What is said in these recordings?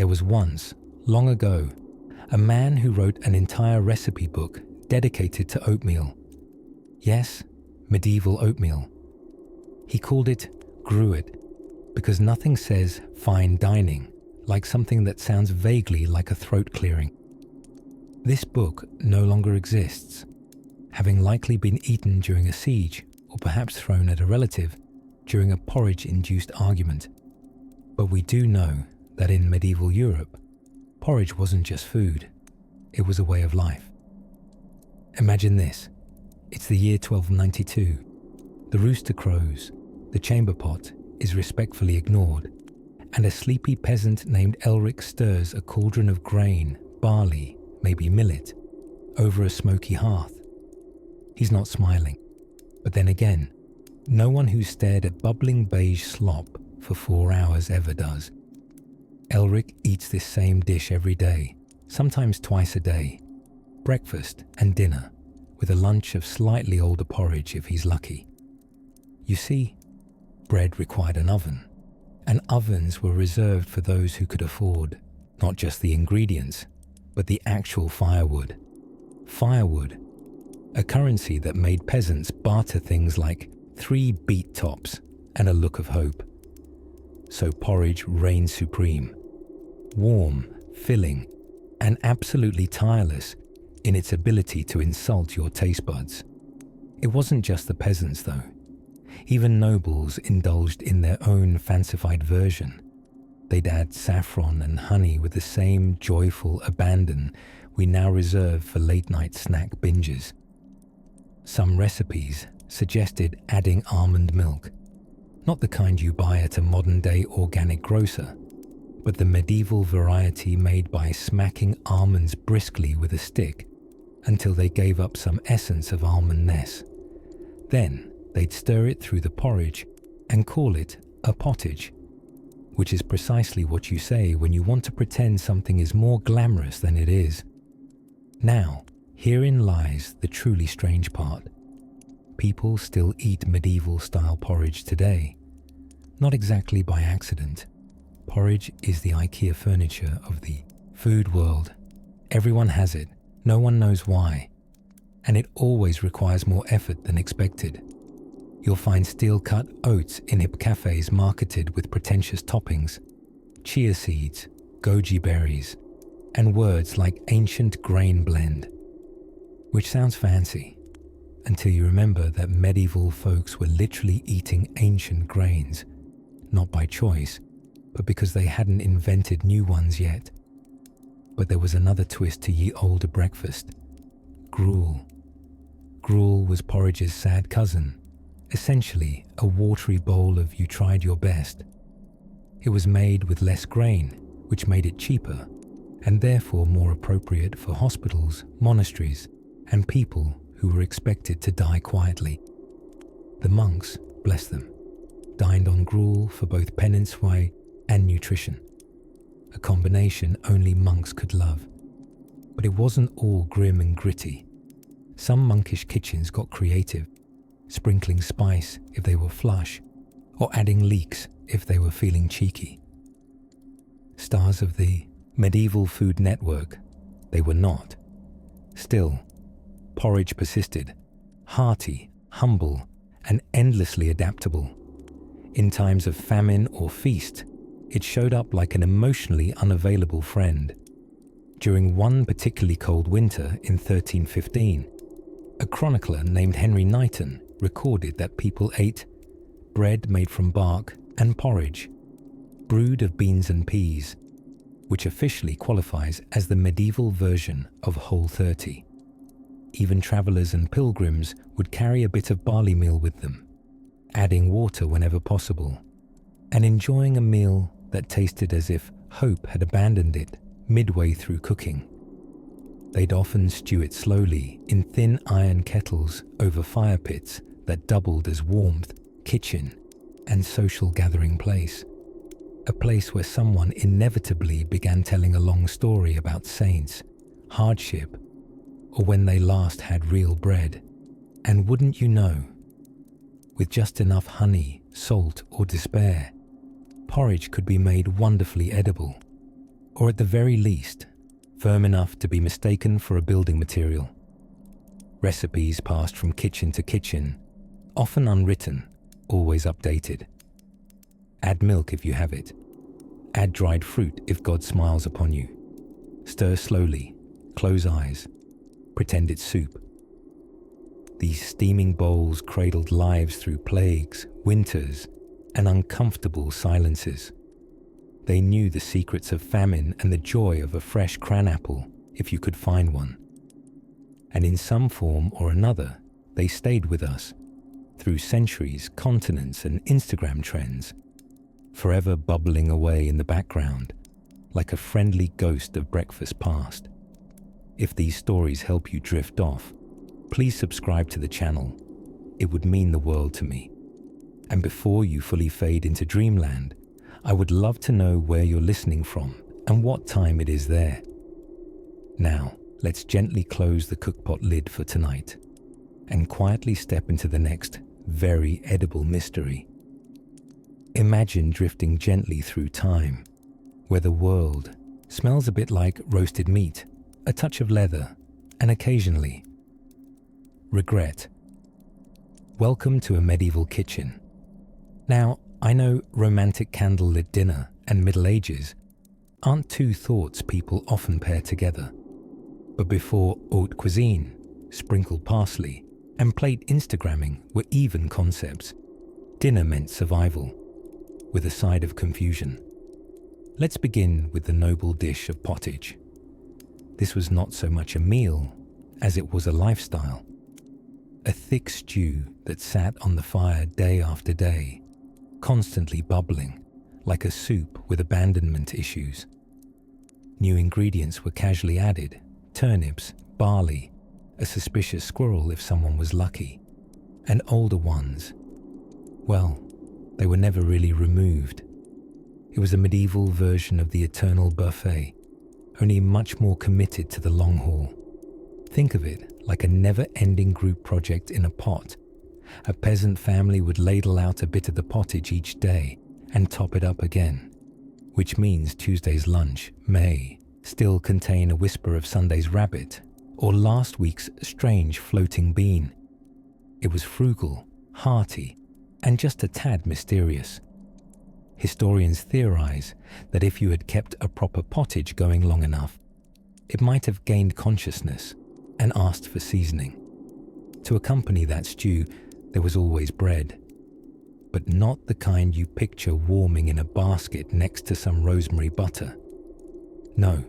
There was once, long ago, a man who wrote an entire recipe book dedicated to oatmeal. Yes, medieval oatmeal. He called it gruit because nothing says fine dining like something that sounds vaguely like a throat clearing. This book no longer exists, having likely been eaten during a siege or perhaps thrown at a relative during a porridge-induced argument. But we do know that in medieval Europe, porridge wasn't just food, it was a way of life. Imagine this. It's the year 1292. The rooster crows, the chamber pot is respectfully ignored, and a sleepy peasant named Elric stirs a cauldron of grain, barley, maybe millet, over a smoky hearth. He's not smiling, but then again, no one who's stared at bubbling beige slop for 4 hours ever does. Elric eats this same dish every day, sometimes twice a day, breakfast and dinner, with a lunch of slightly older porridge if he's lucky. You see, bread required an oven, and ovens were reserved for those who could afford not just the ingredients, but the actual firewood. Firewood, a currency that made peasants barter things like 3 beet tops and a look of hope. So porridge reigned supreme, warm, filling, and absolutely tireless in its ability to insult your taste buds. It wasn't just the peasants though. Even nobles indulged in their own fancified version. They'd add saffron and honey with the same joyful abandon we now reserve for late-night snack binges. Some recipes suggested adding almond milk, not the kind you buy at a modern-day organic grocer, but the medieval variety made by smacking almonds briskly with a stick until they gave up some essence of almondness. Then they'd stir it through the porridge and call it a pottage, which is precisely what you say when you want to pretend something is more glamorous than it is. Now, herein lies the truly strange part. People still eat medieval-style porridge today. Not exactly by accident. Porridge is the IKEA furniture of the food world. Everyone has it, no one knows why, and it always requires more effort than expected. You'll find steel-cut oats in hip cafes marketed with pretentious toppings, chia seeds, goji berries, and words like ancient grain blend, which sounds fancy, until you remember that medieval folks were literally eating ancient grains, not by choice, but because they hadn't invented new ones yet. But there was another twist to ye olde breakfast: gruel. Gruel was porridge's sad cousin, essentially a watery bowl of you tried your best. It was made with less grain, which made it cheaper, and therefore more appropriate for hospitals, monasteries, and people who were expected to die quietly. The monks, bless them, dined on gruel for both penance way and nutrition, a combination only monks could love. But it wasn't all grim and gritty. Some monkish kitchens got creative, sprinkling spice if they were flush, or adding leeks if they were feeling cheeky. Stars of the medieval food network, they were not. Still, porridge persisted, hearty, humble, and endlessly adaptable. In times of famine or feast, it showed up like an emotionally unavailable friend. During one particularly cold winter in 1315, a chronicler named Henry Knighton recorded that people ate bread made from bark and porridge, brewed of beans and peas, which officially qualifies as the medieval version of Whole30. Even travellers and pilgrims would carry a bit of barley meal with them, adding water whenever possible, and enjoying a meal that tasted as if hope had abandoned it midway through cooking. They'd often stew it slowly in thin iron kettles over fire pits that doubled as warmth, kitchen, and social gathering place. A place where someone inevitably began telling a long story about saints, hardship, or when they last had real bread. And wouldn't you know, with just enough honey, salt, or despair, porridge could be made wonderfully edible, or at the very least, firm enough to be mistaken for a building material. Recipes passed from kitchen to kitchen, often unwritten, always updated. Add milk if you have it. Add dried fruit if God smiles upon you. Stir slowly, close eyes, pretend it's soup. These steaming bowls cradled lives through plagues, winters, and uncomfortable silences. They knew the secrets of famine and the joy of a fresh cranapple, if you could find one. And in some form or another, they stayed with us, through centuries, continents, and Instagram trends, forever bubbling away in the background, like a friendly ghost of breakfast past. If these stories help you drift off, please subscribe to the channel. It would mean the world to me. And before you fully fade into dreamland, I would love to know where you're listening from and what time it is there. Now, let's gently close the cookpot lid for tonight and quietly step into the next very edible mystery. Imagine drifting gently through time, where the world smells a bit like roasted meat, a touch of leather, and occasionally regret. Welcome to a medieval kitchen. Now, I know romantic candlelit dinner and Middle Ages aren't two thoughts people often pair together. But before haute cuisine, sprinkled parsley, and plate Instagramming were even concepts, dinner meant survival, with a side of confusion. Let's begin with the noble dish of pottage. This was not so much a meal as it was a lifestyle. A thick stew that sat on the fire day after day, constantly bubbling, like a soup with abandonment issues. New ingredients were casually added: turnips, barley, a suspicious squirrel if someone was lucky, and older ones, well, they were never really removed. It was a medieval version of the eternal buffet, only much more committed to the long haul. Think of it like a never-ending group project in a pot. A peasant family would ladle out a bit of the pottage each day and top it up again, which means Tuesday's lunch may still contain a whisper of Sunday's rabbit or last week's strange floating bean. It was frugal, hearty, and just a tad mysterious. Historians theorize that if you had kept a proper pottage going long enough, it might have gained consciousness and asked for seasoning. To accompany that stew, there was always bread, but not the kind you picture warming in a basket next to some rosemary butter. No,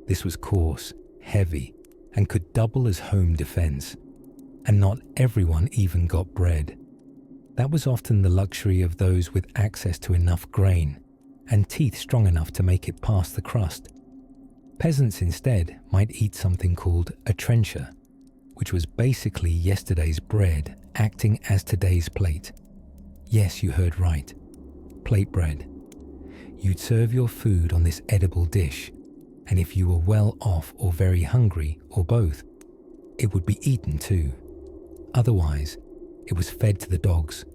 this was coarse, heavy, and could double as home defense. And not everyone even got bread. That was often the luxury of those with access to enough grain and teeth strong enough to make it past the crust. Peasants instead might eat something called a trencher, which was basically yesterday's bread acting as today's plate. Yes, you heard right. Plate bread. You'd serve your food on this edible dish, and if you were well off or very hungry, or both, it would be eaten too. Otherwise, it was fed to the dogs,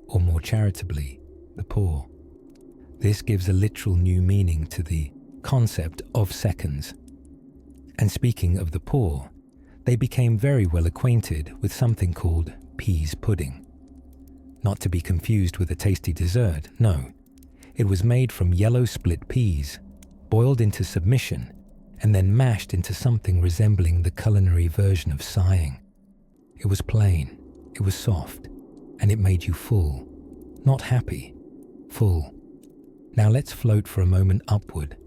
or more charitably, the poor. This gives a literal new meaning to the concept of seconds. And speaking of the poor, they became very well acquainted with something called peas pudding. Not to be confused with a tasty dessert, no. It was made from yellow split peas, boiled into submission, and then mashed into something resembling the culinary version of sighing. It was plain, it was soft, and it made you full. Not happy, full. Now let's float for a moment upward,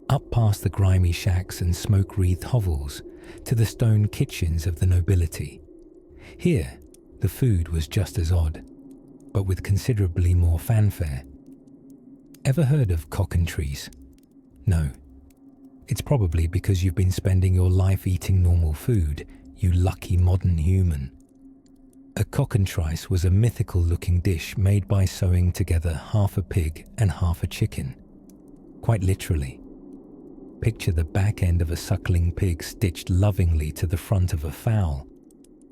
up past the grimy shacks and smoke-wreathed hovels to the stone kitchens of the nobility. Here, the food was just as odd, but with considerably more fanfare. Ever heard of cockentries? No. It's probably because you've been spending your life eating normal food, you lucky modern human. A cockentrice was a mythical-looking dish made by sewing together half a pig and half a chicken. Quite literally. Picture the back end of a suckling pig stitched lovingly to the front of a fowl,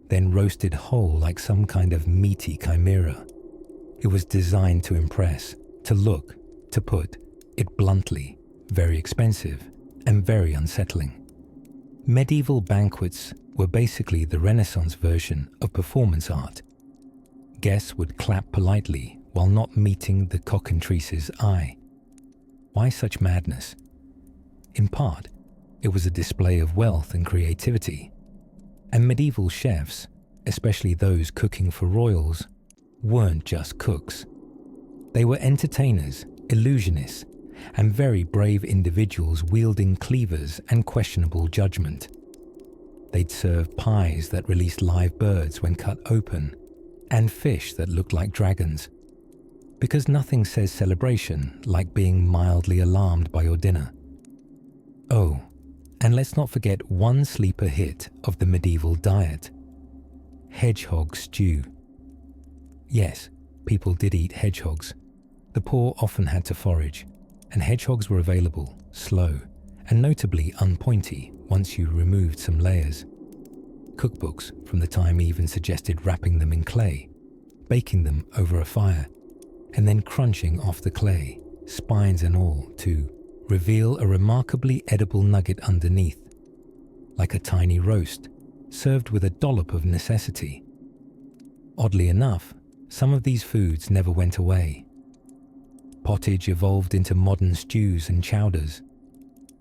then roasted whole like some kind of meaty chimera. It was designed to impress, to look, to put it bluntly, very expensive, and very unsettling. Medieval banquets were basically the Renaissance version of performance art. Guests would clap politely while not meeting the cockatrice's eye. Why such madness? In part, it was a display of wealth and creativity, and medieval chefs, especially those cooking for royals, weren't just cooks. They were entertainers, illusionists, and very brave individuals wielding cleavers and questionable judgment. They'd serve pies that released live birds when cut open, and fish that looked like dragons. Because nothing says celebration like being mildly alarmed by your dinner. Oh, and let's not forget one sleeper hit of the medieval diet: hedgehog stew. Yes, people did eat hedgehogs. The poor often had to forage, and hedgehogs were available, slow, and notably unpointy once you removed some layers. Cookbooks from the time even suggested wrapping them in clay, baking them over a fire, and then crunching off the clay, spines and all, to reveal a remarkably edible nugget underneath, like a tiny roast, served with a dollop of necessity. Oddly enough, some of these foods never went away. Pottage evolved into modern stews and chowders.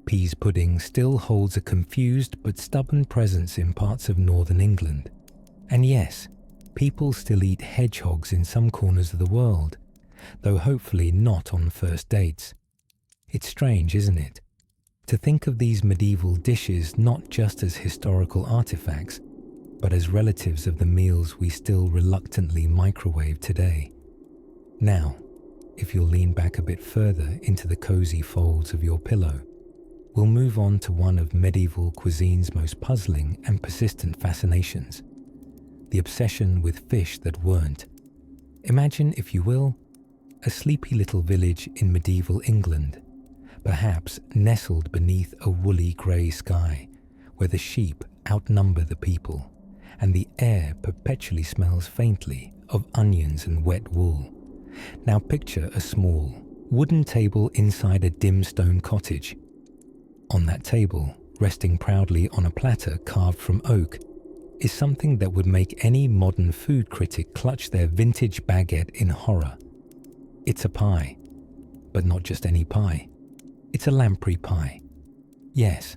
Peas pudding still holds a confused but stubborn presence in parts of northern England. And yes, people still eat hedgehogs in some corners of the world, though hopefully not on first dates. It's strange, isn't it, to think of these medieval dishes not just as historical artifacts, but as relatives of the meals we still reluctantly microwave today. Now, if you'll lean back a bit further into the cozy folds of your pillow, we'll move on to one of medieval cuisine's most puzzling and persistent fascinations: the obsession with fish that weren't. Imagine, if you will, a sleepy little village in medieval England, perhaps nestled beneath a woolly grey sky, where the sheep outnumber the people, and the air perpetually smells faintly of onions and wet wool. Now picture a small, wooden table inside a dim stone cottage. On that table, resting proudly on a platter carved from oak, is something that would make any modern food critic clutch their vintage baguette in horror. It's a pie, but not just any pie. It's a lamprey pie. Yes,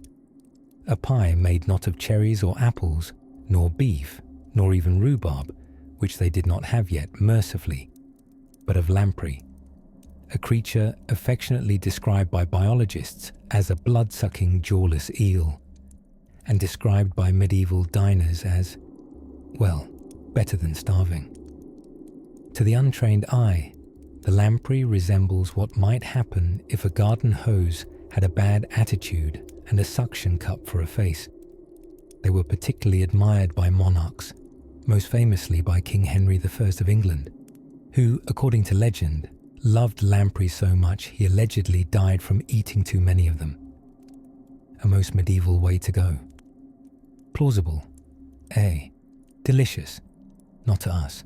a pie made not of cherries or apples, nor beef, nor even rhubarb, which they did not have yet, mercifully, but of lamprey, a creature affectionately described by biologists as a blood-sucking jawless eel, and described by medieval diners as, well, better than starving. To the untrained eye, the lamprey resembles what might happen if a garden hose had a bad attitude and a suction cup for a face. They were particularly admired by monarchs, most famously by King Henry I of England, who, according to legend, loved lampreys so much he allegedly died from eating too many of them. A most medieval way to go. Plausible. Delicious. Not to us.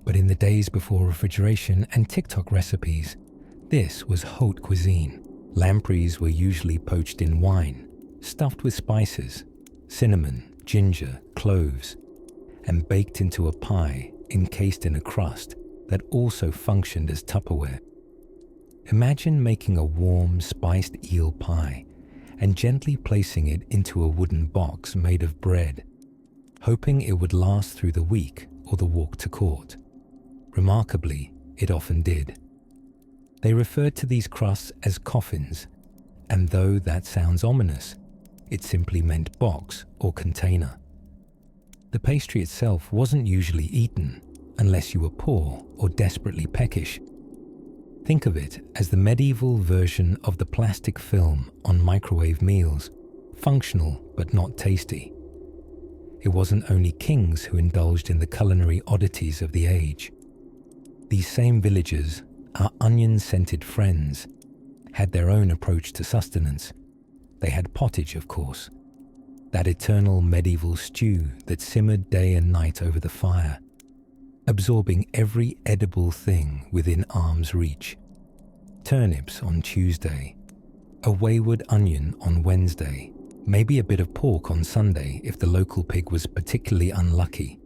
But in the days before refrigeration and TikTok recipes, this was haute cuisine. Lampreys were usually poached in wine, stuffed with spices, cinnamon, ginger, cloves, and baked into a pie encased in a crust that also functioned as Tupperware. Imagine making a warm, spiced eel pie and gently placing it into a wooden box made of bread, hoping it would last through the week or the walk to court. Remarkably, it often did. They referred to these crusts as coffins, and though that sounds ominous, it simply meant box or container. The pastry itself wasn't usually eaten, unless you were poor or desperately peckish. Think of it as the medieval version of the plastic film on microwave meals, functional but not tasty. It wasn't only kings who indulged in the culinary oddities of the age. These same villagers, our onion-scented friends, had their own approach to sustenance. They had pottage, of course, that eternal medieval stew that simmered day and night over the fire, absorbing every edible thing within arm's reach. Turnips on Tuesday, A wayward onion on Wednesday, maybe a bit of pork on Sunday if the local pig was particularly unlucky.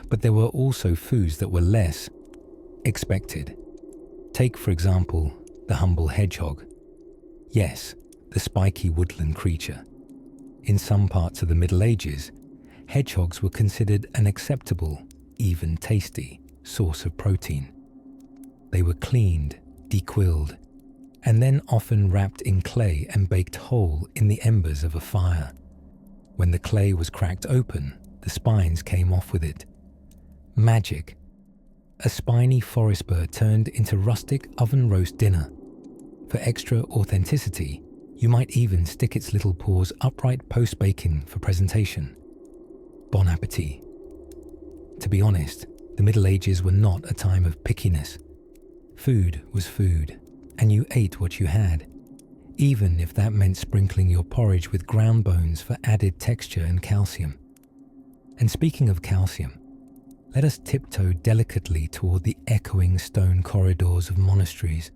But there were also foods that were less expected. Take, for example, the humble hedgehog. Yes, the spiky woodland creature. In some parts of the Middle Ages, hedgehogs were considered an acceptable, even tasty, source of protein. They were cleaned, dequilled, and then often wrapped in clay and baked whole in the embers of a fire. When the clay was cracked open, the spines came off with it. Magic. A spiny forest bird turned into rustic oven roast dinner. For extra authenticity, you might even stick its little paws upright post-baking for presentation. Bon appetit. To be honest, the Middle Ages were not a time of pickiness. Food was food, and you ate what you had, even if that meant sprinkling your porridge with ground bones for added texture and calcium. And speaking of calcium, let us tiptoe delicately toward the echoing stone corridors of monasteries,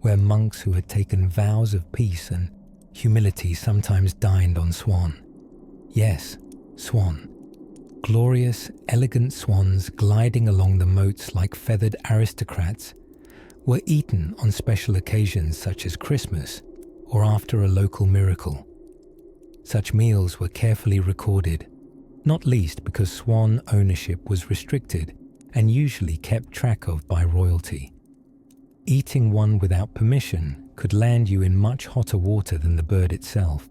where monks who had taken vows of peace and humility sometimes dined on swan. Yes, swan. Glorious, elegant swans gliding along the moats like feathered aristocrats were eaten on special occasions such as Christmas or after a local miracle. Such meals were carefully recorded, not least because swan ownership was restricted and usually kept track of by royalty. Eating one without permission could land you in much hotter water than the bird itself.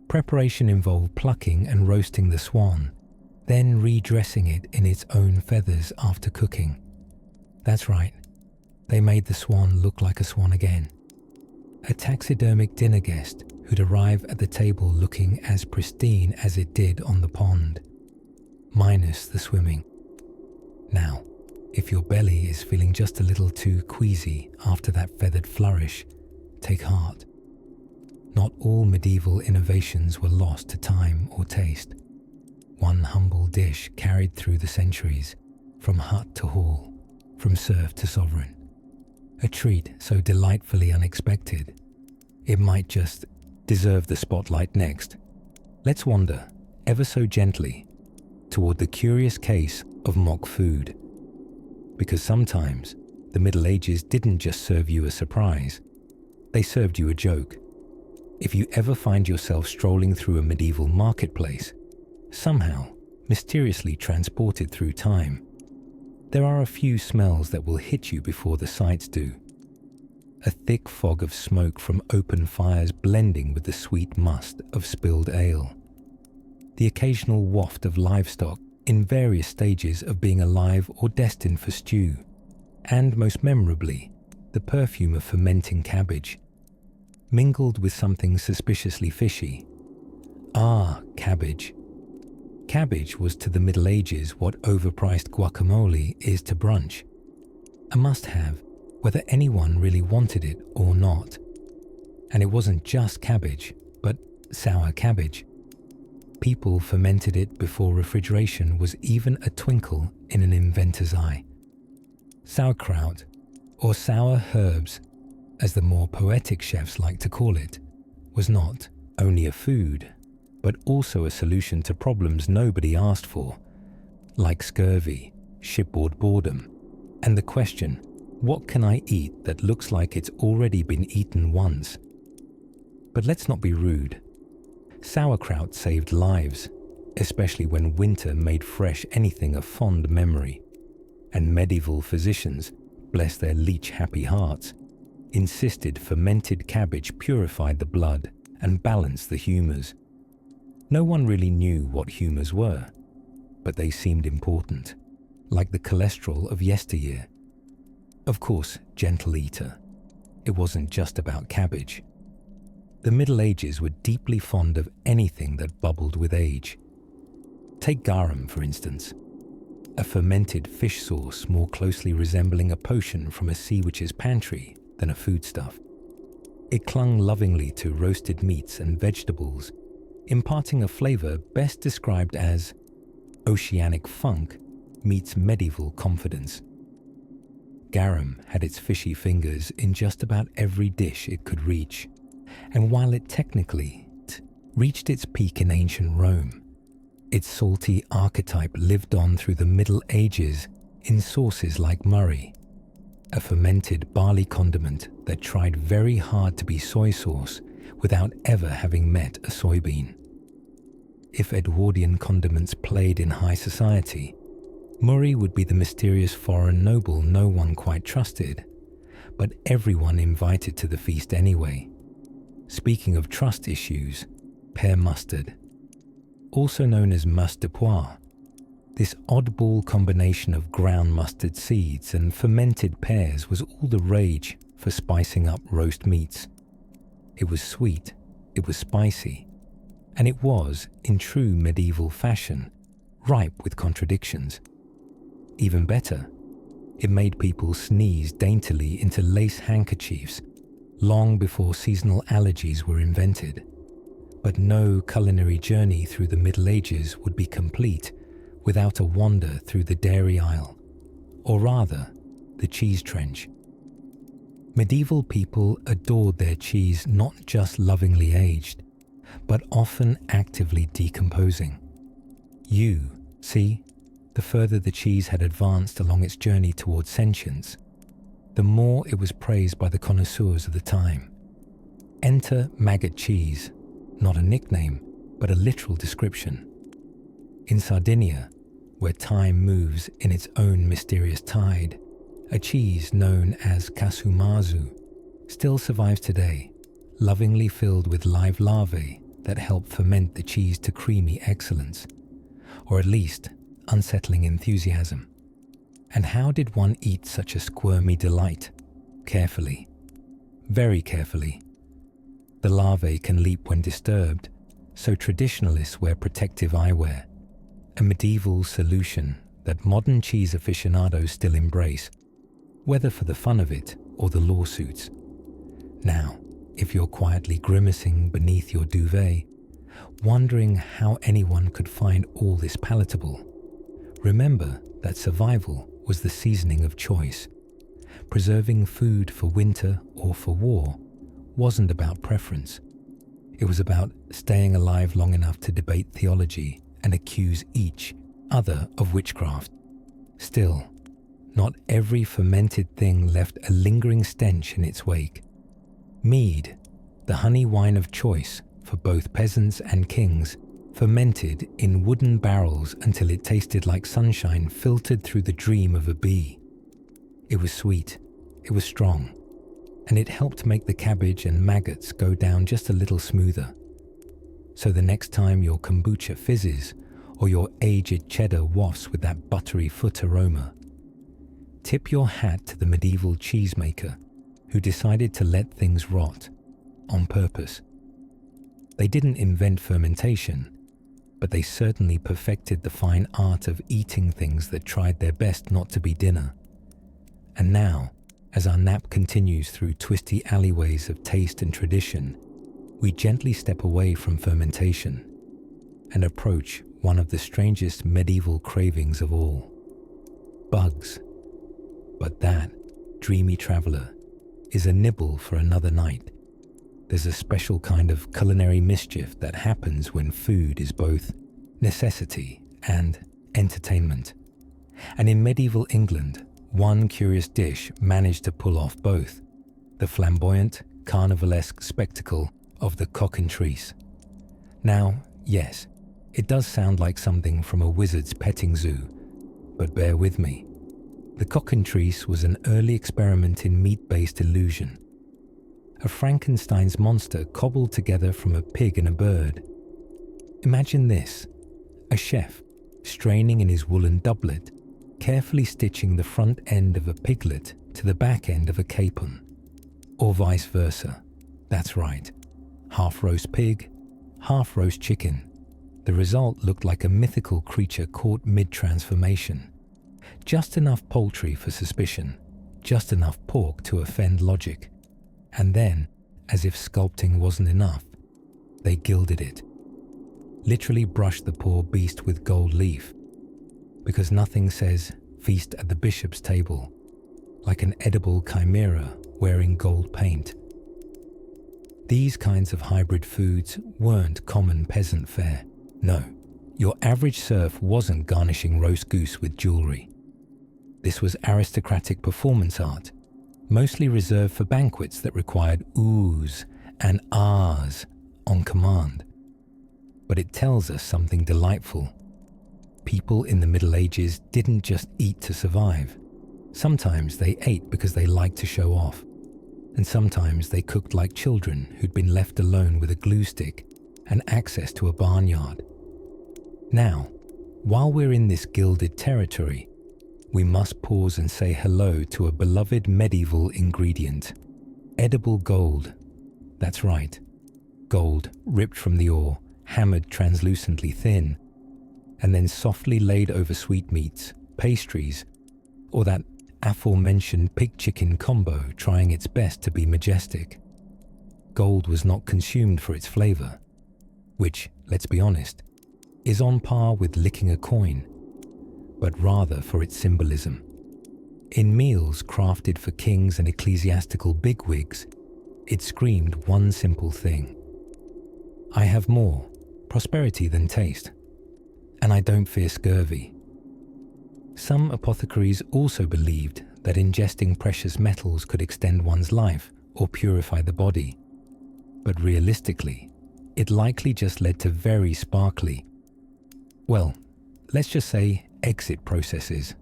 Preparation involved plucking and roasting the swan, then redressing it in its own feathers after cooking. That's right, they made the swan look like a swan again. A taxidermic dinner guest who'd arrive at the table looking as pristine as it did on the pond, minus the swimming. Now, if your belly is feeling just a little too queasy after that feathered flourish, take heart. Not all medieval innovations were lost to time or taste. One humble dish carried through the centuries, from hut to hall, from serf to sovereign. A treat so delightfully unexpected, it might just deserve the spotlight next. Let's wander, ever so gently, toward the curious case of mock food. Because sometimes the Middle Ages didn't just serve you a surprise, they served you a joke. If you ever find yourself strolling through a medieval marketplace, somehow mysteriously transported through time, there are a few smells that will hit you before the sights do. A thick fog of smoke from open fires blending with the sweet must of spilled ale. The occasional waft of livestock in various stages of being alive or destined for stew. And most memorably, the perfume of fermenting cabbage, mingled with something suspiciously fishy. Ah, cabbage. Cabbage was to the Middle Ages what overpriced guacamole is to brunch. A must-have, whether anyone really wanted it or not. And it wasn't just cabbage, but sour cabbage. People fermented it before refrigeration was even a twinkle in an inventor's eye. Sauerkraut, or sour herbs, as the more poetic chefs like to call it, was not only a food, but also a solution to problems nobody asked for, like scurvy, shipboard boredom, and the question, what can I eat that looks like it's already been eaten once? But let's not be rude. Sauerkraut saved lives, especially when winter made fresh anything a fond memory, and medieval physicians, bless their leech-happy hearts, insisted fermented cabbage purified the blood and balanced the humours. No one really knew what humours were, but they seemed important, like the cholesterol of yesteryear. Of course, gentle eater. It wasn't just about cabbage. The Middle Ages were deeply fond of anything that bubbled with age. Take garum, for instance, a fermented fish sauce more closely resembling a potion from a sea witch's pantry than a foodstuff. It clung lovingly to roasted meats and vegetables, imparting a flavour best described as oceanic funk meets medieval confidence. Garum had its fishy fingers in just about every dish it could reach. And while it technically reached its peak in ancient Rome, its salty archetype lived on through the Middle Ages in sauces like Murray, a fermented barley condiment that tried very hard to be soy sauce without ever having met a soybean. If Edwardian condiments played in high society, Murray would be the mysterious foreign noble no one quite trusted, but everyone invited to the feast anyway. Speaking of trust issues, pear mustard, also known as must de poire, this oddball combination of ground mustard seeds and fermented pears was all the rage for spicing up roast meats. It was sweet, it was spicy, and it was, in true medieval fashion, ripe with contradictions. Even better, it made people sneeze daintily into lace handkerchiefs long before seasonal allergies were invented. But no culinary journey through the Middle Ages would be complete without a wander through the dairy aisle, or rather, the cheese trench. Medieval people adored their cheese not just lovingly aged, but often actively decomposing. See, the further the cheese had advanced along its journey towards sentience, the more it was praised by the connoisseurs of the time. Enter maggot cheese, not a nickname, but a literal description. In Sardinia, where time moves in its own mysterious tide, a cheese known as kasumazu still survives today, lovingly filled with live larvae that help ferment the cheese to creamy excellence, or at least unsettling enthusiasm. And how did one eat such a squirmy delight? Carefully. Very carefully. The larvae can leap when disturbed, so traditionalists wear protective eyewear, a medieval solution that modern cheese aficionados still embrace, whether for the fun of it or the lawsuits. Now, if you're quietly grimacing beneath your duvet, wondering how anyone could find all this palatable, remember that survival was the seasoning of choice. Preserving food for winter or for war wasn't about preference. It was about staying alive long enough to debate theology and accuse each other of witchcraft. Still, not every fermented thing left a lingering stench in its wake. Mead, the honey wine of choice for both peasants and kings, fermented in wooden barrels until it tasted like sunshine filtered through the dream of a bee. It was sweet, it was strong, and it helped make the cabbage and maggots go down just a little smoother. So the next time your kombucha fizzes or your aged cheddar wafts with that buttery foot aroma, tip your hat to the medieval cheesemaker who decided to let things rot on purpose. They didn't invent fermentation, but they certainly perfected the fine art of eating things that tried their best not to be dinner. And now, as our nap continues through twisty alleyways of taste and tradition, we gently step away from fermentation and approach one of the strangest medieval cravings of all: bugs. But that, dreamy traveler, is a nibble for another night. There's a special kind of culinary mischief that happens when food is both necessity and entertainment. And in medieval England, one curious dish managed to pull off both: the flamboyant, carnivalesque spectacle of the coq and treece. Now, yes, it does sound like something from a wizard's petting zoo, but bear with me. The coq and treece was an early experiment in meat-based illusion. A Frankenstein's monster cobbled together from a pig and a bird. Imagine this: a chef, straining in his woolen doublet, carefully stitching the front end of a piglet to the back end of a capon. Or vice versa. That's right. Half roast pig, half roast chicken. The result looked like a mythical creature caught mid-transformation. Just enough poultry for suspicion, just enough pork to offend logic. And then, as if sculpting wasn't enough, they gilded it. Literally brushed the poor beast with gold leaf, because nothing says feast at the bishop's table like an edible chimera wearing gold paint. These kinds of hybrid foods weren't common peasant fare. No, your average serf wasn't garnishing roast goose with jewelry. This was aristocratic performance art, mostly reserved for banquets that required oohs and ahs on command. But it tells us something delightful. People in the Middle Ages didn't just eat to survive. Sometimes they ate because they liked to show off. And sometimes they cooked like children who'd been left alone with a glue stick and access to a barnyard. Now, while we're in this gilded territory, we must pause and say hello to a beloved medieval ingredient: edible gold. That's right, gold ripped from the ore, hammered translucently thin, and then softly laid over sweetmeats, pastries, or that aforementioned pig-chicken combo trying its best to be majestic. Gold was not consumed for its flavor, which, let's be honest, is on par with licking a coin, but rather for its symbolism. In meals crafted for kings and ecclesiastical bigwigs, it screamed one simple thing: I have more prosperity than taste, and I don't fear scurvy. Some apothecaries also believed that ingesting precious metals could extend one's life or purify the body, but realistically, it likely just led to very sparkly, well, let's just say exit processes.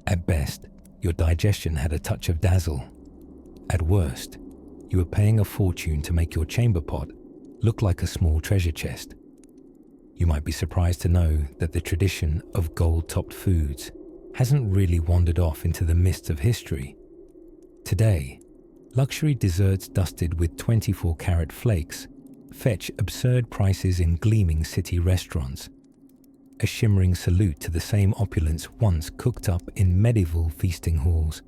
At best, your digestion had a touch of dazzle. At worst, you were paying a fortune to make your chamber pot look like a small treasure chest. You might be surprised to know that the tradition of gold-topped foods hasn't really wandered off into the mists of history. Today, luxury desserts dusted with 24-carat flakes fetch absurd prices in gleaming city restaurants, a shimmering salute to the same opulence once cooked up in medieval feasting halls.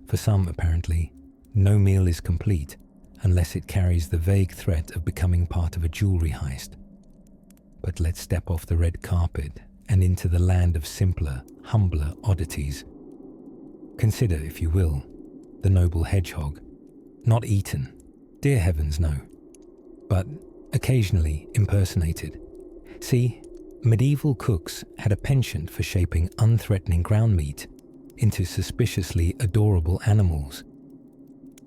For some, apparently, no meal is complete unless it carries the vague threat of becoming part of a jewelry heist. But let's step off the red carpet and into the land of simpler, humbler oddities. Consider, if you will, the noble hedgehog. Not eaten, dear heavens no, but occasionally impersonated. See, medieval cooks had a penchant for shaping unthreatening ground meat into suspiciously adorable animals.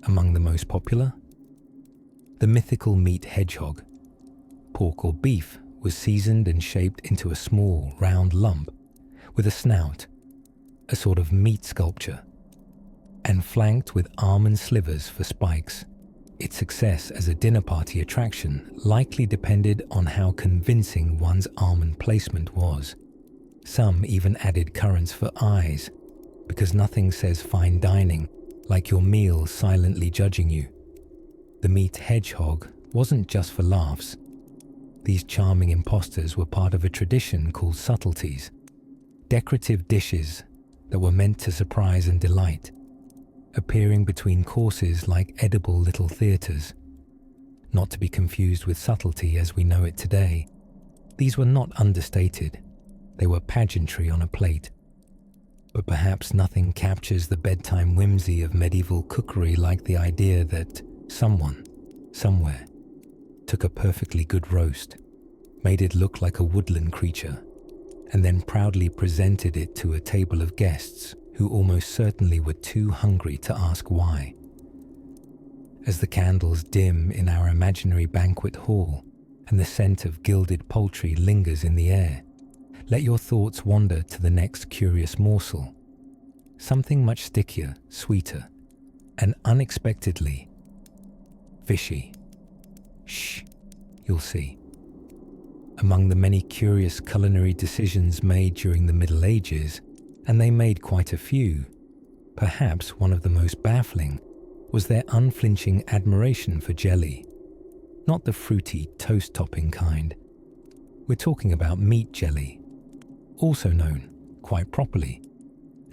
Among the most popular, the mythical meat hedgehog. Pork or beef was seasoned and shaped into a small, round lump with a snout, a sort of meat sculpture, and flanked with almond slivers for spikes. Its success as a dinner party attraction likely depended on how convincing one's almond placement was. Some even added currants for eyes, because nothing says fine dining like your meal silently judging you. The meat hedgehog wasn't just for laughs. These charming imposters were part of a tradition called subtleties, decorative dishes that were meant to surprise and delight, appearing between courses like edible little theatres. Not to be confused with subtlety as we know it today, these were not understated, they were pageantry on a plate. But perhaps nothing captures the bedtime whimsy of medieval cookery like the idea that someone, somewhere, took a perfectly good roast, made it look like a woodland creature, and then proudly presented it to a table of guests who almost certainly were too hungry to ask why. As the candles dim in our imaginary banquet hall and the scent of gilded poultry lingers in the air, let your thoughts wander to the next curious morsel, something much stickier, sweeter, and unexpectedly fishy. Shh, you'll see. Among the many curious culinary decisions made during the Middle Ages, and they made quite a few, perhaps one of the most baffling was their unflinching admiration for jelly. Not the fruity toast-topping kind. We're talking about meat jelly, also known, quite properly,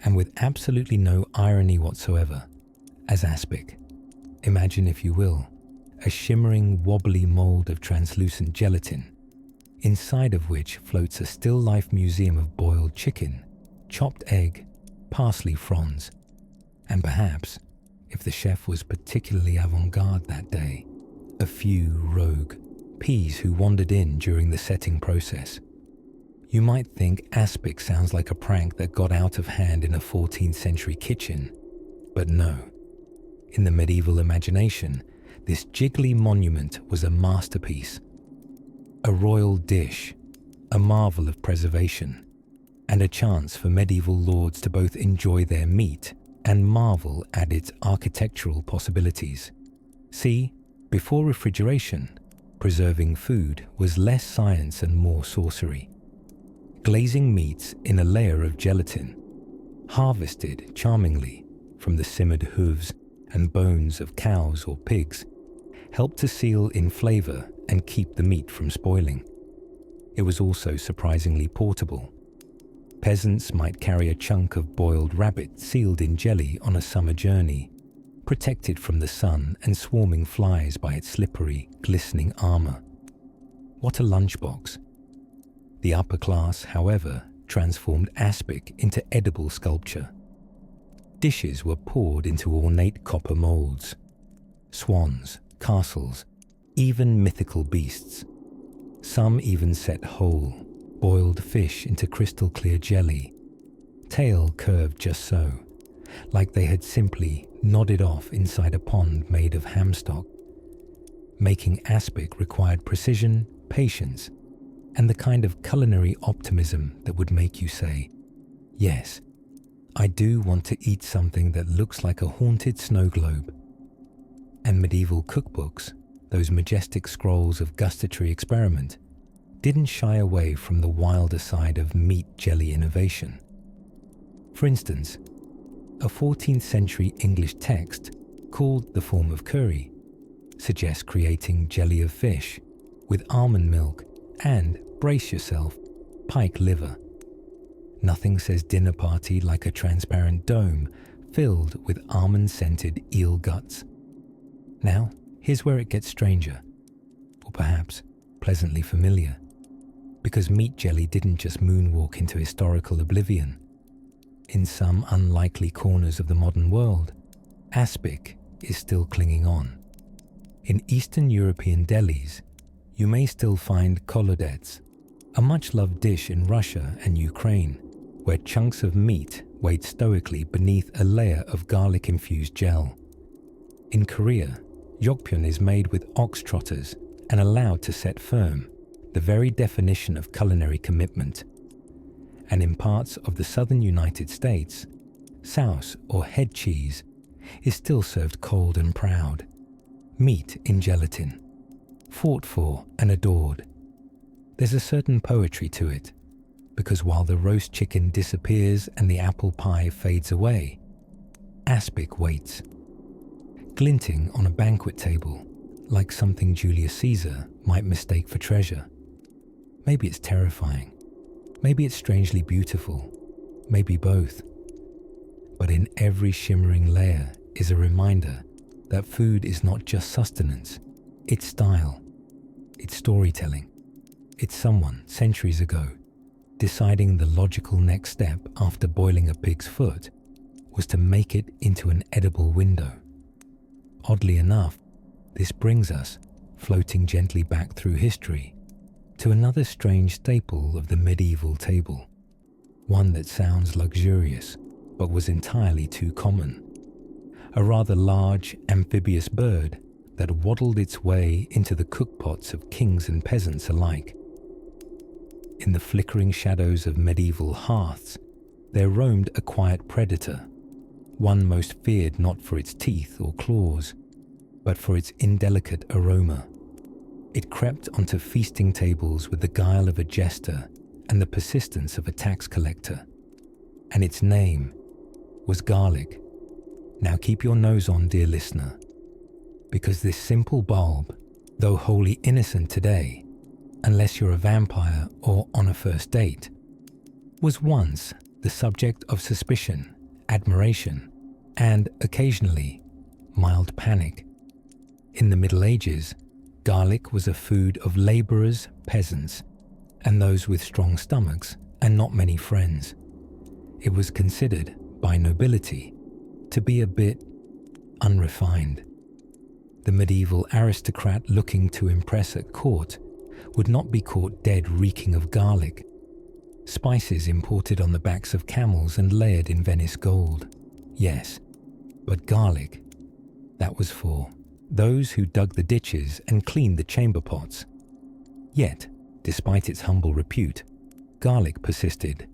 and with absolutely no irony whatsoever, as aspic. Imagine, if you will, a shimmering, wobbly mold of translucent gelatin, inside of which floats a still-life museum of boiled chicken, chopped egg, parsley fronds, and perhaps, if the chef was particularly avant-garde that day, a few rogue peas who wandered in during the setting process. You might think aspic sounds like a prank that got out of hand in a 14th century kitchen, but no. In the medieval imagination, this jiggly monument was a masterpiece, a royal dish, a marvel of preservation, and a chance for medieval lords to both enjoy their meat and marvel at its architectural possibilities. See, before refrigeration, preserving food was less science and more sorcery. Glazing meats in a layer of gelatin, harvested charmingly from the simmered hooves and bones of cows or pigs, helped to seal in flavor and keep the meat from spoiling. It was also surprisingly portable. Peasants might carry a chunk of boiled rabbit sealed in jelly on a summer journey, protected from the sun and swarming flies by its slippery, glistening armor. What a lunchbox! The upper class, however, transformed aspic into edible sculpture. Dishes were poured into ornate copper molds. Swans, castles, even mythical beasts. Some even set whole, boiled fish into crystal clear jelly, tail curved just so, like they had simply nodded off inside a pond made of ham stock. Making aspic required precision, patience, and the kind of culinary optimism that would make you say, yes, I do want to eat something that looks like a haunted snow globe. And medieval cookbooks, those majestic scrolls of gustatory experiment, didn't shy away from the wilder side of meat jelly innovation. For instance, a 14th century English text called The Form of Curry suggests creating jelly of fish with almond milk and, brace yourself, pike liver. Nothing says dinner party like a transparent dome filled with almond-scented eel guts. Now, here's where it gets stranger, or perhaps pleasantly familiar, because meat jelly didn't just moonwalk into historical oblivion. In some unlikely corners of the modern world, aspic is still clinging on. In Eastern European delis, you may still find kolodets, a much-loved dish in Russia and Ukraine, where chunks of meat wait stoically beneath a layer of garlic-infused gel. In Korea, yokpyeon is made with ox trotters and allowed to set firm, the very definition of culinary commitment. And in parts of the southern United States, souse or head cheese is still served cold and proud, meat in gelatin, fought for and adored. There's a certain poetry to it, because while the roast chicken disappears and the apple pie fades away, aspic waits, glinting on a banquet table like something Julius Caesar might mistake for treasure. Maybe it's terrifying, maybe it's strangely beautiful, maybe both. But in every shimmering layer is a reminder that food is not just sustenance, it's style, it's storytelling, it's someone, centuries ago, deciding the logical next step after boiling a pig's foot was to make it into an edible window. Oddly enough, this brings us, floating gently back through history, to another strange staple of the medieval table, one that sounds luxurious but was entirely too common. A rather large, amphibious bird that waddled its way into the cookpots of kings and peasants alike. In the flickering shadows of medieval hearths, there roamed a quiet predator, one most feared not for its teeth or claws, but for its indelicate aroma. It crept onto feasting tables with the guile of a jester and the persistence of a tax collector. And its name was garlic. Now keep your nose on, dear listener, because this simple bulb, though wholly innocent today, unless you're a vampire or on a first date, was once the subject of suspicion, admiration, and occasionally mild panic. In the Middle Ages, garlic was a food of labourers, peasants, and those with strong stomachs and not many friends. It was considered, by nobility, to be a bit unrefined. The medieval aristocrat looking to impress at court would not be caught dead reeking of garlic. Spices imported on the backs of camels and layered in Venice gold. Yes, but garlic, that was for those who dug the ditches and cleaned the chamber pots. Yet, despite its humble repute, garlic persisted.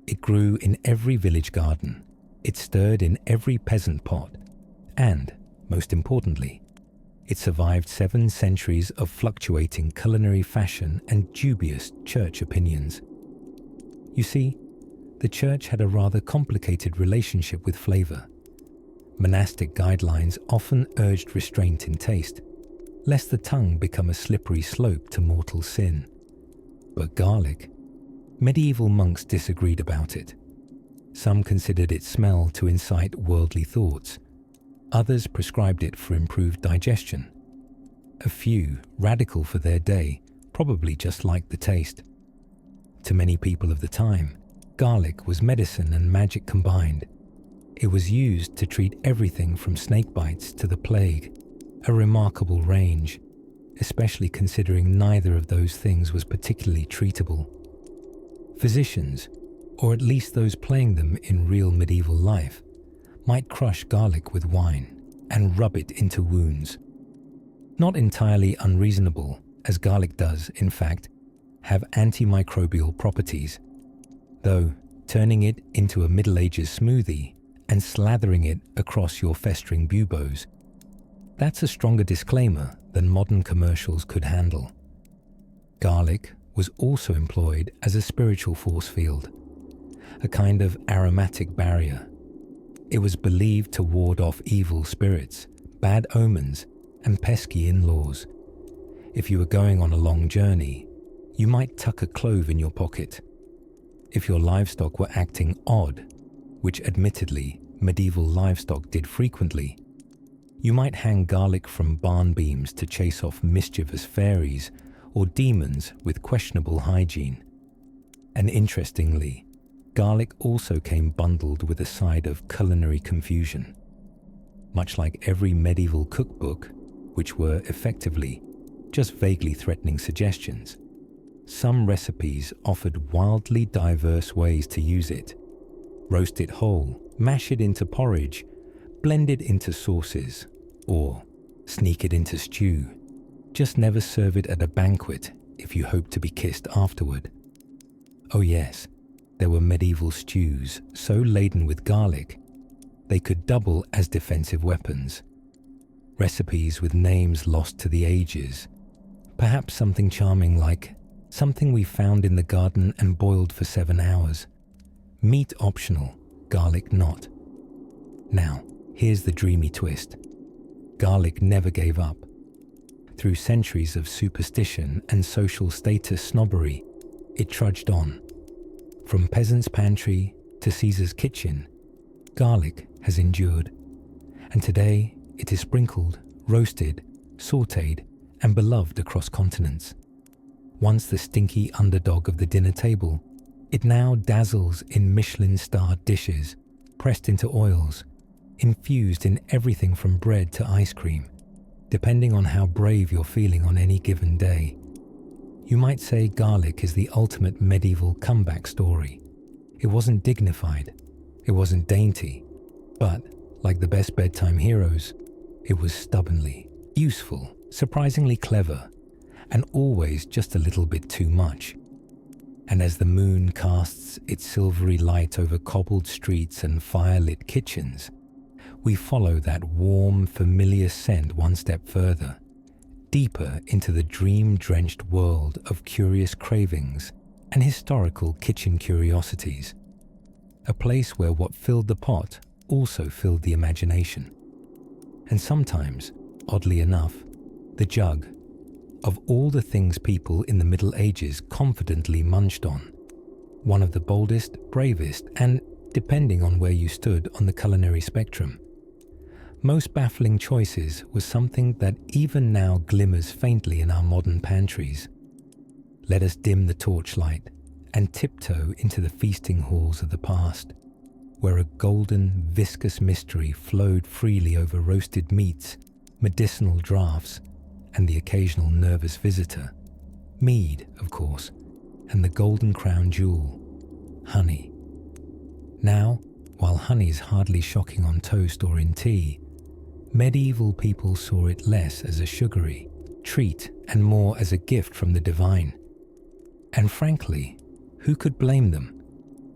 It grew in every village garden, it stirred in every peasant pot, and, most importantly, it survived 7 centuries of fluctuating culinary fashion and dubious church opinions. You see, the church had a rather complicated relationship with flavor. Monastic guidelines often urged restraint in taste, lest the tongue become a slippery slope to mortal sin. But garlic, medieval monks disagreed about it. Some considered its smell to incite worldly thoughts. Others prescribed it for improved digestion. A few, radical for their day, probably just liked the taste. To many people of the time, garlic was medicine and magic combined. It was used to treat everything from snake bites to the plague, a remarkable range, especially considering neither of those things was particularly treatable. Physicians, or at least those playing them in real medieval life, might crush garlic with wine and rub it into wounds. Not entirely unreasonable, as garlic does, in fact, have antimicrobial properties, though turning it into a Middle Ages smoothie and slathering it across your festering buboes, that's a stronger disclaimer than modern commercials could handle. Garlic was also employed as a spiritual force field, a kind of aromatic barrier. It was believed to ward off evil spirits, bad omens, and pesky in-laws. If you were going on a long journey, you might tuck a clove in your pocket. If your livestock were acting odd, which admittedly medieval livestock did frequently, you might hang garlic from barn beams to chase off mischievous fairies or demons with questionable hygiene. And interestingly, garlic also came bundled with a side of culinary confusion. Much like every medieval cookbook, which were effectively just vaguely threatening suggestions, some recipes offered wildly diverse ways to use it. Roast it whole, mash it into porridge, blend it into sauces, or sneak it into stew. Just never serve it at a banquet if you hope to be kissed afterward. Oh yes, there were medieval stews so laden with garlic they could double as defensive weapons. Recipes with names lost to the ages, perhaps something charming like something we found in the garden and boiled for 7 hours. Meat optional, garlic not. Now, here's the dreamy twist. Garlic never gave up. Through centuries of superstition and social status snobbery, it trudged on. From peasant's pantry to Caesar's kitchen, garlic has endured. And today, it is sprinkled, roasted, sautéed, and beloved across continents. Once the stinky underdog of the dinner table, it now dazzles in Michelin-starred dishes, pressed into oils, infused in everything from bread to ice cream, depending on how brave you're feeling on any given day. You might say garlic is the ultimate medieval comeback story. It wasn't dignified, it wasn't dainty, but, like the best bedtime heroes, it was stubbornly useful, surprisingly clever, and always just a little bit too much. And as the moon casts its silvery light over cobbled streets and fire-lit kitchens, we follow that warm, familiar scent one step further, deeper into the dream-drenched world of curious cravings and historical kitchen curiosities, a place where what filled the pot also filled the imagination. And sometimes, oddly enough, the jug. Of all the things people in the Middle Ages confidently munched on, one of the boldest, bravest, and, depending on where you stood on the culinary spectrum, most baffling choices was something that even now glimmers faintly in our modern pantries. Let us dim the torchlight and tiptoe into the feasting halls of the past, where a golden, viscous mystery flowed freely over roasted meats, medicinal draughts, and the occasional nervous visitor. Mead, of course, and the golden crown jewel, honey. Now, while honey's hardly shocking on toast or in tea, medieval people saw it less as a sugary treat and more as a gift from the divine. And frankly, who could blame them?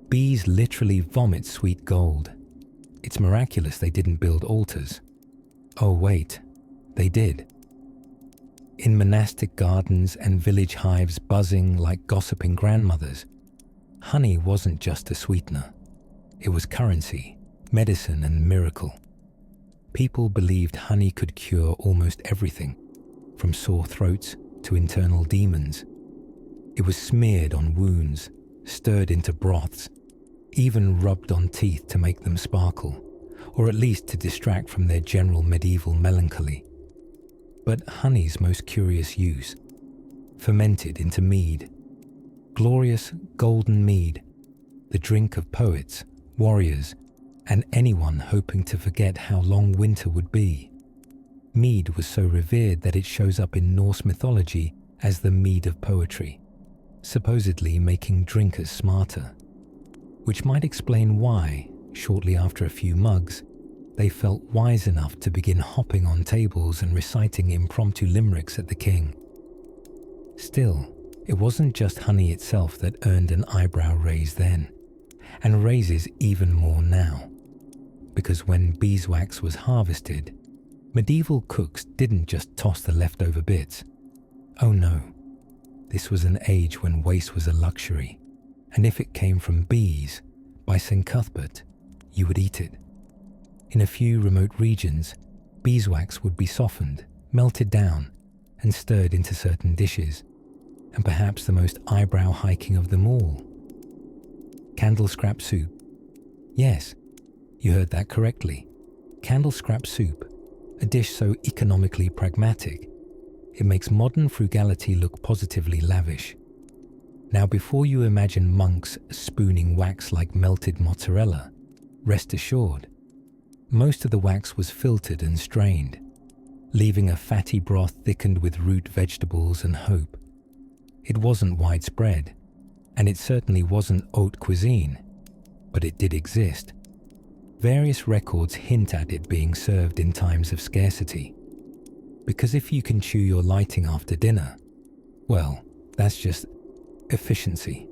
Bees literally vomit sweet gold. It's miraculous they didn't build altars. Oh wait, they did. In monastic gardens and village hives buzzing like gossiping grandmothers, honey wasn't just a sweetener. It was currency, medicine, and miracle. People believed honey could cure almost everything, from sore throats to internal demons. It was smeared on wounds, stirred into broths, even rubbed on teeth to make them sparkle, or at least to distract from their general medieval melancholy. But honey's most curious use, fermented into mead. Glorious golden mead, the drink of poets, warriors, and anyone hoping to forget how long winter would be. Mead was so revered that it shows up in Norse mythology as the mead of poetry, supposedly making drinkers smarter, which might explain why, shortly after a few mugs, they felt wise enough to begin hopping on tables and reciting impromptu limericks at the king. Still, it wasn't just honey itself that earned an eyebrow raise then, and raises even more now. Because when beeswax was harvested, medieval cooks didn't just toss the leftover bits. Oh no, this was an age when waste was a luxury, and if it came from bees, by St. Cuthbert, you would eat it. In a few remote regions, beeswax would be softened, melted down, and stirred into certain dishes, and perhaps the most eyebrow-hiking of them all, candle scrap soup. Yes, you heard that correctly. Candle scrap soup, a dish so economically pragmatic, it makes modern frugality look positively lavish. Now, before you imagine monks spooning wax like melted mozzarella, rest assured, most of the wax was filtered and strained, leaving a fatty broth thickened with root vegetables and hope. It wasn't widespread, and it certainly wasn't haute cuisine, but it did exist. Various records hint at it being served in times of scarcity. Because if you can chew your lighting after dinner, well, that's just efficiency.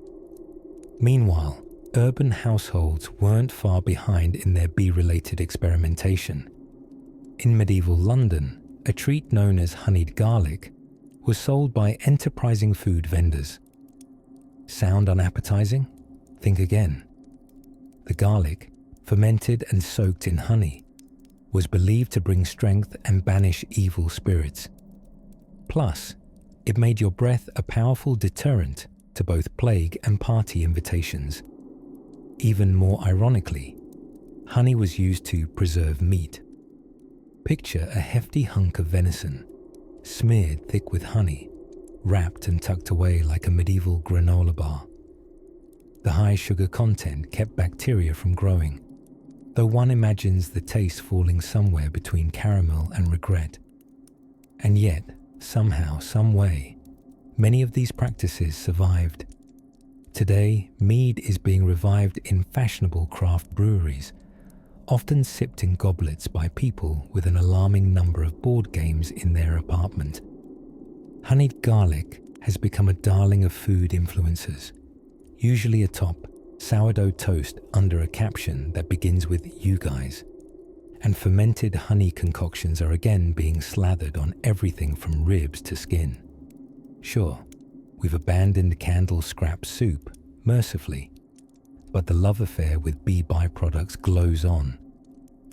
Meanwhile, urban households weren't far behind in their bee-related experimentation. In medieval London, a treat known as honeyed garlic was sold by enterprising food vendors. Sound unappetizing? Think again. The garlic, fermented and soaked in honey, was believed to bring strength and banish evil spirits. Plus, it made your breath a powerful deterrent to both plague and party invitations. Even more ironically, honey was used to preserve meat. Picture a hefty hunk of venison, smeared thick with honey, wrapped and tucked away like a medieval granola bar. The high sugar content kept bacteria from growing, though one imagines the taste falling somewhere between caramel and regret. And yet, somehow, some way, many of these practices survived. Today, mead is being revived in fashionable craft breweries, often sipped in goblets by people with an alarming number of board games in their apartment. Honeyed garlic has become a darling of food influencers, usually atop sourdough toast under a caption that begins with "you guys." And fermented honey concoctions are again being slathered on everything from ribs to skin. Sure, we've abandoned candle scrap soup, mercifully, but the love affair with bee byproducts glows on.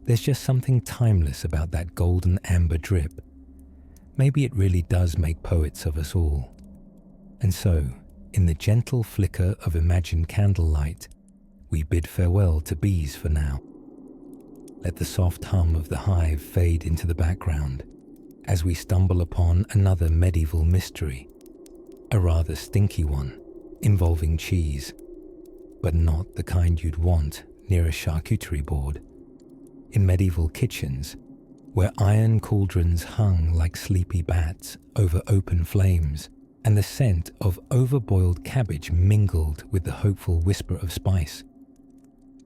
There's just something timeless about that golden amber drip. Maybe it really does make poets of us all. And so, in the gentle flicker of imagined candlelight, we bid farewell to bees for now. Let the soft hum of the hive fade into the background as we stumble upon another medieval mystery, a rather stinky one involving cheese, but not the kind you'd want near a charcuterie board. In medieval kitchens, where iron cauldrons hung like sleepy bats over open flames, and the scent of overboiled cabbage mingled with the hopeful whisper of spice.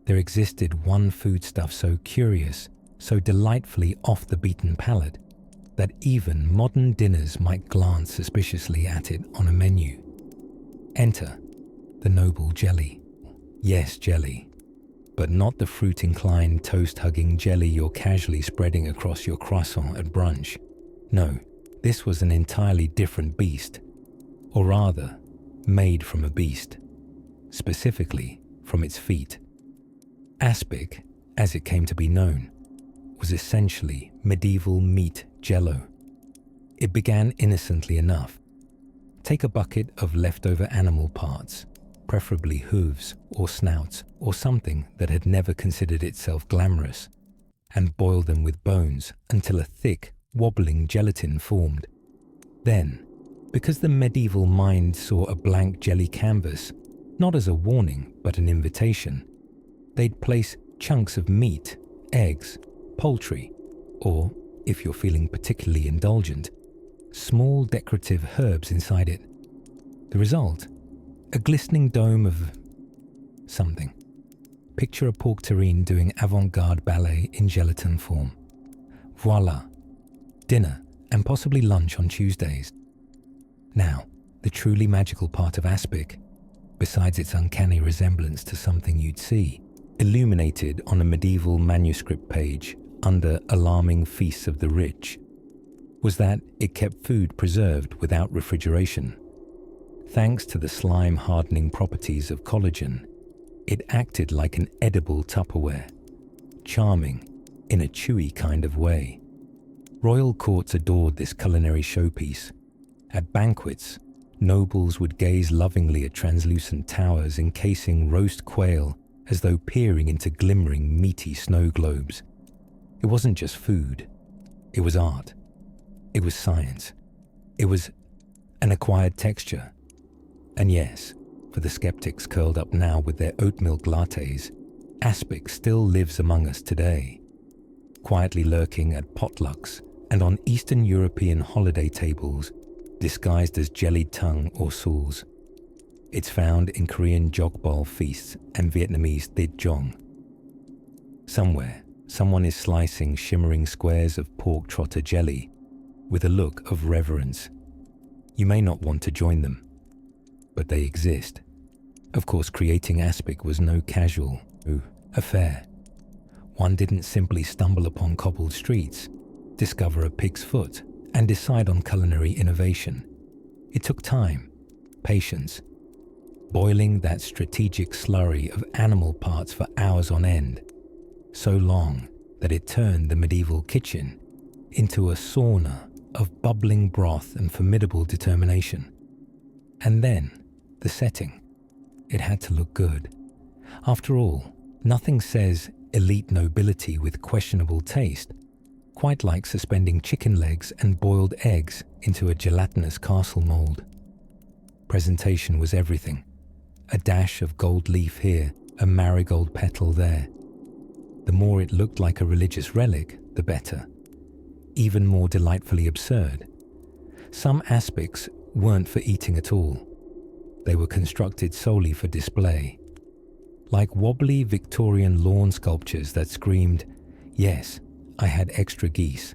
There existed one foodstuff so curious, so delightfully off the beaten palate, that even modern dinners might glance suspiciously at it on a menu. Enter the noble jelly. Yes, jelly, but not the fruit-inclined, toast-hugging jelly you're casually spreading across your croissant at brunch. No, this was an entirely different beast, or rather, made from a beast, specifically from its feet. Aspic, as it came to be known, was essentially medieval meat jello. It began innocently enough. Take a bucket of leftover animal parts, preferably hooves or snouts or something that had never considered itself glamorous, and boil them with bones until a thick, wobbling gelatin formed. Then, because the medieval mind saw a blank jelly canvas, not as a warning but an invitation, they'd place chunks of meat, eggs, poultry, or, if you're feeling particularly indulgent, small decorative herbs inside it. The result? A glistening dome of something. Picture a pork terrine doing avant-garde ballet in gelatin form. Voila! Dinner and possibly lunch on Tuesdays. Now, the truly magical part of aspic, besides its uncanny resemblance to something you'd see, illuminated on a medieval manuscript page under alarming feasts of the rich, was that it kept food preserved without refrigeration. Thanks to the slime-hardening properties of collagen, it acted like an edible Tupperware, charming in a chewy kind of way. Royal courts adored this culinary showpiece. At banquets, nobles would gaze lovingly at translucent towers encasing roast quail as though peering into glimmering, meaty snow globes. It wasn't just food. It was art. It was science. It was an acquired texture. And yes, for the skeptics curled up now with their oat milk lattes, aspic still lives among us today, quietly lurking at potlucks and on Eastern European holiday tables, disguised as jellied tongue or sauce. It's found in Korean jokbal feasts and Vietnamese thit jong. Somewhere, someone is slicing shimmering squares of pork trotter jelly with a look of reverence. You may not want to join them, but they exist. Of course, creating aspic was no casual affair. One didn't simply stumble upon cobbled streets, discover a pig's foot, and decide on culinary innovation. It took time, patience, boiling that strategic slurry of animal parts for hours on end, so long that it turned the medieval kitchen into a sauna of bubbling broth and formidable determination. And then, the setting. It had to look good. After all, nothing says elite nobility with questionable taste quite like suspending chicken legs and boiled eggs into a gelatinous castle mold. Presentation was everything. A dash of gold leaf here, a marigold petal there. The more it looked like a religious relic, the better. Even more delightfully absurd. Some aspics weren't for eating at all. They were constructed solely for display. Like wobbly Victorian lawn sculptures that screamed, "Yes, I had extra geese,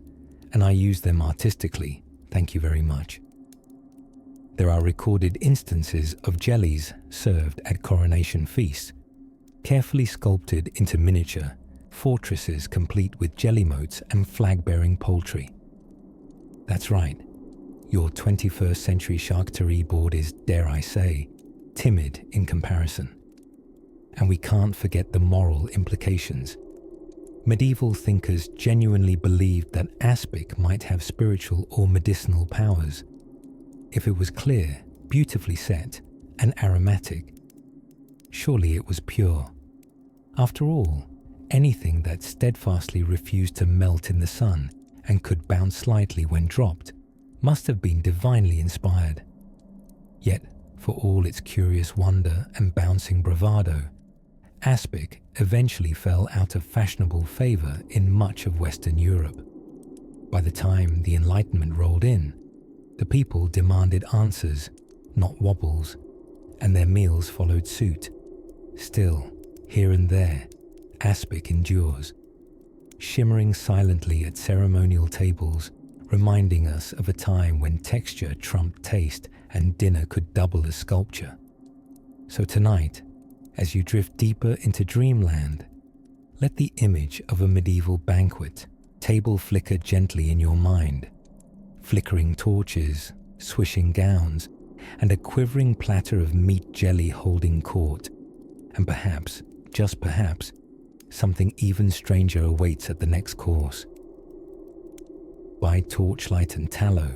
and I used them artistically, thank you very much." There are recorded instances of jellies served at coronation feasts, carefully sculpted into miniature fortresses complete with jelly moats and flag-bearing poultry. That's right, your 21st century charcuterie board is, dare I say, timid in comparison. And we can't forget the moral implications. Medieval thinkers genuinely believed that aspic might have spiritual or medicinal powers. If it was clear, beautifully set, and aromatic, surely it was pure. After all, anything that steadfastly refused to melt in the sun and could bounce slightly when dropped must have been divinely inspired. Yet, for all its curious wonder and bouncing bravado, aspic eventually fell out of fashionable favor in much of Western Europe. By the time the Enlightenment rolled in, the people demanded answers, not wobbles, and their meals followed suit. Still, here and there, aspic endures, shimmering silently at ceremonial tables, reminding us of a time when texture trumped taste and dinner could double as sculpture. So tonight, as you drift deeper into dreamland, let the image of a medieval banquet table flicker gently in your mind. Flickering torches, swishing gowns, and a quivering platter of meat jelly holding court. And perhaps, just perhaps, something even stranger awaits at the next course. By torchlight and tallow,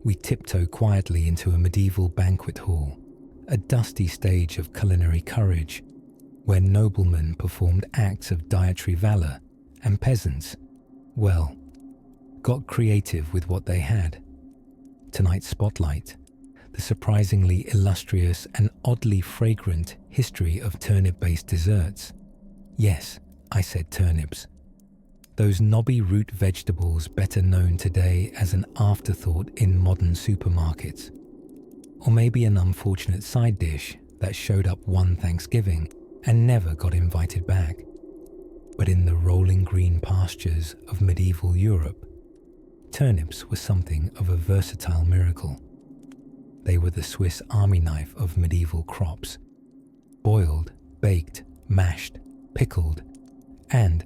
we tiptoe quietly into a medieval banquet hall, a dusty stage of culinary courage, where noblemen performed acts of dietary valor and peasants, well, got creative with what they had. Tonight's spotlight, the surprisingly illustrious and oddly fragrant history of turnip-based desserts. Yes, I said turnips. Those knobby root vegetables better known today as an afterthought in modern supermarkets. Or maybe an unfortunate side dish that showed up one Thanksgiving and never got invited back. But in the rolling green pastures of medieval Europe, turnips were something of a versatile miracle. They were the Swiss army knife of medieval crops. Boiled, baked, mashed, pickled, and,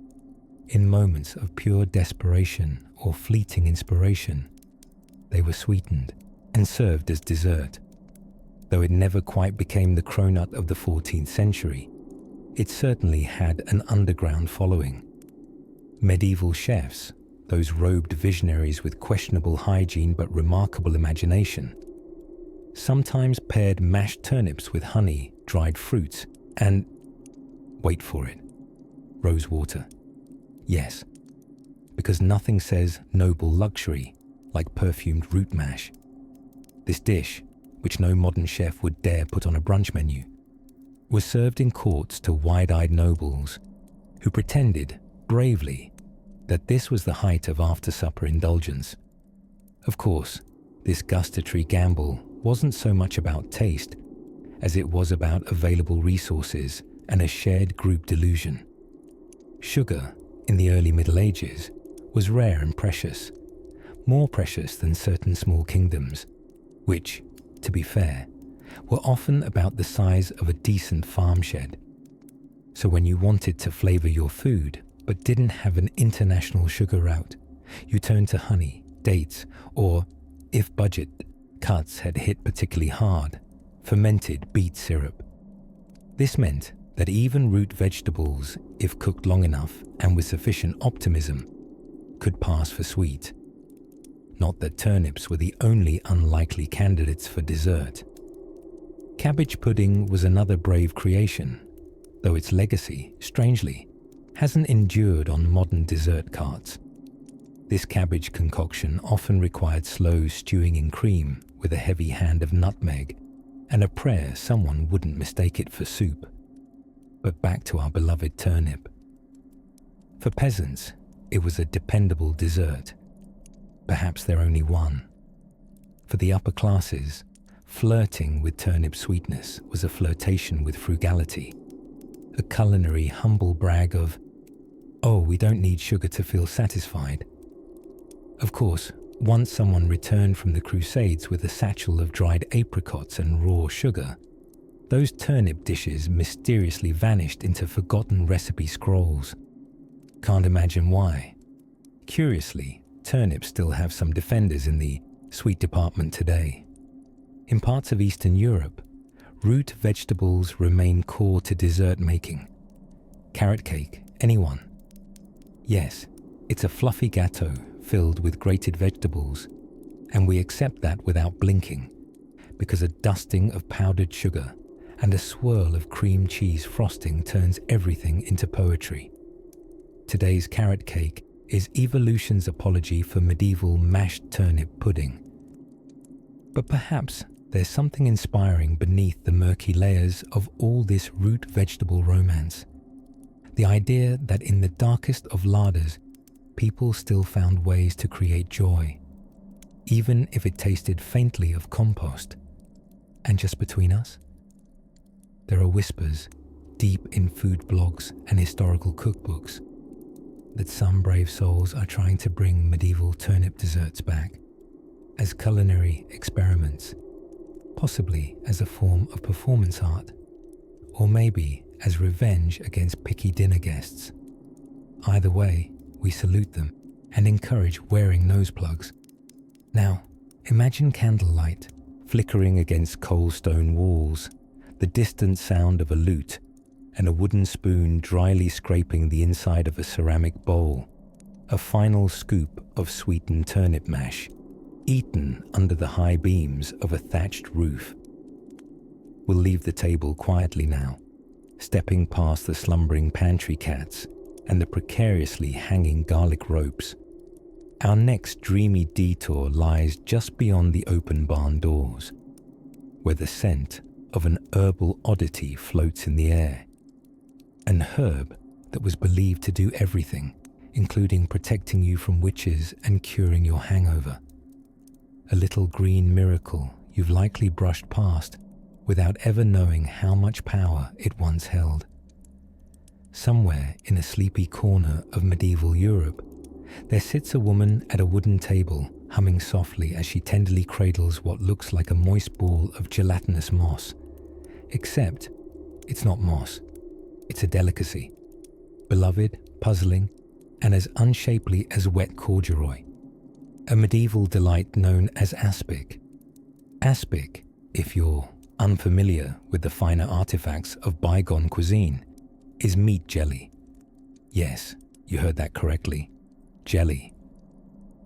in moments of pure desperation or fleeting inspiration, they were sweetened and served as dessert. Though it never quite became the cronut of the 14th century, it certainly had an underground following. Medieval chefs, those robed visionaries with questionable hygiene but remarkable imagination, sometimes paired mashed turnips with honey, dried fruits, and, wait for it, rosewater. Yes, because nothing says noble luxury like perfumed root mash. This dish, which no modern chef would dare put on a brunch menu, was served in courts to wide-eyed nobles who pretended, bravely, that this was the height of after-supper indulgence. Of course, this gustatory gamble wasn't so much about taste as it was about available resources and a shared group delusion. Sugar, in the early Middle Ages, was rare and precious, more precious than certain small kingdoms, which, to be fair, were often about the size of a decent farm shed. So when you wanted to flavor your food but didn't have an international sugar route, you turned to honey, dates, or, if budget cuts had hit particularly hard, fermented beet syrup. This meant that even root vegetables, if cooked long enough and with sufficient optimism, could pass for sweet. Not that turnips were the only unlikely candidates for dessert. Cabbage pudding was another brave creation, though its legacy, strangely, hasn't endured on modern dessert carts. This cabbage concoction often required slow stewing in cream with a heavy hand of nutmeg and a prayer someone wouldn't mistake it for soup. But back to our beloved turnip. For peasants, it was a dependable dessert, perhaps their only one. For the upper classes, flirting with turnip sweetness was a flirtation with frugality, a culinary humble brag of, oh, we don't need sugar to feel satisfied. Of course, once someone returned from the Crusades with a satchel of dried apricots and raw sugar, those turnip dishes mysteriously vanished into forgotten recipe scrolls. Can't imagine why. Curiously, turnips still have some defenders in the sweet department today. In parts of Eastern Europe, root vegetables remain core to dessert making. Carrot cake, anyone? Yes, it's a fluffy gâteau filled with grated vegetables, and we accept that without blinking, because a dusting of powdered sugar and a swirl of cream cheese frosting turns everything into poetry. Today's carrot cake is evolution's apology for medieval mashed turnip pudding. But perhaps there's something inspiring beneath the murky layers of all this root vegetable romance. The idea that in the darkest of larders, people still found ways to create joy, even if it tasted faintly of compost. And just between us, there are whispers deep in food blogs and historical cookbooks that some brave souls are trying to bring medieval turnip desserts back as culinary experiments, possibly as a form of performance art, or maybe as revenge against picky dinner guests. Either way, we salute them and encourage wearing nose plugs. Now, imagine candlelight flickering against coal stone walls, the distant sound of a lute, and a wooden spoon dryly scraping the inside of a ceramic bowl, a final scoop of sweetened turnip mash, eaten under the high beams of a thatched roof. We'll leave the table quietly now, stepping past the slumbering pantry cats and the precariously hanging garlic ropes. Our next dreamy detour lies just beyond the open barn doors, where the scent of an herbal oddity floats in the air. An herb that was believed to do everything, including protecting you from witches and curing your hangover. A little green miracle you've likely brushed past without ever knowing how much power it once held. Somewhere in a sleepy corner of medieval Europe, there sits a woman at a wooden table, humming softly as she tenderly cradles what looks like a moist ball of gelatinous moss. Except, it's not moss. It's a delicacy. Beloved, puzzling, and as unshapely as wet corduroy. A medieval delight known as aspic. Aspic, if you're unfamiliar with the finer artifacts of bygone cuisine, is meat jelly. Yes, you heard that correctly. Jelly.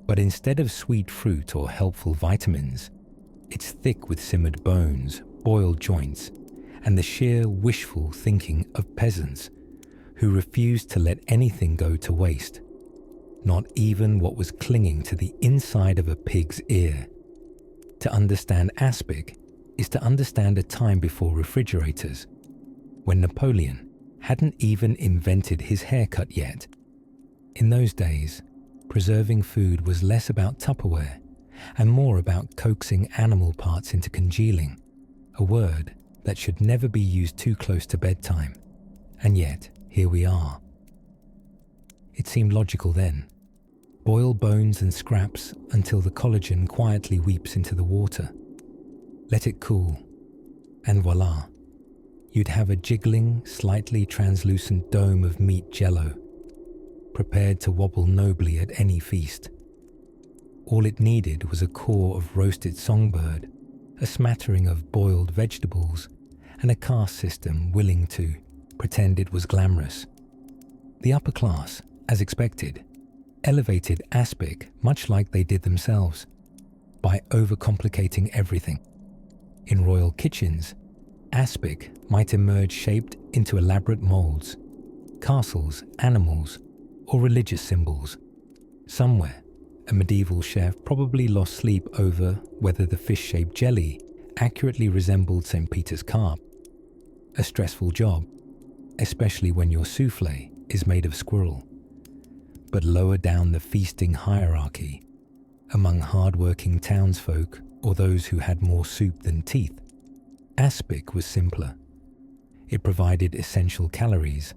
But instead of sweet fruit or helpful vitamins, it's thick with simmered bones, boiled joints, and the sheer wishful thinking of peasants who refused to let anything go to waste, not even what was clinging to the inside of a pig's ear. To understand aspic is to understand a time before refrigerators, when Napoleon hadn't even invented his haircut yet. In those days, preserving food was less about Tupperware and more about coaxing animal parts into congealing, a word that should never be used too close to bedtime. And yet, here we are. It seemed logical then. Boil bones and scraps until the collagen quietly weeps into the water. Let it cool, and voila, you'd have a jiggling, slightly translucent dome of meat jello, prepared to wobble nobly at any feast. All it needed was a core of roasted songbird, a smattering of boiled vegetables, and a caste system willing to pretend it was glamorous. The upper class, as expected, elevated aspic much like they did themselves, by overcomplicating everything. In royal kitchens, aspic might emerge shaped into elaborate molds, castles, animals, or religious symbols. Somewhere, a medieval chef probably lost sleep over whether the fish-shaped jelly accurately resembled St. Peter's carp. A stressful job, especially when your soufflé is made of squirrel. But lower down the feasting hierarchy, among hard-working townsfolk or those who had more soup than teeth, aspic was simpler. It provided essential calories,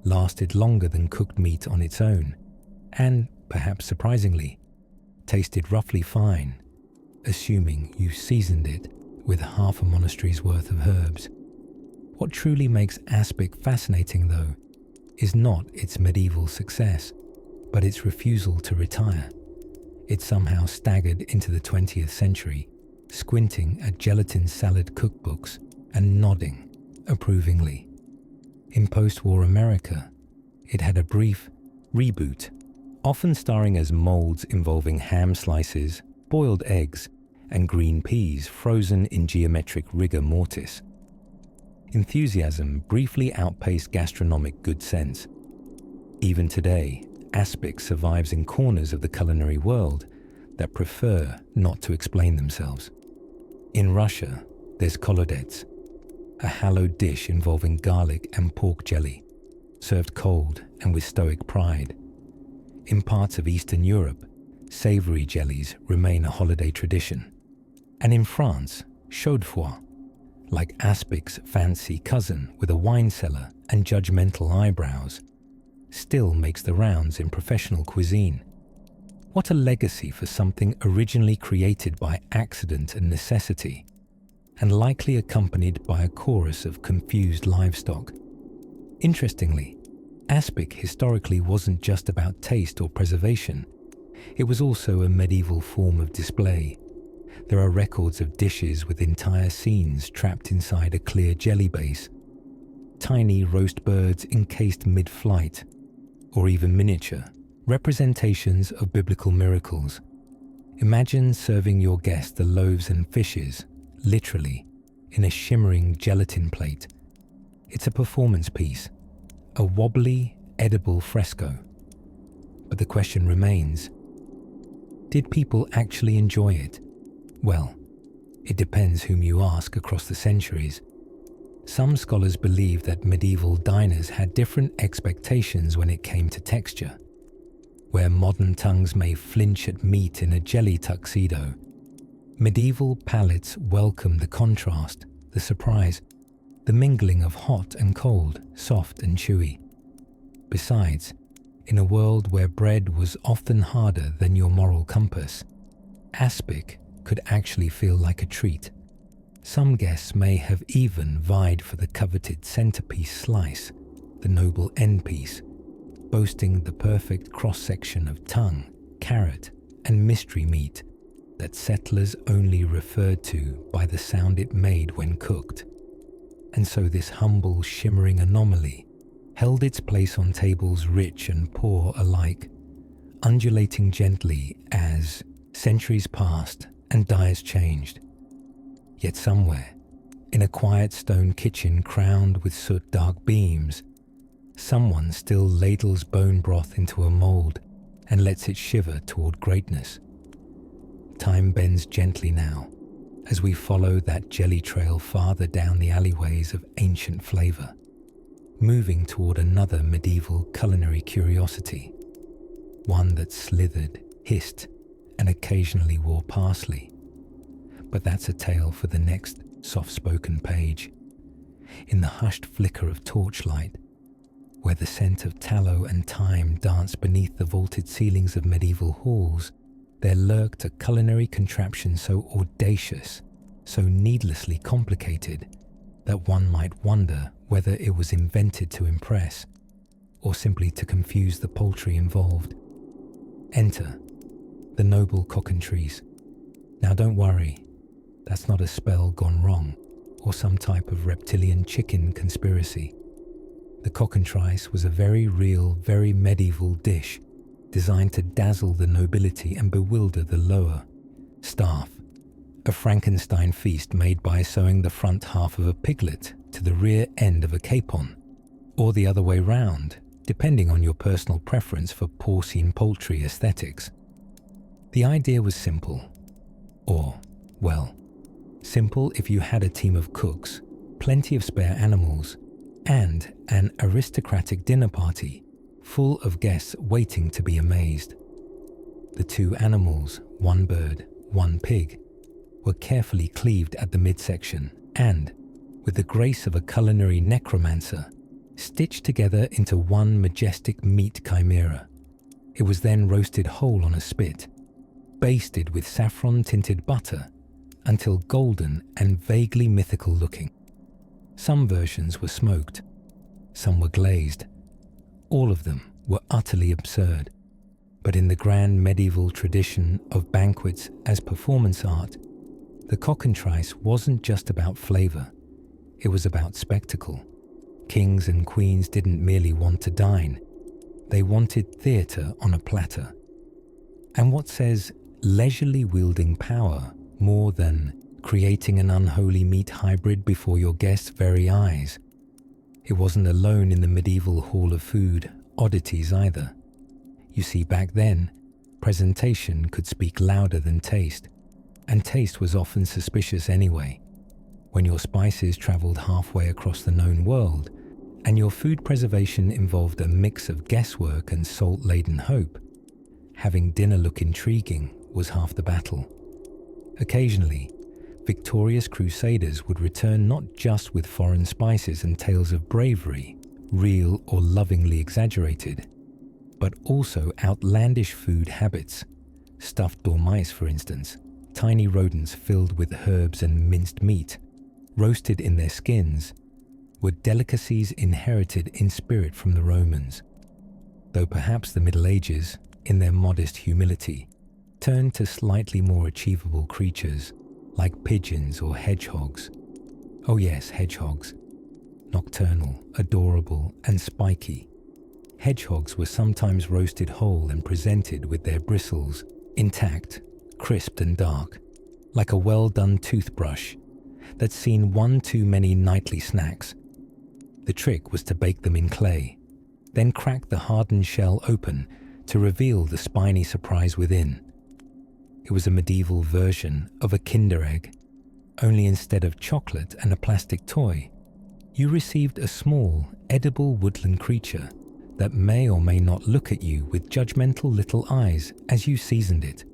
lasted longer than cooked meat on its own, and, perhaps surprisingly, tasted roughly fine, assuming you seasoned it with half a monastery's worth of herbs. What truly makes aspic fascinating, though, is not its medieval success, but its refusal to retire. It somehow staggered into the 20th century, squinting at gelatin salad cookbooks and nodding approvingly. In post-war America, it had a brief reboot, often starring as molds involving ham slices, boiled eggs, and green peas frozen in geometric rigor mortis. Enthusiasm briefly outpaced gastronomic good sense. Even today, aspic survives in corners of the culinary world that prefer not to explain themselves. In Russia, there's kolodets, a hallowed dish involving garlic and pork jelly, served cold and with stoic pride. In parts of Eastern Europe, savoury jellies remain a holiday tradition. And in France, chaudfroid, like aspic's fancy cousin with a wine cellar and judgmental eyebrows, still makes the rounds in professional cuisine. What a legacy for something originally created by accident and necessity, and likely accompanied by a chorus of confused livestock. Interestingly, aspic historically wasn't just about taste or preservation. It was also a medieval form of display. There are records of dishes with entire scenes trapped inside a clear jelly base, tiny roast birds encased mid-flight, or even miniature representations of biblical miracles. Imagine serving your guest the loaves and fishes, literally, in a shimmering gelatin plate. It's a performance piece, a wobbly, edible fresco. But the question remains, did people actually enjoy it? Well, it depends whom you ask across the centuries. Some scholars believe that medieval diners had different expectations when it came to texture. Where modern tongues may flinch at meat in a jelly tuxedo, medieval palates welcomed the contrast, the surprise, the mingling of hot and cold, soft and chewy. Besides, in a world where bread was often harder than your moral compass, aspic could actually feel like a treat. Some guests may have even vied for the coveted centerpiece slice, the noble end piece, boasting the perfect cross-section of tongue, carrot, and mystery meat that settlers only referred to by the sound it made when cooked. And so this humble, shimmering anomaly held its place on tables rich and poor alike, undulating gently as centuries passed and diets changed. Yet somewhere, in a quiet stone kitchen crowned with soot-dark beams, someone still ladles bone broth into a mold and lets it shiver toward greatness. Time bends gently now as we follow that jelly trail farther down the alleyways of ancient flavor, moving toward another medieval culinary curiosity, one that slithered, hissed, and occasionally wore parsley. But that's a tale for the next soft-spoken page. In the hushed flicker of torchlight, where the scent of tallow and thyme danced beneath the vaulted ceilings of medieval halls, there lurked a culinary contraption so audacious, so needlessly complicated, that one might wonder whether it was invented to impress, or simply to confuse the poultry involved. Enter the noble cockatrice. Now don't worry, that's not a spell gone wrong, or some type of reptilian chicken conspiracy. The cockatrice was a very real, very medieval dish, designed to dazzle the nobility and bewilder the lower staff. A Frankenstein feast made by sewing the front half of a piglet to the rear end of a capon, or the other way round, depending on your personal preference for porcine poultry aesthetics. The idea was simple. Or, well, simple if you had a team of cooks, plenty of spare animals, and an aristocratic dinner party full of guests waiting to be amazed. The two animals, one bird, one pig, were carefully cleaved at the midsection and, with the grace of a culinary necromancer, stitched together into one majestic meat chimera. It was then roasted whole on a spit, basted with saffron-tinted butter until golden and vaguely mythical looking. Some versions were smoked, some were glazed. All of them were utterly absurd. But in the grand medieval tradition of banquets as performance art, the cockatrice wasn't just about flavor. It was about spectacle. Kings and queens didn't merely want to dine. They wanted theatre on a platter. And what says leisurely wielding power more than creating an unholy meat hybrid before your guests' very eyes? It wasn't alone in the medieval hall of food oddities either. You see, back then, presentation could speak louder than taste, and taste was often suspicious anyway. When your spices traveled halfway across the known world, and your food preservation involved a mix of guesswork and salt-laden hope, having dinner look intriguing was half the battle. Occasionally, victorious crusaders would return not just with foreign spices and tales of bravery, real or lovingly exaggerated, but also outlandish food habits, stuffed dormice for instance, tiny rodents filled with herbs and minced meat, roasted in their skins, were delicacies inherited in spirit from the Romans, though perhaps the Middle Ages, in their modest humility, turned to slightly more achievable creatures like pigeons or hedgehogs. Oh yes, hedgehogs. Nocturnal, adorable, and spiky. Hedgehogs were sometimes roasted whole and presented with their bristles intact, crisped and dark, like a well-done toothbrush that's seen one too many nightly snacks. The trick was to bake them in clay, then crack the hardened shell open to reveal the spiny surprise within. It was a medieval version of a Kinder Egg, only instead of chocolate and a plastic toy, you received a small, edible woodland creature that may or may not look at you with judgmental little eyes as you seasoned it.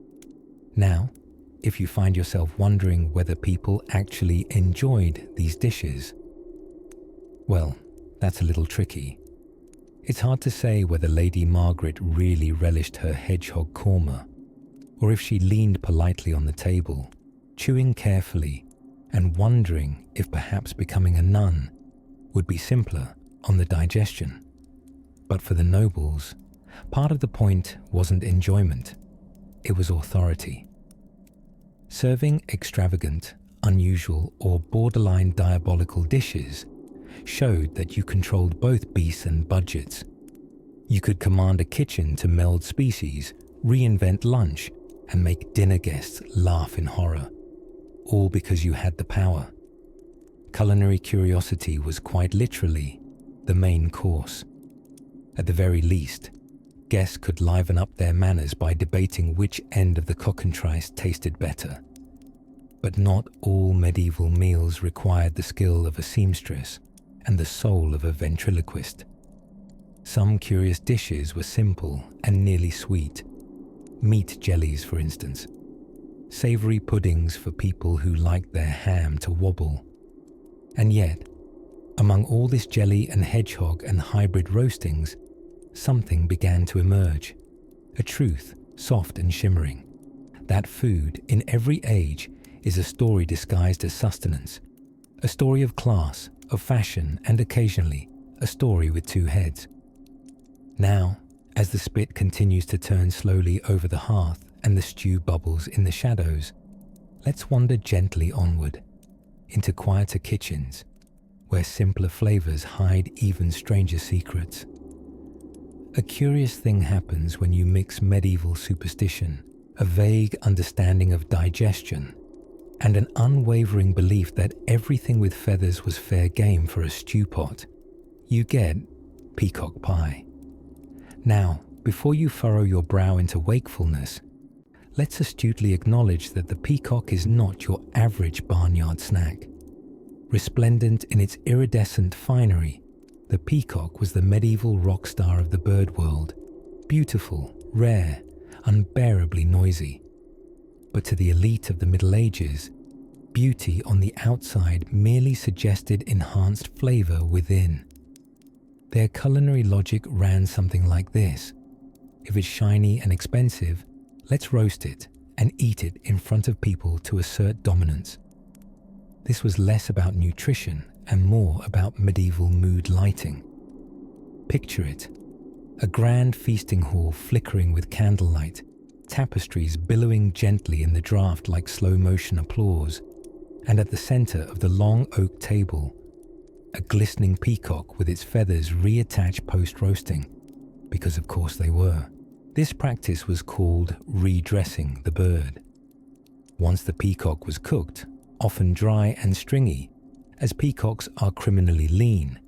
Now, if you find yourself wondering whether people actually enjoyed these dishes, well, that's a little tricky. It's hard to say whether Lady Margaret really relished her hedgehog korma, or if she leaned politely on the table, chewing carefully and wondering if perhaps becoming a nun would be simpler on the digestion. But for the nobles, part of the point wasn't enjoyment, it was authority. Serving extravagant, unusual, or borderline diabolical dishes showed that you controlled both beasts and budgets. You could command a kitchen to meld species, reinvent lunch, and make dinner guests laugh in horror, all because you had the power. Culinary curiosity was quite literally the main course. At the very least, guests could liven up their manners by debating which end of the cockentrice tasted better. But not all medieval meals required the skill of a seamstress and the soul of a ventriloquist. Some curious dishes were simple and nearly sweet. Meat jellies, for instance. Savory puddings for people who liked their ham to wobble. And yet, among all this jelly and hedgehog and hybrid roastings, something began to emerge. A truth, soft and shimmering. That food, in every age, is a story disguised as sustenance. A story of class, of fashion, and occasionally, a story with two heads. Now, as the spit continues to turn slowly over the hearth and the stew bubbles in the shadows, let's wander gently onward, into quieter kitchens, where simpler flavors hide even stranger secrets. A curious thing happens when you mix medieval superstition, a vague understanding of digestion, and an unwavering belief that everything with feathers was fair game for a stew pot. You get peacock pie. Now, before you furrow your brow into wakefulness, let's astutely acknowledge that the peacock is not your average barnyard snack. Resplendent in its iridescent finery, the peacock was the medieval rock star of the bird world, beautiful, rare, unbearably noisy. But to the elite of the Middle Ages, beauty on the outside merely suggested enhanced flavor within. Their culinary logic ran something like this: if it's shiny and expensive, let's roast it and eat it in front of people to assert dominance. This was less about nutrition and more about medieval mood lighting. Picture it: a grand feasting hall flickering with candlelight, tapestries billowing gently in the draught like slow-motion applause, and at the center of the long oak table, a glistening peacock with its feathers reattached post-roasting, because of course they were. This practice was called redressing the bird. Once the peacock was cooked, often dry and stringy, as peacocks are criminally lean,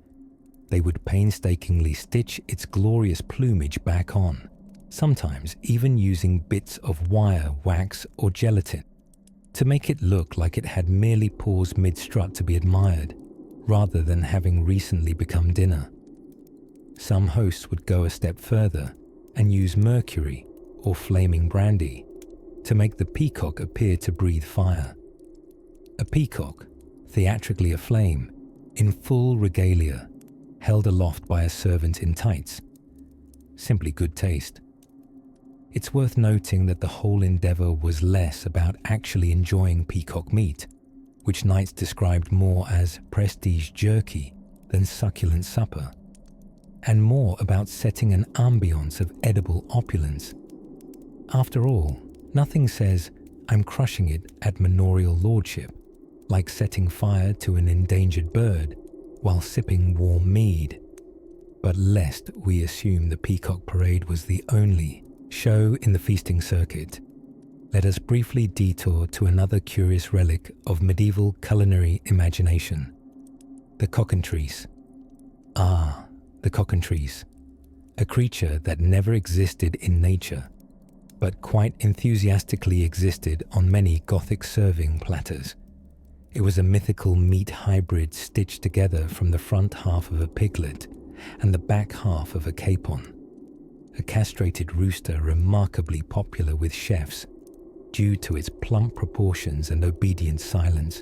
they would painstakingly stitch its glorious plumage back on, sometimes even using bits of wire, wax, or gelatin, to make it look like it had merely paused mid-strut to be admired, rather than having recently become dinner. Some hosts would go a step further and use mercury, or flaming brandy to make the peacock appear to breathe fire. A peacock, theatrically aflame, in full regalia, held aloft by a servant in tights. Simply good taste. It's worth noting that the whole endeavour was less about actually enjoying peacock meat, which knights described more as prestige jerky than succulent supper, and more about setting an ambience of edible opulence. After all, nothing says, "I'm crushing it at manorial lordship," like setting fire to an endangered bird while sipping warm mead. But lest we assume the peacock parade was the only show in the feasting circuit, let us briefly detour to another curious relic of medieval culinary imagination: the cockatrice. Ah, the cockatrice, a creature that never existed in nature, but quite enthusiastically existed on many Gothic serving platters. It was a mythical meat hybrid stitched together from the front half of a piglet and the back half of a capon, a castrated rooster remarkably popular with chefs due to its plump proportions and obedient silence.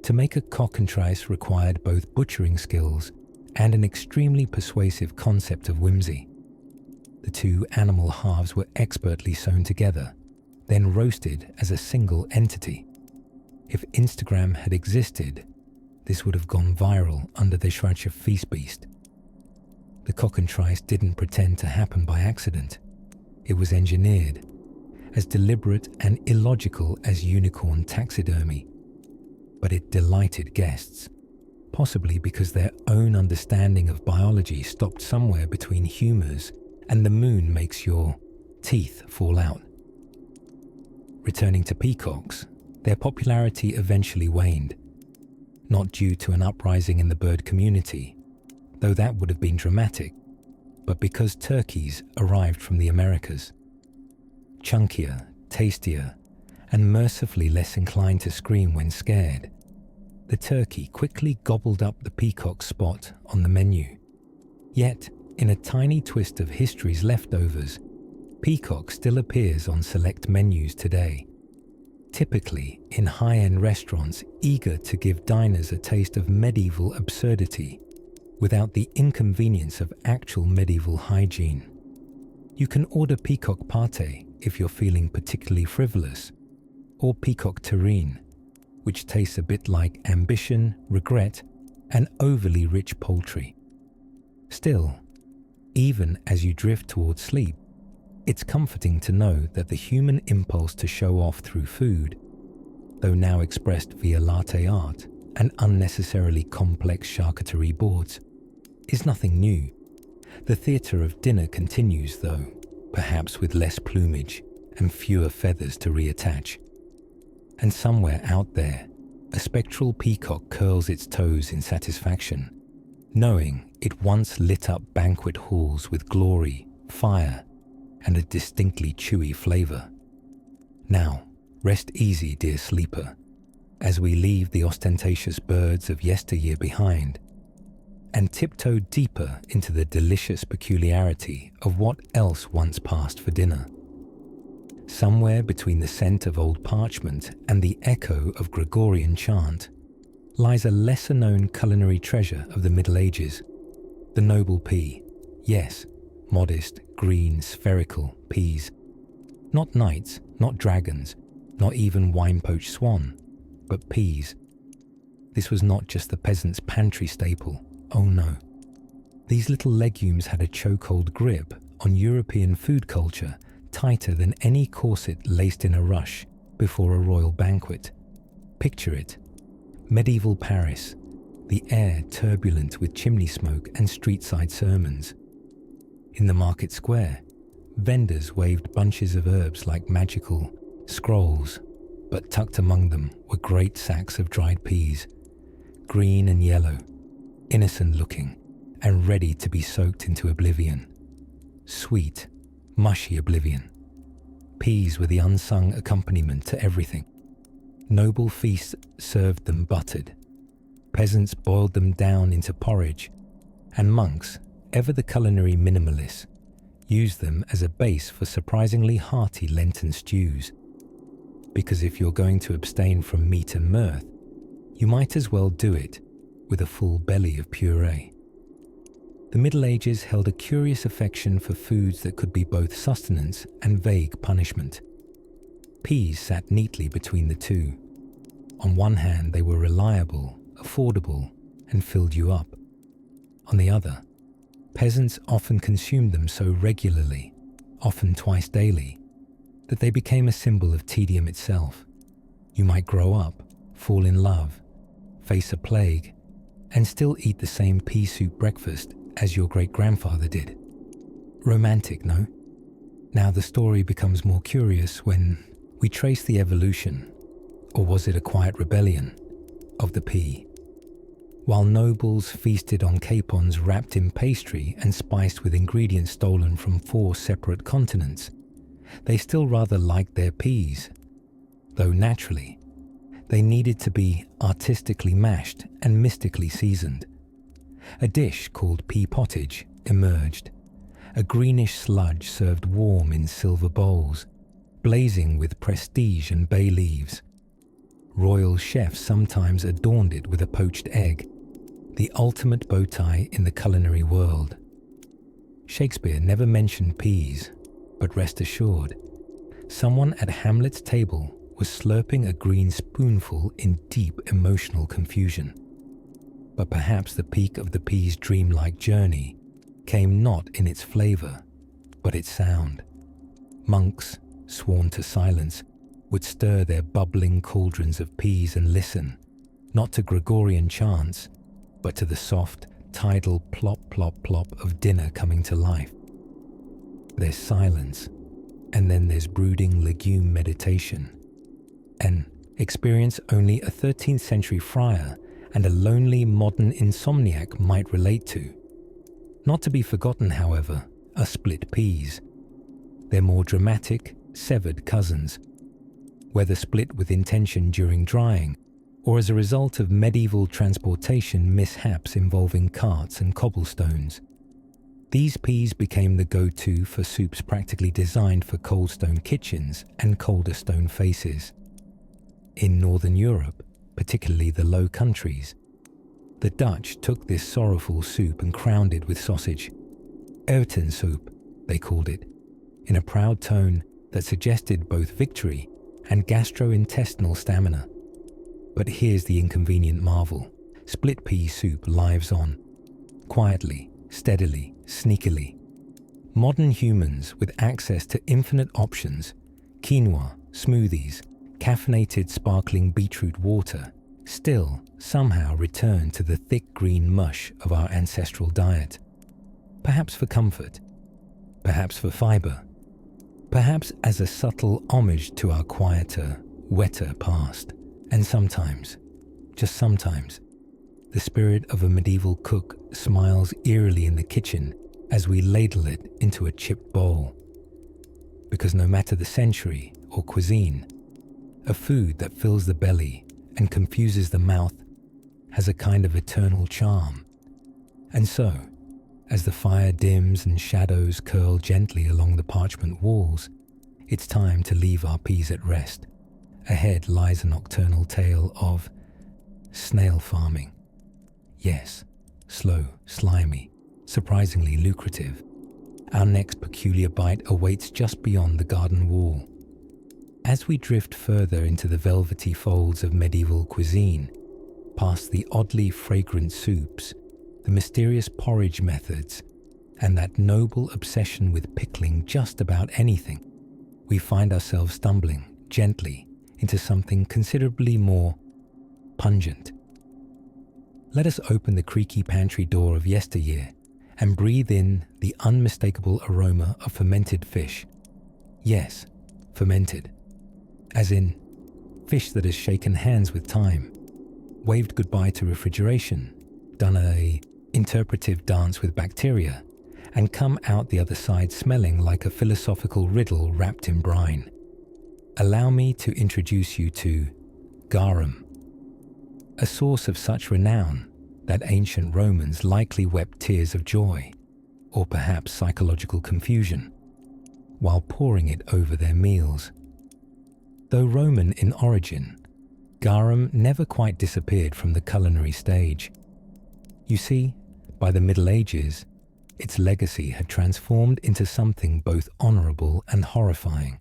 To make a cockatrice required both butchering skills and an extremely persuasive concept of whimsy. The two animal halves were expertly sewn together, then roasted as a single entity. If Instagram had existed, this would have gone viral under the Schweizer Feastbeast. The cockatrice didn't pretend to happen by accident. It was engineered, as deliberate and illogical as unicorn taxidermy. But it delighted guests, possibly because their own understanding of biology stopped somewhere between humours and the moon makes your teeth fall out. Returning to peacocks, their popularity eventually waned, not due to an uprising in the bird community, though that would have been dramatic, but because turkeys arrived from the Americas. Chunkier, tastier, and mercifully less inclined to scream when scared, the turkey quickly gobbled up the peacock's spot on the menu. Yet, in a tiny twist of history's leftovers, peacock still appears on select menus today, typically in high-end restaurants eager to give diners a taste of medieval absurdity without the inconvenience of actual medieval hygiene. You can order peacock pâté if you're feeling particularly frivolous, or peacock terrine, which tastes a bit like ambition, regret, and overly rich poultry. Still, even as you drift towards sleep, it's comforting to know that the human impulse to show off through food, though now expressed via latte art and unnecessarily complex charcuterie boards, is nothing new. The theatre of dinner continues, though, perhaps with less plumage and fewer feathers to reattach. And somewhere out there, a spectral peacock curls its toes in satisfaction, knowing it once lit up banquet halls with glory, fire, and a distinctly chewy flavour. Now, rest easy, dear sleeper, as we leave the ostentatious birds of yesteryear behind and tiptoe deeper into the delicious peculiarity of what else once passed for dinner. Somewhere between the scent of old parchment and the echo of Gregorian chant lies a lesser-known culinary treasure of the Middle Ages, the noble pea. Yes, modest, green, spherical peas. Not knights, not dragons, not even wine-poached swan, but peas. This was not just the peasant's pantry staple, oh no. These little legumes had a chokehold grip on European food culture tighter than any corset laced in a rush before a royal banquet. Picture it. Medieval Paris, the air turbulent with chimney smoke and street-side sermons. In the market square, vendors waved bunches of herbs like magical scrolls, but tucked among them were great sacks of dried peas, green and yellow, innocent-looking, and ready to be soaked into oblivion. Sweet, mushy oblivion. Peas were the unsung accompaniment to everything. Noble feasts served them buttered. Peasants boiled them down into porridge, and monks, ever the culinary minimalists, use them as a base for surprisingly hearty Lenten stews. Because if you're going to abstain from meat and mirth, you might as well do it with a full belly of puree. The Middle Ages held a curious affection for foods that could be both sustenance and vague punishment. Peas sat neatly between the two. On one hand, they were reliable, affordable, and filled you up. On the other, peasants often consumed them so regularly, often twice daily, that they became a symbol of tedium itself. You might grow up, fall in love, face a plague, and still eat the same pea soup breakfast as your great-grandfather did. Romantic, no? Now the story becomes more curious when we trace the evolution, or was it a quiet rebellion, of the pea. While nobles feasted on capons wrapped in pastry and spiced with ingredients stolen from 4 separate continents, they still rather liked their peas, though naturally, they needed to be artistically mashed and mystically seasoned. A dish called pea pottage emerged, a greenish sludge served warm in silver bowls, blazing with prestige and bay leaves. Royal chefs sometimes adorned it with a poached egg, the ultimate bow tie in the culinary world. Shakespeare never mentioned peas, but rest assured, someone at Hamlet's table was slurping a green spoonful in deep emotional confusion. But perhaps the peak of the pea's dreamlike journey came not in its flavour, but its sound. Monks, sworn to silence, would stir their bubbling cauldrons of peas and listen, not to Gregorian chants, but to the soft, tidal plop, plop, plop of dinner coming to life. There's silence, and then there's brooding legume meditation, an experience only a 13th century friar and a lonely modern insomniac might relate to. Not to be forgotten, however, are split peas. They're more dramatic, severed cousins, whether split with intention during drying or as a result of medieval transportation mishaps involving carts and cobblestones. These peas became the go-to for soups practically designed for cold stone kitchens and colder stone faces. In Northern Europe, particularly the Low Countries, the Dutch took this sorrowful soup and crowned it with sausage. Erwtensoep, they called it, in a proud tone that suggested both victory and gastrointestinal stamina. But here's the inconvenient marvel. Split pea soup lives on, quietly, steadily, sneakily. Modern humans with access to infinite options, quinoa, smoothies, caffeinated sparkling beetroot water, still somehow return to the thick green mush of our ancestral diet. Perhaps for comfort, perhaps for fibre, perhaps as a subtle homage to our quieter, wetter past. And sometimes, just sometimes, the spirit of a medieval cook smiles eerily in the kitchen as we ladle it into a chipped bowl. Because no matter the century or cuisine, a food that fills the belly and confuses the mouth has a kind of eternal charm. And so, as the fire dims and shadows curl gently along the parchment walls, it's time to leave our peas at rest. Ahead lies a nocturnal tale of snail farming. Yes, slow, slimy, surprisingly lucrative. Our next peculiar bite awaits just beyond the garden wall. As we drift further into the velvety folds of medieval cuisine, past the oddly fragrant soups, the mysterious porridge methods, and that noble obsession with pickling just about anything, we find ourselves stumbling gently into something considerably more pungent. Let us open the creaky pantry door of yesteryear and breathe in the unmistakable aroma of fermented fish. Yes, fermented. As in, fish that has shaken hands with time, waved goodbye to refrigeration, done a interpretive dance with bacteria, and come out the other side smelling like a philosophical riddle wrapped in brine. Allow me to introduce you to garum, a source of such renown that ancient Romans likely wept tears of joy. or perhaps psychological confusion, while pouring it over their meals. Though Roman in origin, garum never quite disappeared from the culinary stage. You see, by the Middle Ages, its legacy had transformed into something both honourable and horrifying.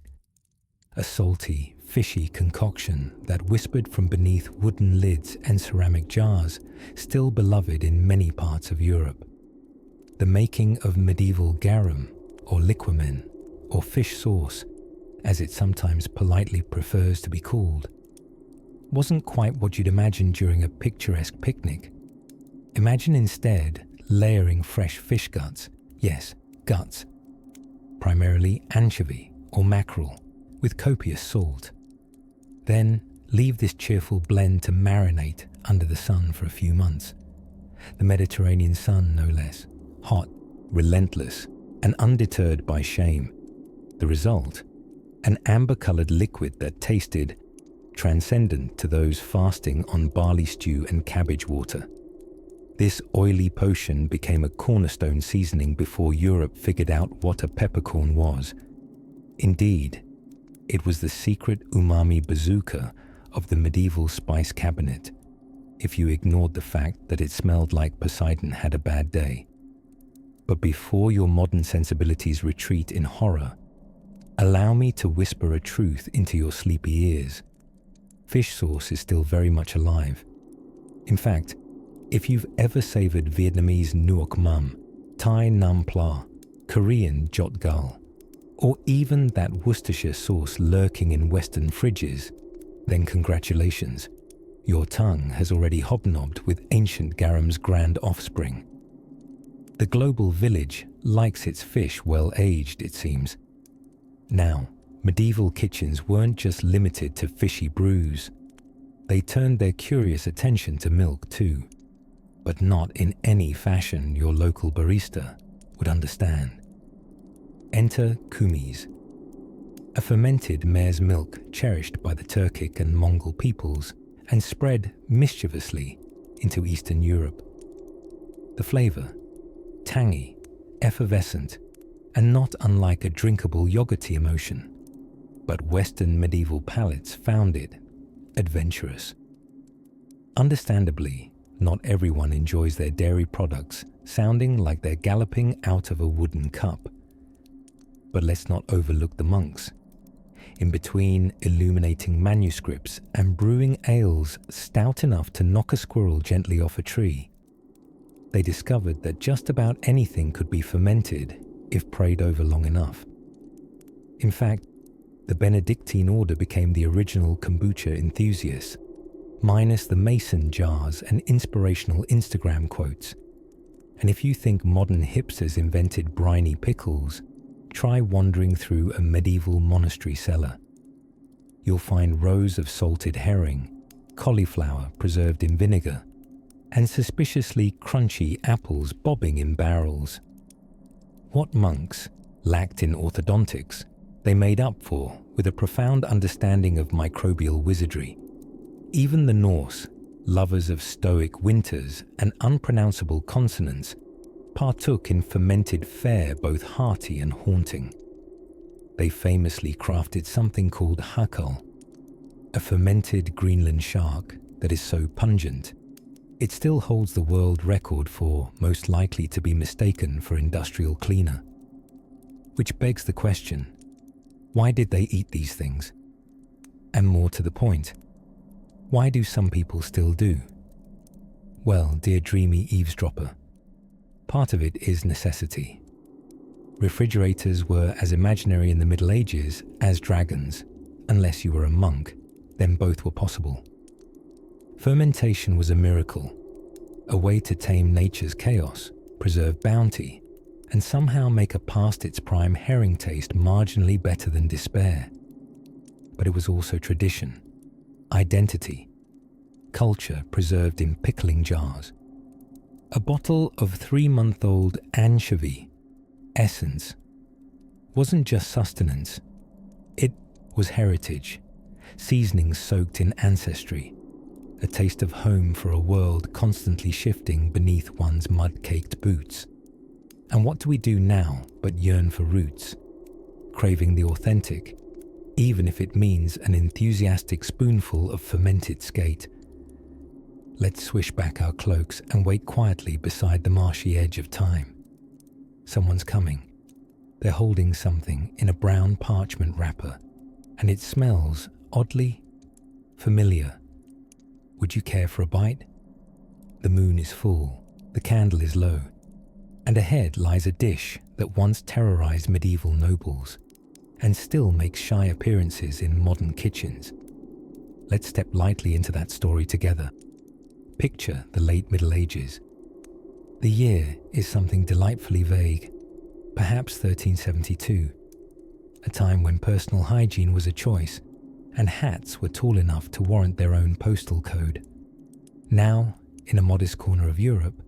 A salty, fishy concoction that whispered from beneath wooden lids and ceramic jars, still beloved in many parts of Europe. The making of medieval garum, or liquamen, or fish sauce, as it sometimes politely prefers to be called, wasn't quite what you'd imagine during a picturesque picnic. Imagine instead layering fresh fish guts, yes, guts, primarily anchovy or mackerel, with copious salt. Then leave this cheerful blend to marinate under the sun for a few months. The Mediterranean sun, no less, hot, relentless, and undeterred by shame. The result? An amber-coloured liquid that tasted transcendent to those fasting on barley stew and cabbage water. This oily potion became a cornerstone seasoning before Europe figured out what a peppercorn was. Indeed, it was the secret umami bazooka of the medieval spice cabinet, if you ignored the fact that it smelled like Poseidon had a bad day. But before your modern sensibilities retreat in horror, allow me to whisper a truth into your sleepy ears. Fish sauce is still very much alive. In fact, if you've ever savoured Vietnamese nuoc mam, Thai nam pla, Korean jot gal, or even that Worcestershire sauce lurking in Western fridges, then congratulations, your tongue has already hobnobbed with ancient garum's grand offspring. The global village likes its fish well aged, it seems. Now, medieval kitchens weren't just limited to fishy brews. They turned their curious attention to milk too, but not in any fashion your local barista would understand. Enter kumis, a fermented mare's milk cherished by the Turkic and Mongol peoples and spread mischievously into Eastern Europe. The flavour, tangy, effervescent, and not unlike a drinkable yogurty emotion, but Western medieval palates found it adventurous. Understandably, not everyone enjoys their dairy products sounding like they're galloping out of a wooden cup. But let's not overlook the monks. In between illuminating manuscripts and brewing ales stout enough to knock a squirrel gently off a tree, they discovered that just about anything could be fermented if prayed over long enough. In fact, the Benedictine order became the original kombucha enthusiasts, minus the mason jars and inspirational Instagram quotes. And if you think modern hipsters invented briny pickles, try wandering through a medieval monastery cellar. You'll find rows of salted herring, cauliflower preserved in vinegar, and suspiciously crunchy apples bobbing in barrels. What monks lacked in orthodontics, they made up for with a profound understanding of microbial wizardry. Even the Norse, lovers of stoic winters and unpronounceable consonants, partook in fermented fare both hearty and haunting. They famously crafted something called hakal, a fermented Greenland shark that is so pungent, it still holds the world record for most likely to be mistaken for industrial cleaner. Which begs the question, why did they eat these things? And more to the point, why do some people still do? Well, dear dreamy eavesdropper, part of it is necessity. Refrigerators were as imaginary in the Middle Ages as dragons. Unless you were a monk, then both were possible. Fermentation was a miracle, a way to tame nature's chaos, preserve bounty, and somehow make a past its prime herring taste marginally better than despair. But it was also tradition, identity, culture preserved in pickling jars. A bottle of 3-month-old anchovy, essence, wasn't just sustenance. It was heritage, seasonings soaked in ancestry, a taste of home for a world constantly shifting beneath one's mud-caked boots. And what do we do now but yearn for roots, craving the authentic, even if it means an enthusiastic spoonful of fermented skate? Let's swish back our cloaks and wait quietly beside the marshy edge of time. Someone's coming. They're holding something in a brown parchment wrapper, and it smells oddly familiar. Would you care for a bite? The moon is full, the candle is low, and ahead lies a dish that once terrorized medieval nobles and still makes shy appearances in modern kitchens. Let's step lightly into that story together. Picture the late Middle Ages. The year is something delightfully vague, perhaps 1372, a time when personal hygiene was a choice and hats were tall enough to warrant their own postal code. Now, in a modest corner of Europe,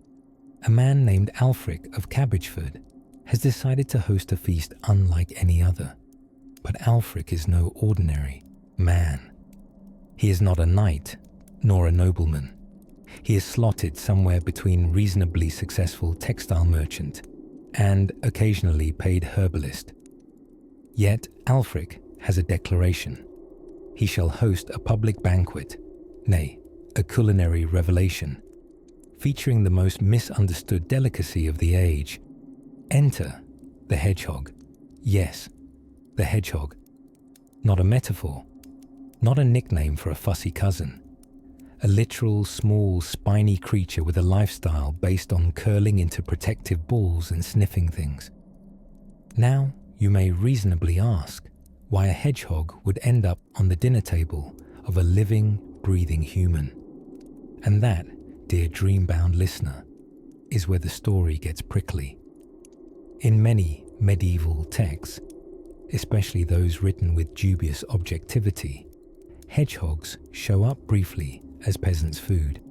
a man named Alfric of Cabbageford has decided to host a feast unlike any other. But Alfric is no ordinary man. He is not a knight, nor a nobleman. He is slotted somewhere between reasonably successful textile merchant and occasionally paid herbalist. Yet Alfric has a declaration. He shall host a public banquet, nay, a culinary revelation, featuring the most misunderstood delicacy of the age. Enter the hedgehog. Yes, the hedgehog. Not a metaphor, not a nickname for a fussy cousin. A literal, small, spiny creature with a lifestyle based on curling into protective balls and sniffing things. Now, you may reasonably ask why a hedgehog would end up on the dinner table of a living, breathing human. And that, dear dream-bound listener, is where the story gets prickly. In many medieval texts, especially those written with dubious objectivity, hedgehogs show up briefly as peasants' food.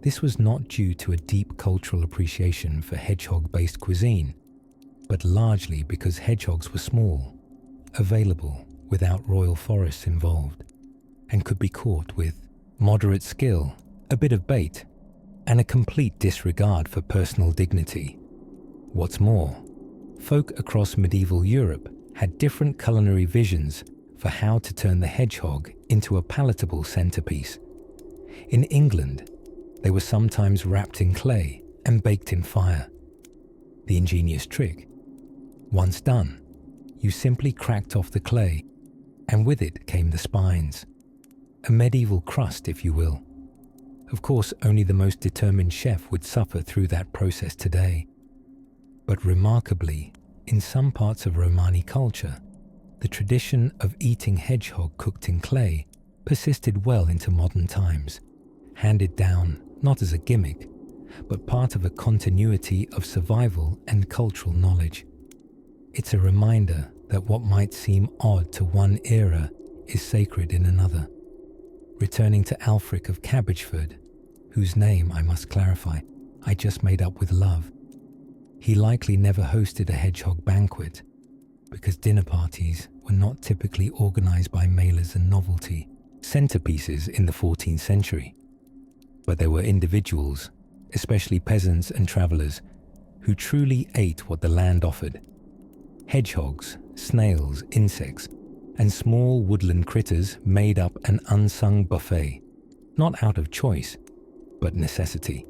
This was not due to a deep cultural appreciation for hedgehog-based cuisine, but largely because hedgehogs were small, available without royal forests involved, and could be caught with moderate skill, a bit of bait, and a complete disregard for personal dignity. What's more, folk across medieval Europe had different culinary visions for how to turn the hedgehog into a palatable centerpiece. In England, they were sometimes wrapped in clay and baked in fire. The ingenious trick: once done, you simply cracked off the clay, and with it came the spines. A medieval crust, if you will. Of course, only the most determined chef would suffer through that process today. But remarkably, in some parts of Romani culture, the tradition of eating hedgehog cooked in clay persisted well into modern times, handed down not as a gimmick, but part of a continuity of survival and cultural knowledge. It's a reminder that what might seem odd to one era is sacred in another. Returning to Alfric of Cabbageford, whose name, I must clarify, I just made up with love. He likely never hosted a hedgehog banquet, because dinner parties were not typically organized by mailers and novelty centerpieces in the 14th century. But there were individuals, especially peasants and travelers, who truly ate what the land offered. Hedgehogs, snails, insects, and small woodland critters made up an unsung buffet, not out of choice, but necessity.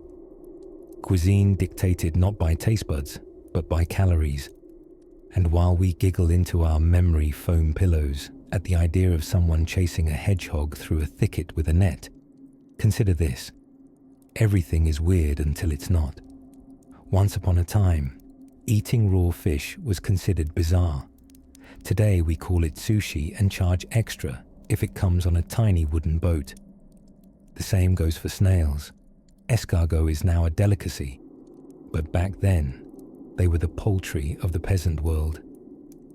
Cuisine dictated not by taste buds, but by calories. And while we giggle into our memory foam pillows at the idea of someone chasing a hedgehog through a thicket with a net, consider this: everything is weird until it's not. Once upon a time, eating raw fish was considered bizarre. Today we call it sushi and charge extra if it comes on a tiny wooden boat. The same goes for snails. Escargot is now a delicacy, but back then, they were the poultry of the peasant world.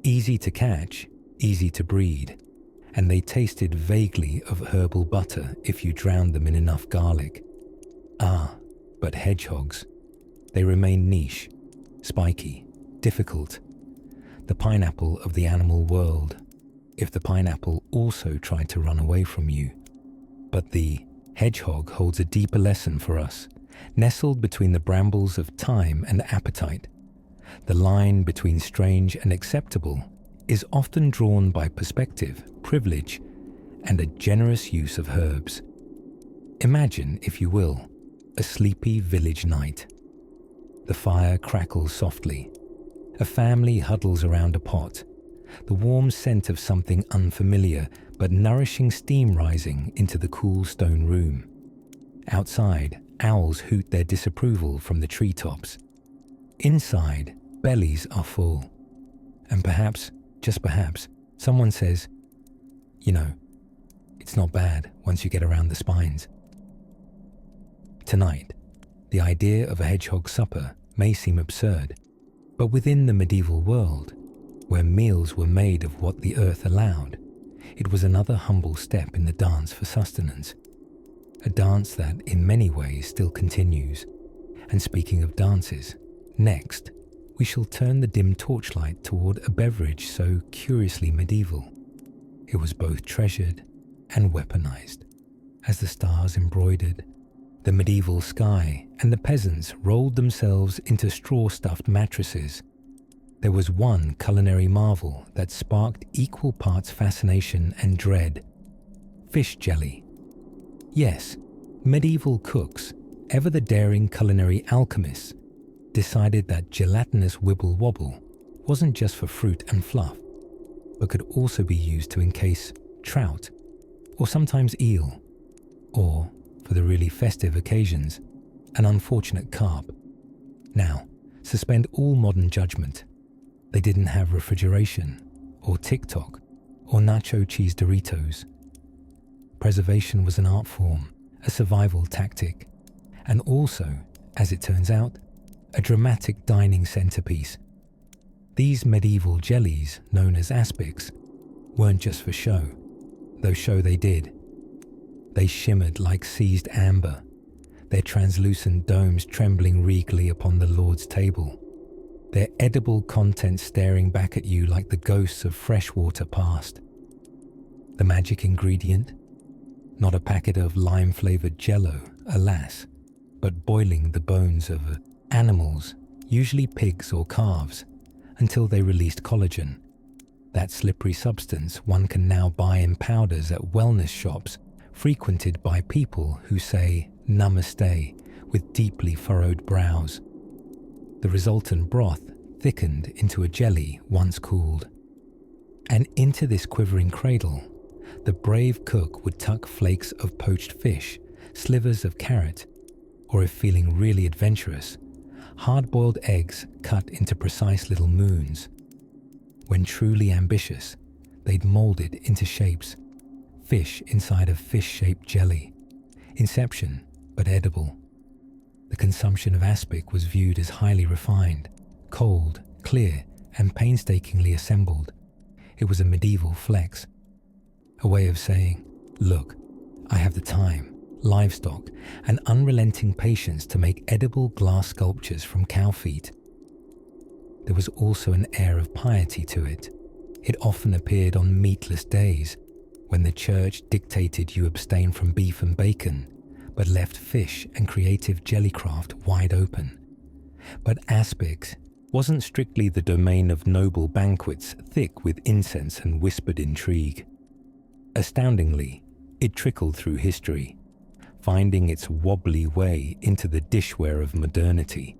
Easy to catch, easy to breed, and they tasted vaguely of herbal butter if you drowned them in enough garlic. Ah, but hedgehogs, they remain niche, spiky, difficult. The pineapple of the animal world, if the pineapple also tried to run away from you. But the hedgehog holds a deeper lesson for us, nestled between the brambles of time and appetite. The line between strange and acceptable is often drawn by perspective, privilege, and a generous use of herbs. Imagine, if you will, a sleepy village night. The fire crackles softly. A family huddles around a pot, the warm scent of something unfamiliar but nourishing steam rising into the cool stone room. Outside, owls hoot their disapproval from the treetops. Inside, bellies are full. And perhaps, just perhaps, someone says, it's not bad once you get around the spines. Tonight, the idea of a hedgehog supper may seem absurd, but within the medieval world, where meals were made of what the earth allowed, it was another humble step in the dance for sustenance. A dance that, in many ways, still continues. And speaking of dances, next, we shall turn the dim torchlight toward a beverage so curiously medieval. It was both treasured and weaponized. As the stars embroidered, the medieval sky and the peasants rolled themselves into straw-stuffed mattresses. There was one culinary marvel that sparked equal parts fascination and dread: fish jelly. Yes, medieval cooks, ever the daring culinary alchemists, decided that gelatinous wibble-wobble wasn't just for fruit and fluff, but could also be used to encase trout, or sometimes eel, or, for the really festive occasions, an unfortunate carp. Now, suspend all modern judgment. They didn't have refrigeration, or TikTok, or nacho cheese Doritos. Preservation was an art form, a survival tactic, and also, as it turns out, a dramatic dining centerpiece. These medieval jellies, known as aspics, weren't just for show, though show they did. They shimmered like seized amber, their translucent domes trembling regally upon the Lord's table, their edible contents staring back at you like the ghosts of freshwater past. The magic ingredient? Not a packet of lime-flavored jello, alas, but boiling the bones of animals, usually pigs or calves, until they released collagen. That slippery substance one can now buy in powders at wellness shops frequented by people who say namaste with deeply furrowed brows. The resultant broth thickened into a jelly once cooled. And into this quivering cradle, the brave cook would tuck flakes of poached fish, slivers of carrot, or if feeling really adventurous, hard-boiled eggs cut into precise little moons. When truly ambitious, they'd mold it into shapes, fish inside of fish-shaped jelly. Inception, but edible. The consumption of aspic was viewed as highly refined, cold, clear, and painstakingly assembled. It was a medieval flex, a way of saying, look, I have the time, livestock, and unrelenting patience to make edible glass sculptures from cow feet. There was also an air of piety to it. It often appeared on meatless days, when the church dictated you abstain from beef and bacon, but left fish and creative jellycraft wide open. But aspics wasn't strictly the domain of noble banquets thick with incense and whispered intrigue. Astoundingly, it trickled through history, finding its wobbly way into the dishware of modernity.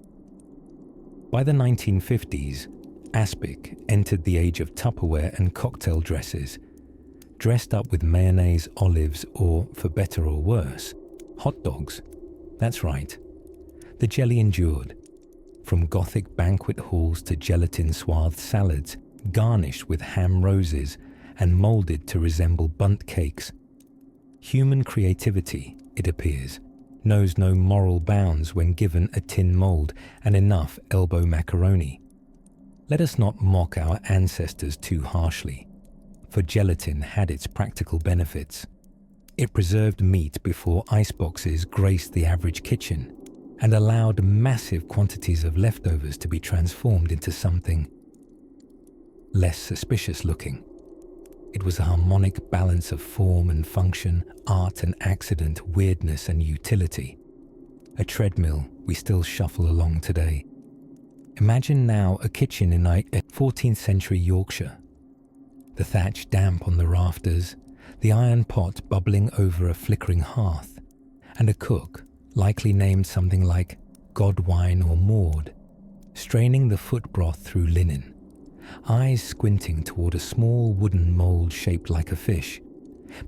By the 1950s, aspic entered the age of Tupperware and cocktail dresses, dressed up with mayonnaise, olives, or, for better or worse, hot dogs. That's right. The jelly endured, from Gothic banquet halls to gelatin-swathed salads, garnished with ham roses and moulded to resemble bundt cakes. Human creativity, it appears, knows no moral bounds when given a tin mould and enough elbow macaroni. Let us not mock our ancestors too harshly, for gelatin had its practical benefits. It preserved meat before iceboxes graced the average kitchen and allowed massive quantities of leftovers to be transformed into something less suspicious looking. It was a harmonic balance of form and function, art and accident, weirdness and utility. A treadmill we still shuffle along today. Imagine now a kitchen in a 14th century Yorkshire. The thatch damp on the rafters, the iron pot bubbling over a flickering hearth, and a cook, likely named something like Godwine or Maud, straining the foot broth through linen, eyes squinting toward a small wooden mould shaped like a fish.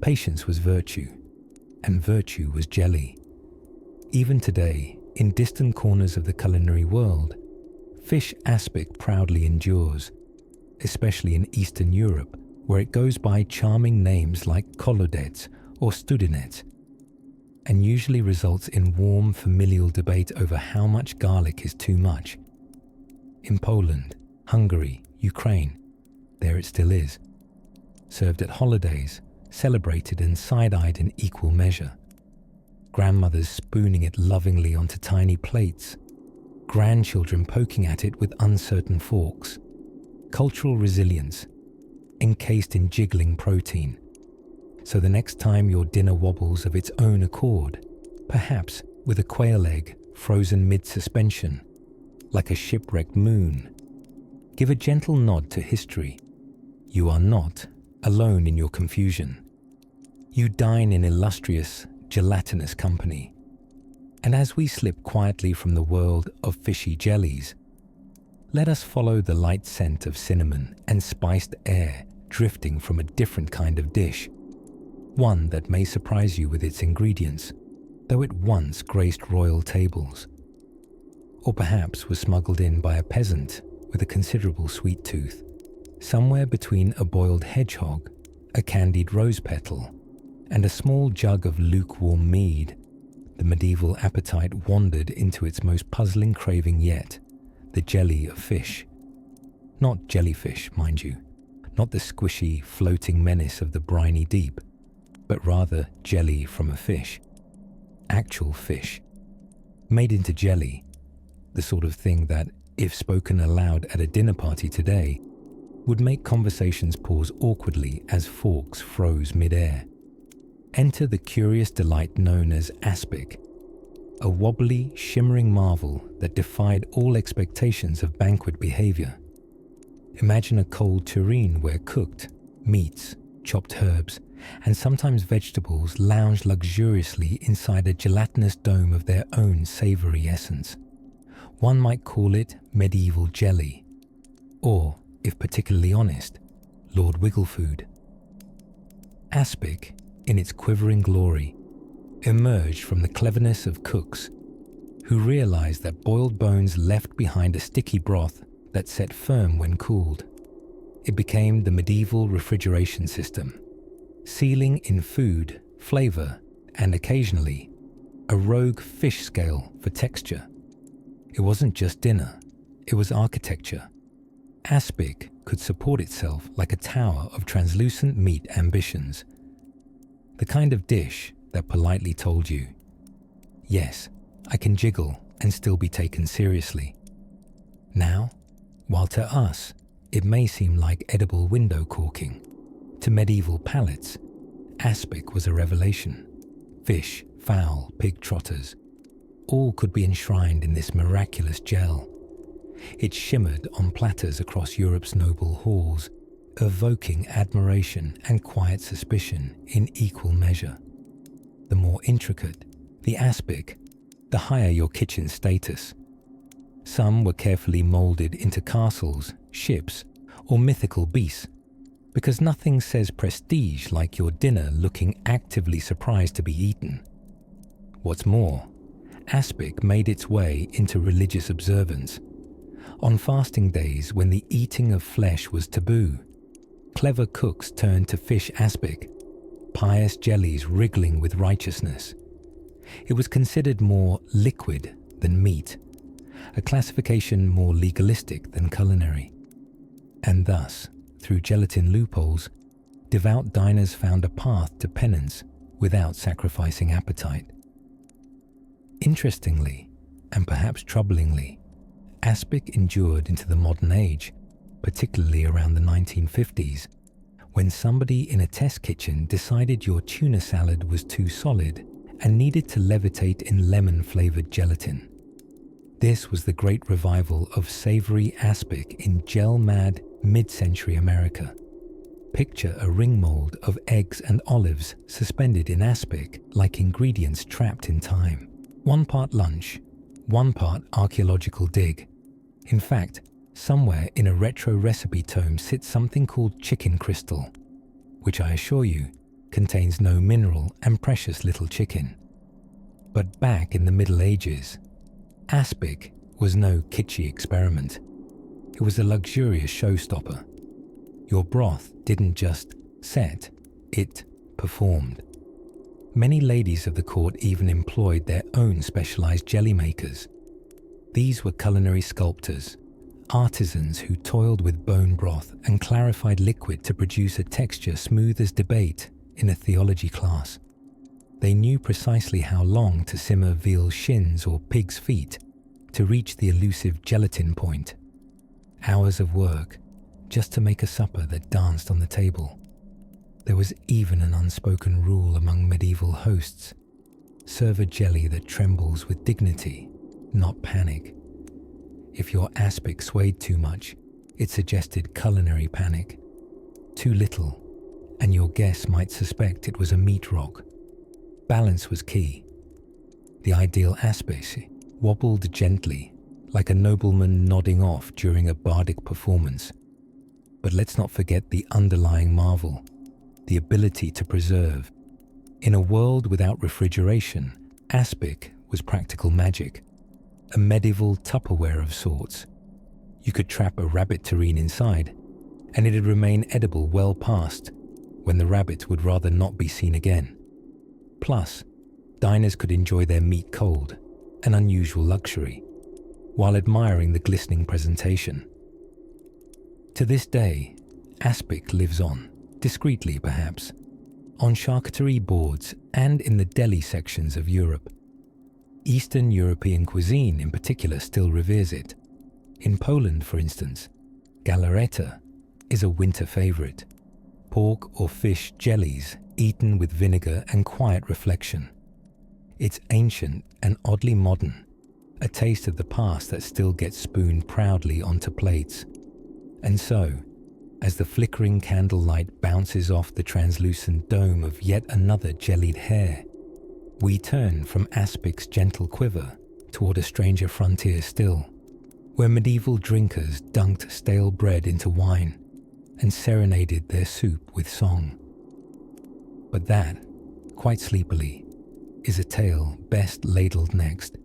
Patience was virtue, and virtue was jelly. Even today, in distant corners of the culinary world, fish aspic proudly endures, especially in Eastern Europe, where it goes by charming names like kolodets or studinets, and usually results in warm familial debate over how much garlic is too much. In Poland, Hungary, Ukraine, there it still is. Served at holidays, celebrated and side-eyed in equal measure. Grandmothers spooning it lovingly onto tiny plates, grandchildren poking at it with uncertain forks. Cultural resilience, encased in jiggling protein. So the next time your dinner wobbles of its own accord, perhaps with a quail egg frozen mid-suspension, like a shipwrecked moon, give a gentle nod to history. You are not alone in your confusion. You dine in illustrious, gelatinous company. And as we slip quietly from the world of fishy jellies, let us follow the light scent of cinnamon and spiced air drifting from a different kind of dish, one that may surprise you with its ingredients, though it once graced royal tables, or perhaps was smuggled in by a peasant with a considerable sweet tooth, somewhere between a boiled hedgehog, a candied rose petal, and a small jug of lukewarm mead. The medieval appetite wandered into its most puzzling craving yet, the jelly of fish. Not jellyfish, mind you, not the squishy, floating menace of the briny deep, but rather jelly from a fish. Actual fish. Made into jelly, the sort of thing that, if spoken aloud at a dinner party today, would make conversations pause awkwardly as forks froze mid-air. Enter the curious delight known as aspic, a wobbly, shimmering marvel that defied all expectations of banquet behavior. Imagine a cold tureen where cooked meats, chopped herbs, and sometimes vegetables lounge luxuriously inside a gelatinous dome of their own savory essence. One might call it medieval jelly, or, if particularly honest, Lord Wigglefood. Aspic, in its quivering glory, emerged from the cleverness of cooks who realized that boiled bones left behind a sticky broth that set firm when cooled. It became the medieval refrigeration system, sealing in food, flavor, and occasionally a rogue fish scale for texture. It wasn't just dinner, it was architecture. Aspic could support itself like a tower of translucent meat ambitions. The kind of dish that politely told you, yes, I can jiggle and still be taken seriously. Now, while to us it may seem like edible window corking, to medieval palates, aspic was a revelation. Fish, fowl, pig trotters, all could be enshrined in this miraculous gel. It shimmered on platters across Europe's noble halls, evoking admiration and quiet suspicion in equal measure. The more intricate the aspic, the higher your kitchen status. Some were carefully molded into castles, ships, or mythical beasts, because nothing says prestige like your dinner looking actively surprised to be eaten. What's more, aspic made its way into religious observance. On fasting days when the eating of flesh was taboo, clever cooks turned to fish aspic, pious jellies wriggling with righteousness. It was considered more liquid than meat, a classification more legalistic than culinary. And thus, through gelatin loopholes, devout diners found a path to penance without sacrificing appetite. Interestingly, and perhaps troublingly, aspic endured into the modern age, particularly around the 1950s, when somebody in a test kitchen decided your tuna salad was too solid and needed to levitate in lemon-flavored gelatin. This was the great revival of savory aspic in gel-mad mid-century America. Picture a ring mold of eggs and olives suspended in aspic like ingredients trapped in time. 1 part lunch, 1 part archaeological dig. In fact, somewhere in a retro recipe tome sits something called chicken crystal, which I assure you contains no mineral and precious little chicken. But back in the Middle Ages, aspic was no kitschy experiment. It was a luxurious showstopper. Your broth didn't just set, it performed. Many ladies of the court even employed their own specialized jelly makers. These were culinary sculptors, artisans who toiled with bone broth and clarified liquid to produce a texture smooth as debate in a theology class. They knew precisely how long to simmer veal shins or pig's feet to reach the elusive gelatin point. Hours of work just to make a supper that danced on the table. There was even an unspoken rule among medieval hosts: serve a jelly that trembles with dignity, not panic. If your aspic swayed too much, it suggested culinary panic. Too little, and your guests might suspect it was a meat rock. Balance was key. The ideal aspic wobbled gently, like a nobleman nodding off during a bardic performance. But let's not forget the underlying marvel, the ability to preserve. In a world without refrigeration, aspic was practical magic, a medieval Tupperware of sorts. You could trap a rabbit terrine inside, and it'd remain edible well past when the rabbit would rather not be seen again. Plus, diners could enjoy their meat cold, an unusual luxury, while admiring the glistening presentation. To this day, aspic lives on, discreetly perhaps, on charcuterie boards and in the deli sections of Europe. Eastern European cuisine in particular still reveres it. In Poland, for instance, galareta is a winter favorite. Pork or fish jellies eaten with vinegar and quiet reflection. It's ancient and oddly modern, a taste of the past that still gets spooned proudly onto plates. And so, as the flickering candlelight bounces off the translucent dome of yet another jellied hare, we turn from aspic's gentle quiver toward a stranger frontier still, where medieval drinkers dunked stale bread into wine and serenaded their soup with song. But that, quite sleepily, is a tale best ladled next.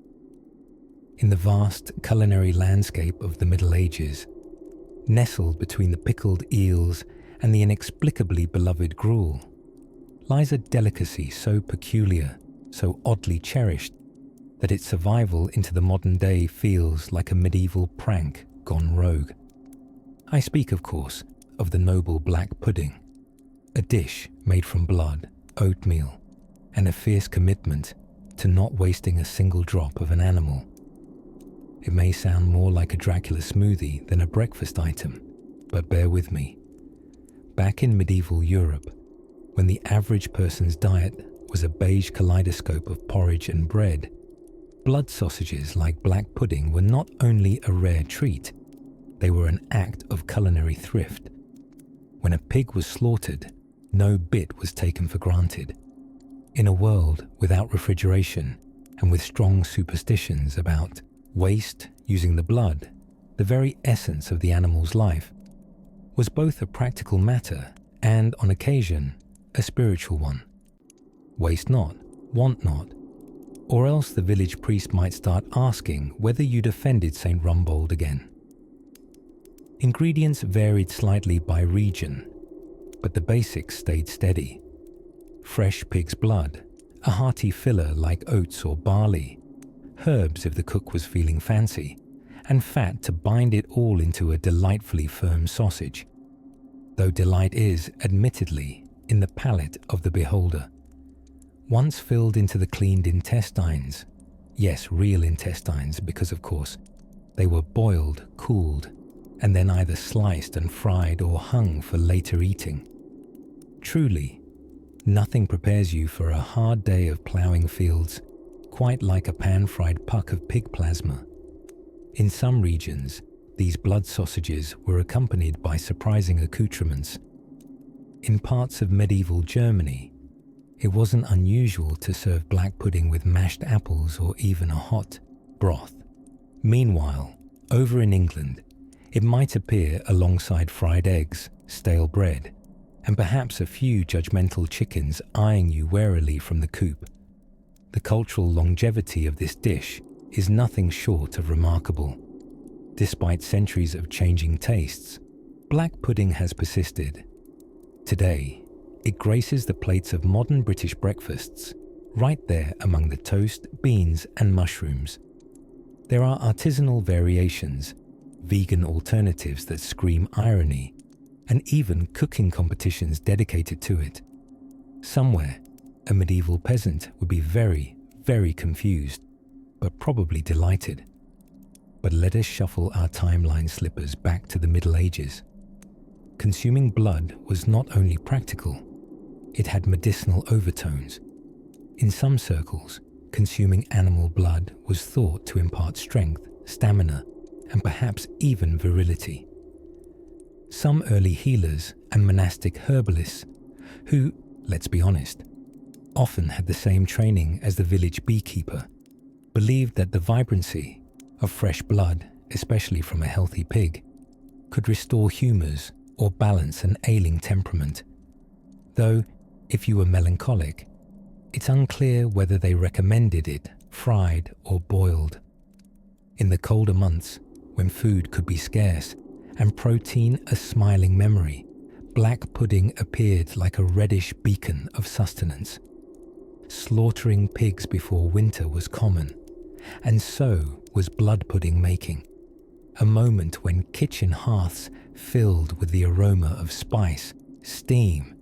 In the vast culinary landscape of the Middle Ages, nestled between the pickled eels and the inexplicably beloved gruel, lies a delicacy so peculiar, so oddly cherished, that its survival into the modern day feels like a medieval prank gone rogue. I speak, of course, of the noble black pudding, a dish made from blood, oatmeal, and a fierce commitment to not wasting a single drop of an animal. It may sound more like a Dracula smoothie than a breakfast item, but bear with me. Back in medieval Europe, when the average person's diet was a beige kaleidoscope of porridge and bread, blood sausages like black pudding were not only a rare treat, they were an act of culinary thrift. When a pig was slaughtered, no bit was taken for granted. In a world without refrigeration and with strong superstitions about waste using the blood, the very essence of the animal's life, was both a practical matter and, on occasion, a spiritual one. Waste not, want not, or else the village priest might start asking whether you'd offended St. Rumbold again. Ingredients varied slightly by region, but the basics stayed steady. Fresh pig's blood, a hearty filler like oats or barley, herbs if the cook was feeling fancy, and fat to bind it all into a delightfully firm sausage, though delight is, admittedly, in the palate of the beholder. Once filled into the cleaned intestines, yes, real intestines, because of course, they were boiled, cooled, and then either sliced and fried or hung for later eating. Truly, nothing prepares you for a hard day of ploughing fields quite like a pan-fried puck of pig plasma, In some regions, these blood sausages were accompanied by surprising accoutrements. In parts of medieval Germany, it wasn't unusual to serve black pudding with mashed apples or even a hot broth. Meanwhile, over in England, it might appear alongside fried eggs, stale bread, and perhaps a few judgmental chickens eyeing you warily from the coop. The cultural longevity of this dish is nothing short of remarkable. Despite centuries of changing tastes, black pudding has persisted. Today, it graces the plates of modern British breakfasts, right there among the toast, beans, and mushrooms. There are artisanal variations, vegan alternatives that scream irony, and even cooking competitions dedicated to it. Somewhere, a medieval peasant would be very, very confused, but probably delighted. But let us shuffle our timeline slippers back to the Middle Ages. Consuming blood was not only practical, it had medicinal overtones. In some circles, consuming animal blood was thought to impart strength, stamina, and perhaps even virility. Some early healers and monastic herbalists, who, let's be honest, often had the same training as the village beekeeper, believed that the vibrancy of fresh blood, especially from a healthy pig, could restore humours or balance an ailing temperament. Though, if you were melancholic, it's unclear whether they recommended it fried or boiled. In the colder months, when food could be scarce and protein a smiling memory, black pudding appeared like a reddish beacon of sustenance. Slaughtering pigs before winter was common, and so was blood pudding making, a moment when kitchen hearths filled with the aroma of spice, steam,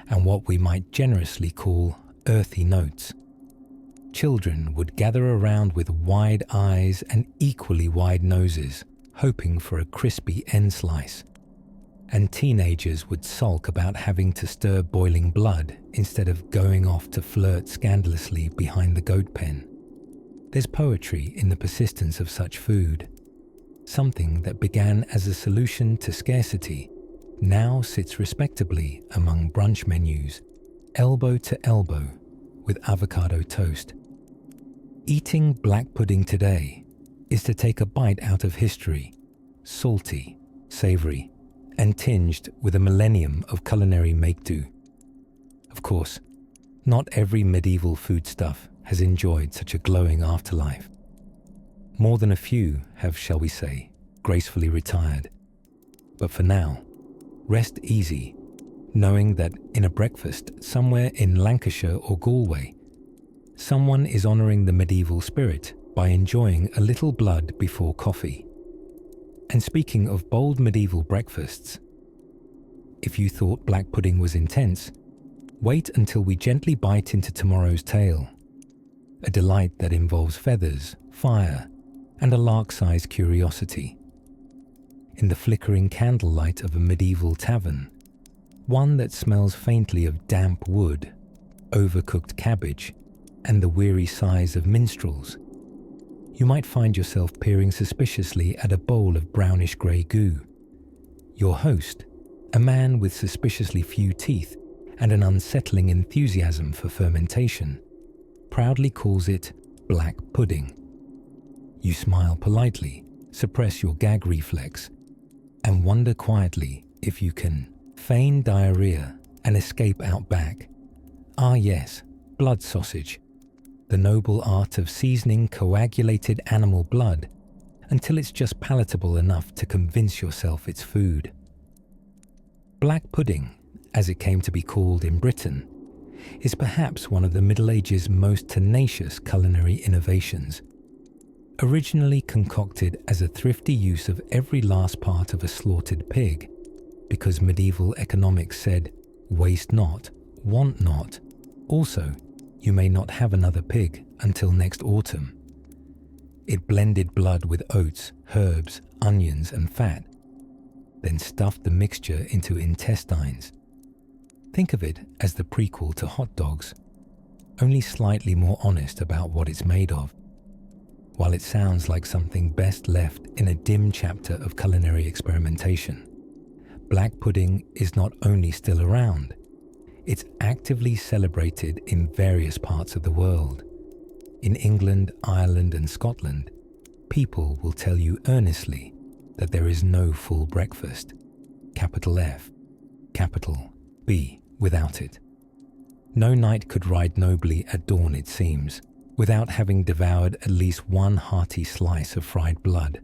and what we might generously call earthy notes. Children would gather around with wide eyes and equally wide noses, hoping for a crispy end slice. And teenagers would sulk about having to stir boiling blood instead of going off to flirt scandalously behind the goat pen. There's poetry in the persistence of such food. Something that began as a solution to scarcity now sits respectably among brunch menus, elbow to elbow with avocado toast. Eating black pudding today is to take a bite out of history, salty, savoury, and tinged with a millennium of culinary make-do. Of course, not every medieval foodstuff has enjoyed such a glowing afterlife. More than a few have, shall we say, gracefully retired. But for now, rest easy, knowing that in a breakfast somewhere in Lancashire or Galway, someone is honouring the medieval spirit by enjoying a little blood before coffee. And speaking of bold medieval breakfasts, if you thought black pudding was intense, wait until we gently bite into tomorrow's tale. A delight that involves feathers, fire, and a lark-sized curiosity. In the flickering candlelight of a medieval tavern, one that smells faintly of damp wood, overcooked cabbage, and the weary sighs of minstrels, you might find yourself peering suspiciously at a bowl of brownish-grey goo. Your host, a man with suspiciously few teeth and an unsettling enthusiasm for fermentation, proudly calls it black pudding. You smile politely, suppress your gag reflex, and wonder quietly if you can feign diarrhea and escape out back. Ah yes, blood sausage, the noble art of seasoning coagulated animal blood until it's just palatable enough to convince yourself it's food. Black pudding, as it came to be called in Britain, is perhaps one of the Middle Ages' most tenacious culinary innovations. Originally concocted as a thrifty use of every last part of a slaughtered pig, because medieval economics said, waste not, want not. Also, you may not have another pig until next autumn. It blended blood with oats, herbs, onions, and fat, then stuffed the mixture into intestines. Think of it as the prequel to hot dogs, only slightly more honest about what it's made of. While it sounds like something best left in a dim chapter of culinary experimentation, black pudding is not only still around, it's actively celebrated in various parts of the world. In England, Ireland, and Scotland, people will tell you earnestly that there is no full breakfast, capital F, capital B, without it. No knight could ride nobly at dawn, it seems, without having devoured at least one hearty slice of fried blood.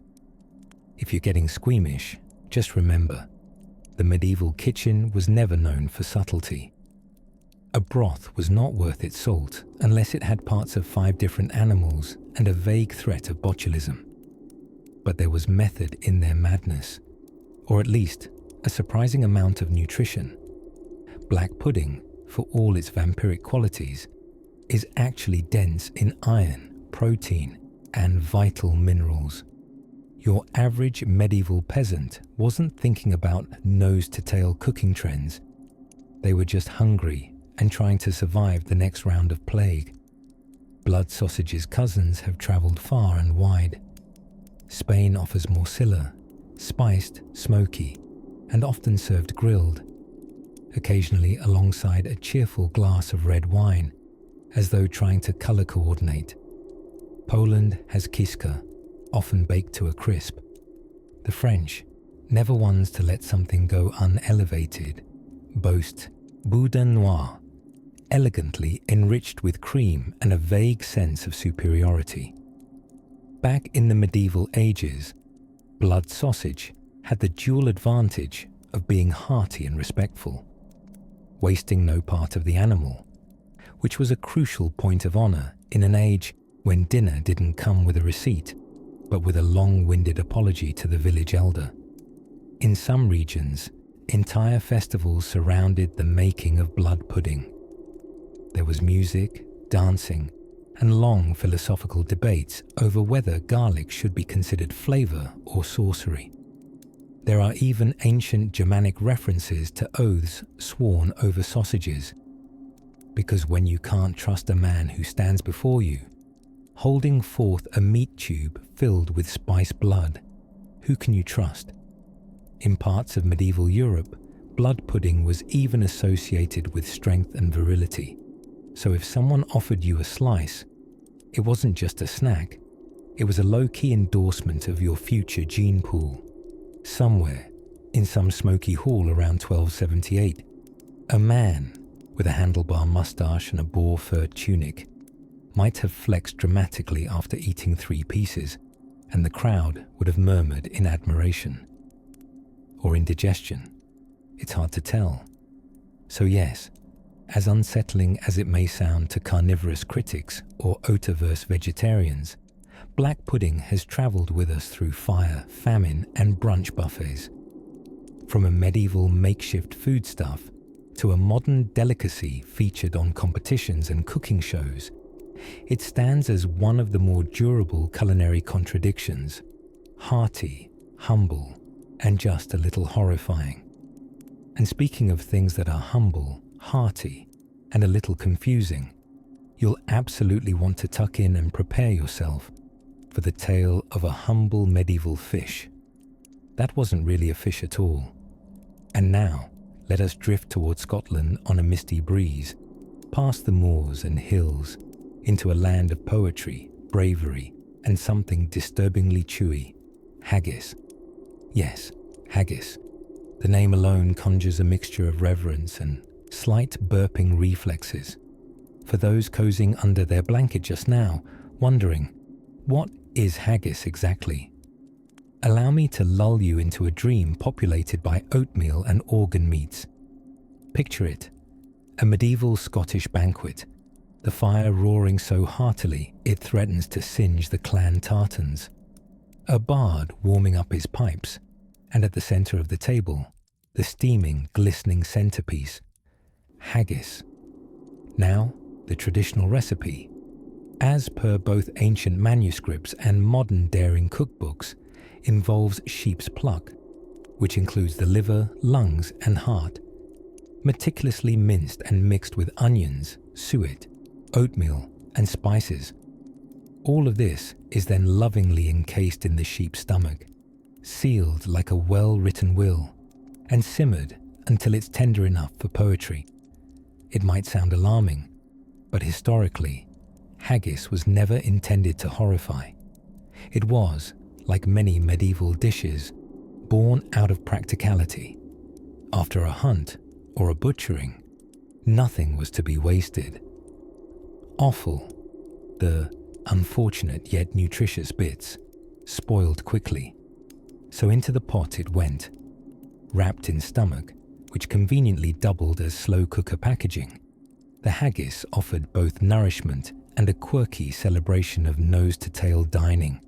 If you're getting squeamish, just remember, the medieval kitchen was never known for subtlety. A broth was not worth its salt unless it had parts of 5 different animals and a vague threat of botulism. But there was method in their madness, or at least a surprising amount of nutrition. Black pudding, for all its vampiric qualities, is actually dense in iron, protein, and vital minerals. Your average medieval peasant wasn't thinking about nose-to-tail cooking trends. They were just hungry and trying to survive the next round of plague. Blood sausage's cousins have travelled far and wide. Spain offers morcilla, spiced, smoky, and often served grilled, occasionally alongside a cheerful glass of red wine, as though trying to colour coordinate. Poland has kiska, often baked to a crisp. The French, never ones to let something go unelevated, boast boudin noir, elegantly enriched with cream and a vague sense of superiority. Back in the medieval ages, blood sausage had the dual advantage of being hearty and respectful, wasting no part of the animal, which was a crucial point of honour in an age when dinner didn't come with a receipt, but with a long-winded apology to the village elder. In some regions, entire festivals surrounded the making of blood pudding. There was music, dancing, and long philosophical debates over whether garlic should be considered flavour or sorcery. There are even ancient Germanic references to oaths sworn over sausages, because when you can't trust a man who stands before you, holding forth a meat tube filled with spiced blood, who can you trust? In parts of medieval Europe, blood pudding was even associated with strength and virility. So if someone offered you a slice, it wasn't just a snack, it was a low-key endorsement of your future gene pool. Somewhere, in some smoky hall around 1278, a man with a handlebar mustache and a boar-furred tunic might have flexed dramatically after eating 3 pieces, and the crowd would have murmured in admiration. Or indigestion. It's hard to tell. So yes, as unsettling as it may sound to carnivorous critics or otiverse vegetarians, black pudding has travelled with us through fire, famine, and brunch buffets. From a medieval makeshift foodstuff to a modern delicacy featured on competitions and cooking shows, it stands as one of the more durable culinary contradictions, hearty, humble, and just a little horrifying. And speaking of things that are humble, hearty, and a little confusing, you'll absolutely want to tuck in and prepare yourself for the tale of a humble medieval fish. That wasn't really a fish at all. And now, let us drift towards Scotland on a misty breeze, past the moors and hills, into a land of poetry, bravery, and something disturbingly chewy, haggis. Yes, haggis. The name alone conjures a mixture of reverence and slight burping reflexes. For those cozing under their blanket just now, wondering, what is haggis exactly? Allow me to lull you into a dream populated by oatmeal and organ meats. Picture it, a medieval Scottish banquet, the fire roaring so heartily it threatens to singe the clan tartans. A bard warming up his pipes, and at the centre of the table, the steaming, glistening centrepiece, haggis. Now, the traditional recipe. As per both ancient manuscripts and modern daring cookbooks, involves sheep's pluck, which includes the liver, lungs, and heart, meticulously minced and mixed with onions, suet, oatmeal, and spices. All of this is then lovingly encased in the sheep's stomach, sealed like a well-written will, and simmered until it's tender enough for poetry. It might sound alarming, but historically, haggis was never intended to horrify. It was, like many medieval dishes, born out of practicality. After a hunt or a butchering, nothing was to be wasted. Offal, the unfortunate yet nutritious bits, spoiled quickly, so into the pot it went, wrapped in stomach, which conveniently doubled as slow cooker packaging. The haggis offered both nourishment and a quirky celebration of nose-to-tail dining.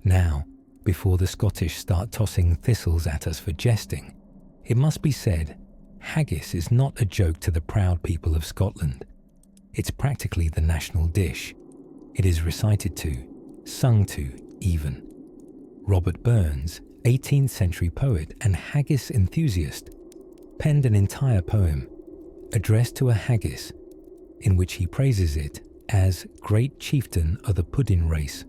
Now, before the Scottish start tossing thistles at us for jesting, it must be said, haggis is not a joke to the proud people of Scotland. It's practically the national dish. It is recited to, sung to even. Robert Burns, 18th century poet and haggis enthusiast, penned an entire poem addressed to a haggis in which he praises it as great chieftain of the pudding race.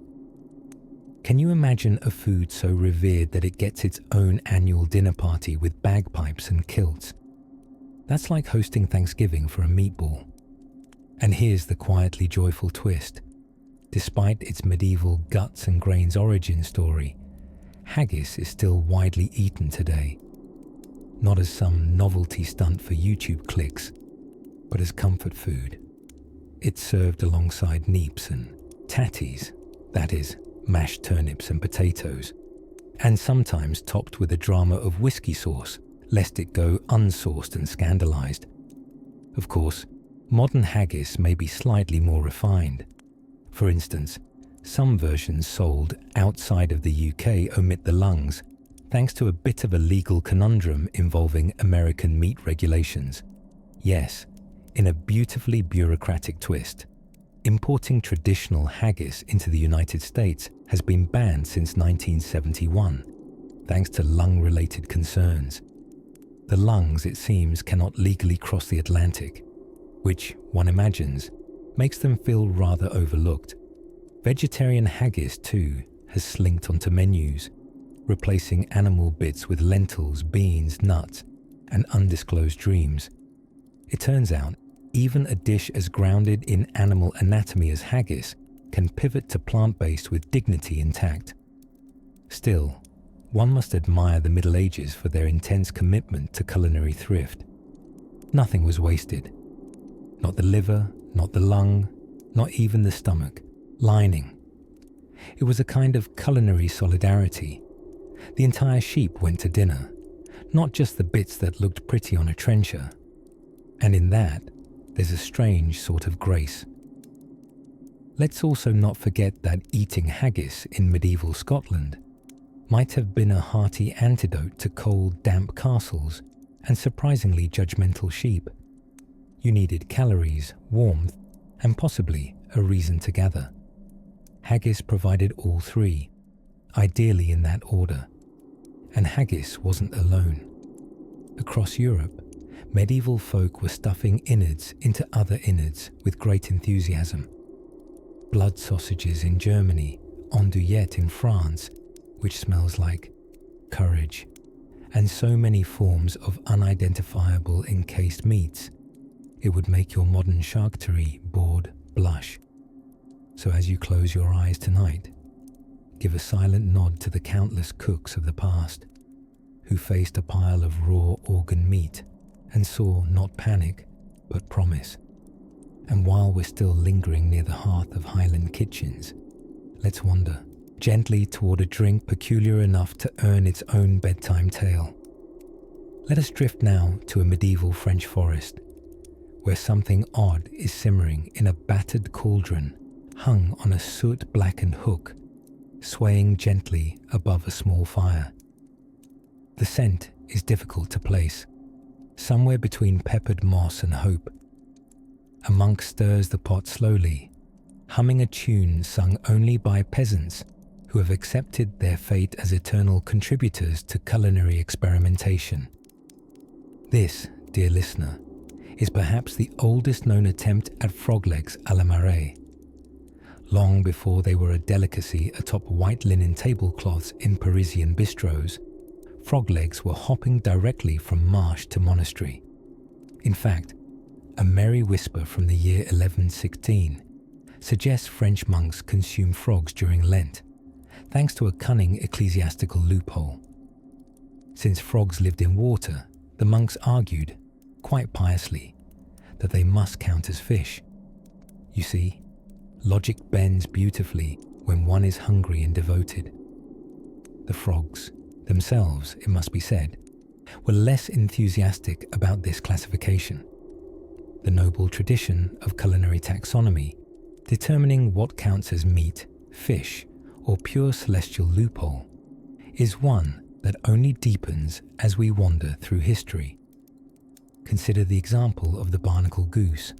Can you imagine a food so revered that it gets its own annual dinner party with bagpipes and kilts? That's like hosting Thanksgiving for a meatball. And here's the quietly joyful twist. Despite its medieval guts and grains origin story, haggis is still widely eaten today. Not as some novelty stunt for YouTube clicks, but as comfort food. It's served alongside neeps and tatties, that is, mashed turnips and potatoes, and sometimes topped with a drama of whiskey sauce, lest it go unsauced and scandalised. Of course, modern haggis may be slightly more refined. For instance, some versions sold outside of the UK omit the lungs, thanks to a bit of a legal conundrum involving American meat regulations. Yes, in a beautifully bureaucratic twist, importing traditional haggis into the United States has been banned since 1971, thanks to lung-related concerns. The lungs, it seems, cannot legally cross the Atlantic, which, one imagines, makes them feel rather overlooked. Vegetarian haggis, too, has slinked onto menus, replacing animal bits with lentils, beans, nuts, and undisclosed dreams. It turns out, even a dish as grounded in animal anatomy as haggis can pivot to plant-based with dignity intact. Still, one must admire the Middle Ages for their intense commitment to culinary thrift. Nothing was wasted. Not the liver, not the lung, not even the stomach lining. It was a kind of culinary solidarity. The entire sheep went to dinner, not just the bits that looked pretty on a trencher. And in that, there's a strange sort of grace. Let's also not forget that eating haggis in medieval Scotland might have been a hearty antidote to cold, damp castles and surprisingly judgmental sheep. You needed calories, warmth, and possibly a reason to gather. Haggis provided all three, ideally in that order. And haggis wasn't alone. Across Europe, medieval folk were stuffing innards into other innards with great enthusiasm. Blood sausages in Germany, andouillette in France, which smells like courage, and so many forms of unidentifiable encased meats, it would make your modern charcuterie board blush. So as you close your eyes tonight, give a silent nod to the countless cooks of the past, who faced a pile of raw organ meat and saw not panic, but promise. And while we're still lingering near the hearth of Highland kitchens, let's wander gently toward a drink peculiar enough to earn its own bedtime tale. Let us drift now to a medieval French forest, where something odd is simmering in a battered cauldron hung on a soot-blackened hook, swaying gently above a small fire. The scent is difficult to place, somewhere between peppered moss and hope. A monk stirs the pot slowly, humming a tune sung only by peasants who have accepted their fate as eternal contributors to culinary experimentation. This, dear listener, is perhaps the oldest known attempt at frog legs à la Marais. Long before they were a delicacy atop white linen tablecloths in Parisian bistros, frog legs were hopping directly from marsh to monastery. In fact, a merry whisper from the year 1116 suggests French monks consume frogs during Lent, thanks to a cunning ecclesiastical loophole. Since frogs lived in water, the monks argued, quite piously, that they must count as fish. You see, logic bends beautifully when one is hungry and devoted. The frogs themselves, it must be said, were less enthusiastic about this classification. The noble tradition of culinary taxonomy, determining what counts as meat, fish, or pure celestial loophole, is one that only deepens as we wander through history. Consider the example of the barnacle goose,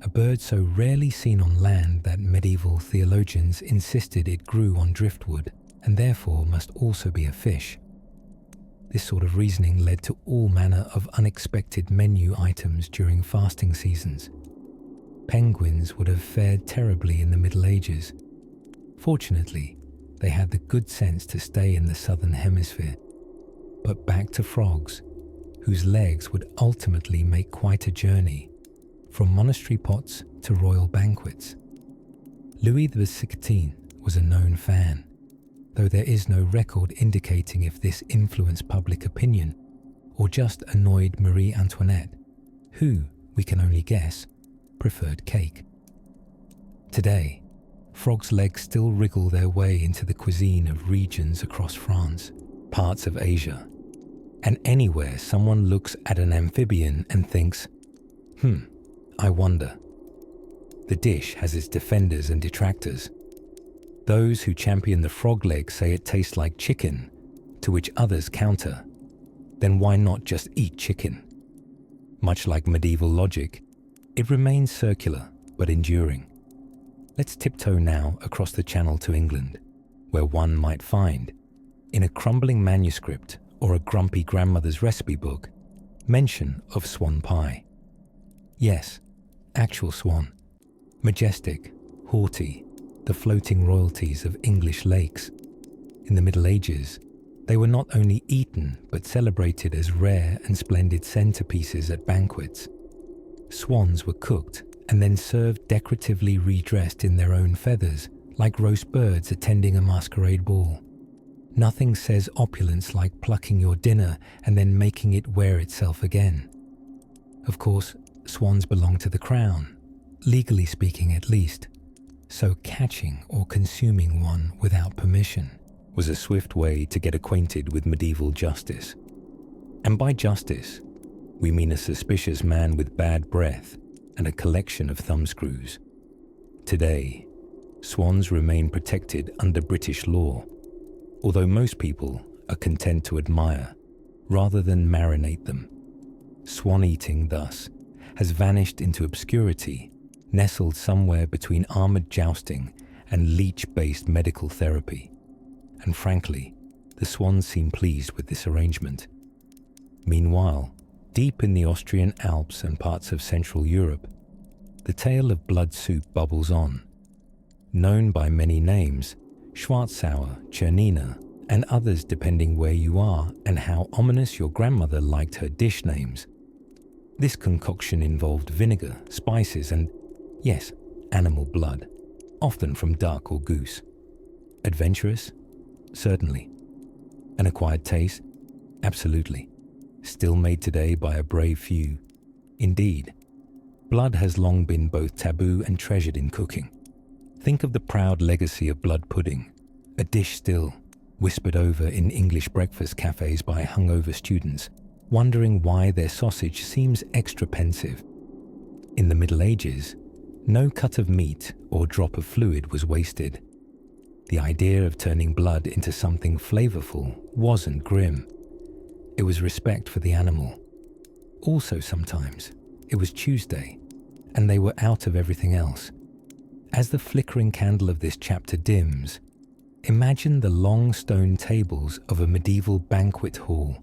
a bird so rarely seen on land that medieval theologians insisted it grew on driftwood and therefore must also be a fish. This sort of reasoning led to all manner of unexpected menu items during fasting seasons. Penguins would have fared terribly in the Middle Ages. Fortunately, they had the good sense to stay in the southern hemisphere. But back to frogs, whose legs would ultimately make quite a journey, from monastery pots to royal banquets. Louis XVI was a known fan, though there is no record indicating if this influenced public opinion or just annoyed Marie Antoinette, who, we can only guess, preferred cake. Today, frogs' legs still wriggle their way into the cuisine of regions across France, parts of Asia, and anywhere someone looks at an amphibian and thinks, I wonder. The dish has its defenders and detractors. Those who champion the frog leg say it tastes like chicken, to which others counter, then why not just eat chicken? Much like medieval logic, it remains circular but enduring. Let's tiptoe now across the channel to England, where one might find, in a crumbling manuscript or a grumpy grandmother's recipe book, mention of swan pie. Yes, actual swan, majestic, haughty, the floating royalties of English lakes. In the Middle Ages, they were not only eaten but celebrated as rare and splendid centerpieces at banquets. Swans were cooked and then served decoratively redressed in their own feathers, like roast birds attending a masquerade ball. Nothing says opulence like plucking your dinner and then making it wear itself again. Of course, swans belong to the crown, legally speaking at least, so catching or consuming one without permission was a swift way to get acquainted with medieval justice. And by justice, we mean a suspicious man with bad breath and a collection of thumbscrews. Today, swans remain protected under British law, although most people are content to admire rather than marinate them. Swan eating, thus, has vanished into obscurity, nestled somewhere between armored jousting and leech-based medical therapy. And frankly, the swans seem pleased with this arrangement. Meanwhile, deep in the Austrian Alps and parts of Central Europe, the tale of blood soup bubbles on. Known by many names, Schwarzsauer, Chernina, and others depending where you are and how ominous your grandmother liked her dish names. This concoction involved vinegar, spices, and, yes, animal blood, often from duck or goose. Adventurous? Certainly. An acquired taste? Absolutely. Still made today by a brave few. Indeed, blood has long been both taboo and treasured in cooking. Think of the proud legacy of blood pudding, a dish still whispered over in English breakfast cafes by hungover students, wondering why their sausage seems extra pensive. In the Middle Ages, no cut of meat or drop of fluid was wasted. The idea of turning blood into something flavorful wasn't grim. It was respect for the animal. Also sometimes, it was Tuesday, and they were out of everything else. As the flickering candle of this chapter dims, imagine the long stone tables of a medieval banquet hall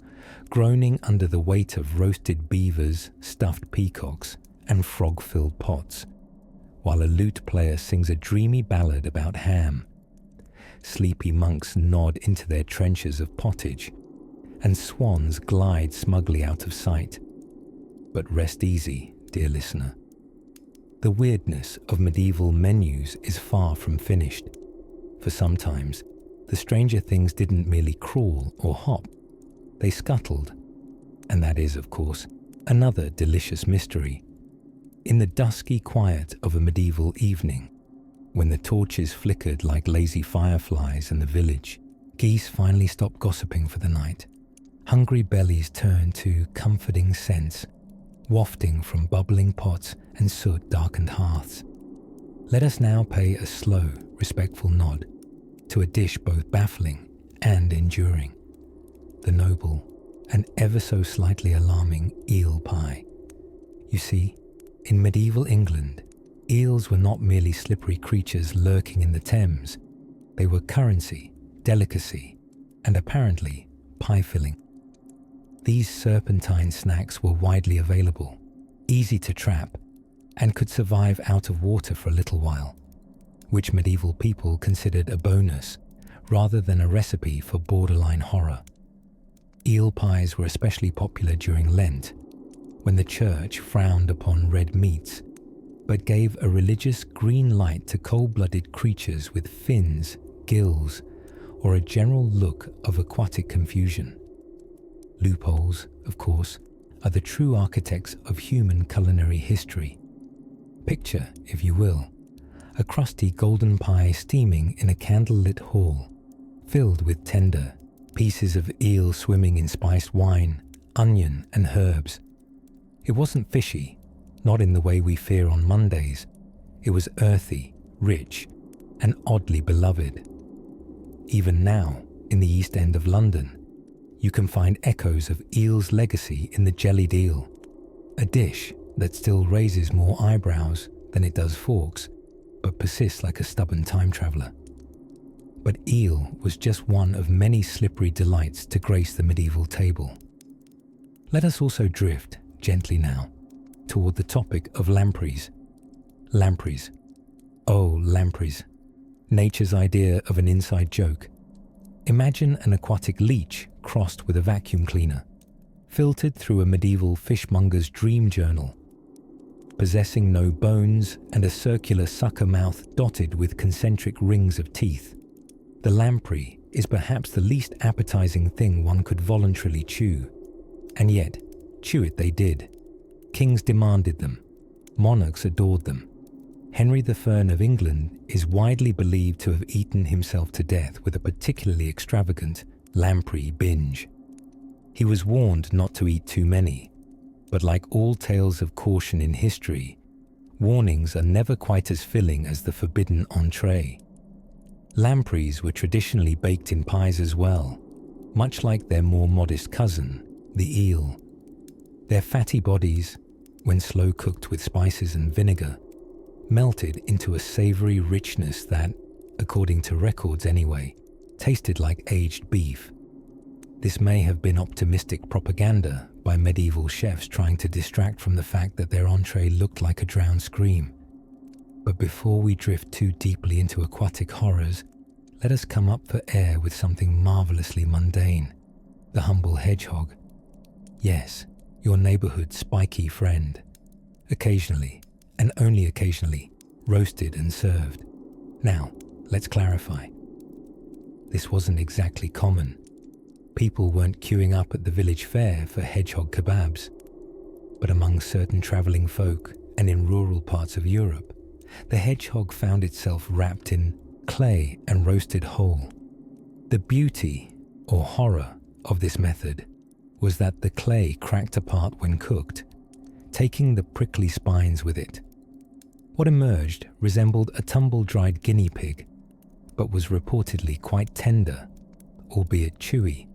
groaning under the weight of roasted beavers, stuffed peacocks, and frog-filled pots. while a lute player sings a dreamy ballad about ham. Sleepy monks nod into their trenchers of pottage, and swans glide smugly out of sight. But rest easy, dear listener. The weirdness of medieval menus is far from finished, for sometimes the stranger things didn't merely crawl or hop, they scuttled. And that is, of course, another delicious mystery. In the dusky quiet of a medieval evening, when the torches flickered like lazy fireflies in the village, geese finally stopped gossiping for the night. Hungry bellies turned to comforting scents, wafting from bubbling pots and soot-darkened hearths. Let us now pay a slow, respectful nod to a dish both baffling and enduring, the noble and ever so slightly alarming eel pie. You see, in medieval England, eels were not merely slippery creatures lurking in the Thames. They were currency, delicacy, and apparently pie-filling. These serpentine snacks were widely available, easy to trap, and could survive out of water for a little while, which medieval people considered a bonus rather than a recipe for borderline horror. Eel pies were especially popular during Lent, when the church frowned upon red meats, but gave a religious green light to cold-blooded creatures with fins, gills, or a general look of aquatic confusion. Loopholes, of course, are the true architects of human culinary history. Picture, if you will, a crusty golden pie steaming in a candlelit hall, filled with tender pieces of eel swimming in spiced wine, onion, and herbs. It wasn't fishy, not in the way we fear on Mondays. It was earthy, rich, and oddly beloved. Even now, in the East End of London, you can find echoes of eel's legacy in the jellied eel, a dish that still raises more eyebrows than it does forks, but persists like a stubborn time traveller. But eel was just one of many slippery delights to grace the medieval table. Let us also drift, gently now, toward the topic of lampreys. Lampreys. Oh, lampreys. Nature's idea of an inside joke. Imagine an aquatic leech crossed with a vacuum cleaner, filtered through a medieval fishmonger's dream journal. Possessing no bones and a circular sucker mouth dotted with concentric rings of teeth, the lamprey is perhaps the least appetizing thing one could voluntarily chew. And yet, chew it they did. Kings demanded them. Monarchs adored them. Henry the Fern of England is widely believed to have eaten himself to death with a particularly extravagant lamprey binge. He was warned not to eat too many, but like all tales of caution in history, warnings are never quite as filling as the forbidden entree. Lampreys were traditionally baked in pies as well, much like their more modest cousin, the eel. Their fatty bodies, when slow cooked with spices and vinegar, melted into a savoury richness that, according to records anyway, tasted like aged beef. This may have been optimistic propaganda by medieval chefs trying to distract from the fact that their entree looked like a drowned scream. But before we drift too deeply into aquatic horrors, let us come up for air with something marvellously mundane, the humble hedgehog. Yes, your neighbourhood spiky friend. Occasionally, and only occasionally, roasted and served. Now, let's clarify. This wasn't exactly common. People weren't queuing up at the village fair for hedgehog kebabs. But among certain travelling folk, and in rural parts of Europe, the hedgehog found itself wrapped in clay and roasted whole. The beauty, or horror, of this method was that the clay cracked apart when cooked, taking the prickly spines with it. What emerged resembled a tumble-dried guinea pig, but was reportedly quite tender, albeit chewy,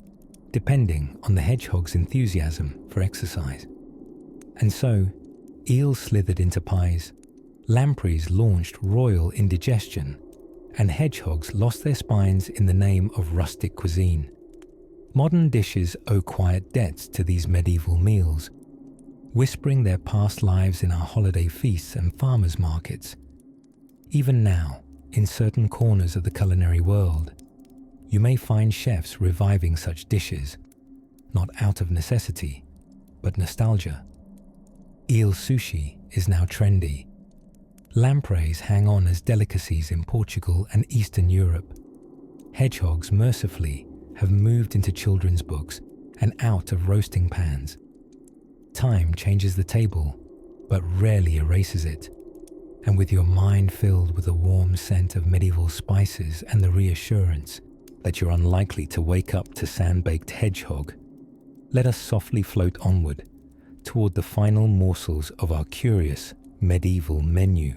depending on the hedgehog's enthusiasm for exercise. And so, eels slithered into pies, lampreys launched royal indigestion, and hedgehogs lost their spines in the name of rustic cuisine. Modern dishes owe quiet debts to these medieval meals, whispering their past lives in our holiday feasts and farmers' markets, Even now, in certain corners of the culinary world, you may find chefs reviving such dishes, not out of necessity, but nostalgia. Eel sushi is now trendy. Lampreys hang on as delicacies in Portugal and Eastern Europe. Hedgehogs, mercifully, have moved into children's books and out of roasting pans. Time changes the table, but rarely erases it. And with your mind filled with the warm scent of medieval spices and the reassurance that you're unlikely to wake up to sand-baked hedgehog, let us softly float onward toward the final morsels of our curious medieval menu.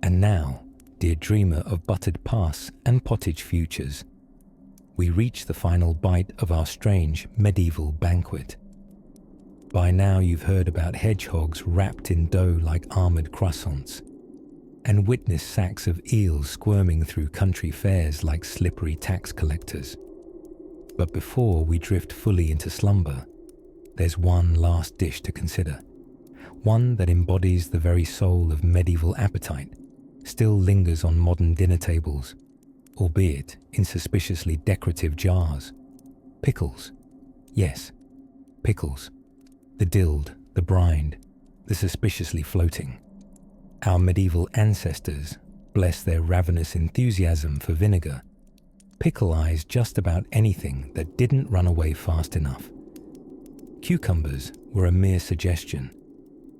And now, dear dreamer of buttered pass and pottage futures, we reach the final bite of our strange medieval banquet. By now you've heard about hedgehogs wrapped in dough like armoured croissants, and witnessed sacks of eels squirming through country fairs like slippery tax collectors. But before we drift fully into slumber, there's one last dish to consider, one that embodies the very soul of medieval appetite, still lingers on modern dinner tables, albeit in suspiciously decorative jars. Pickles. Yes, pickles. The dilled, the brined, the suspiciously floating. Our medieval ancestors, bless their ravenous enthusiasm for vinegar, pickleized just about anything that didn't run away fast enough. Cucumbers were a mere suggestion.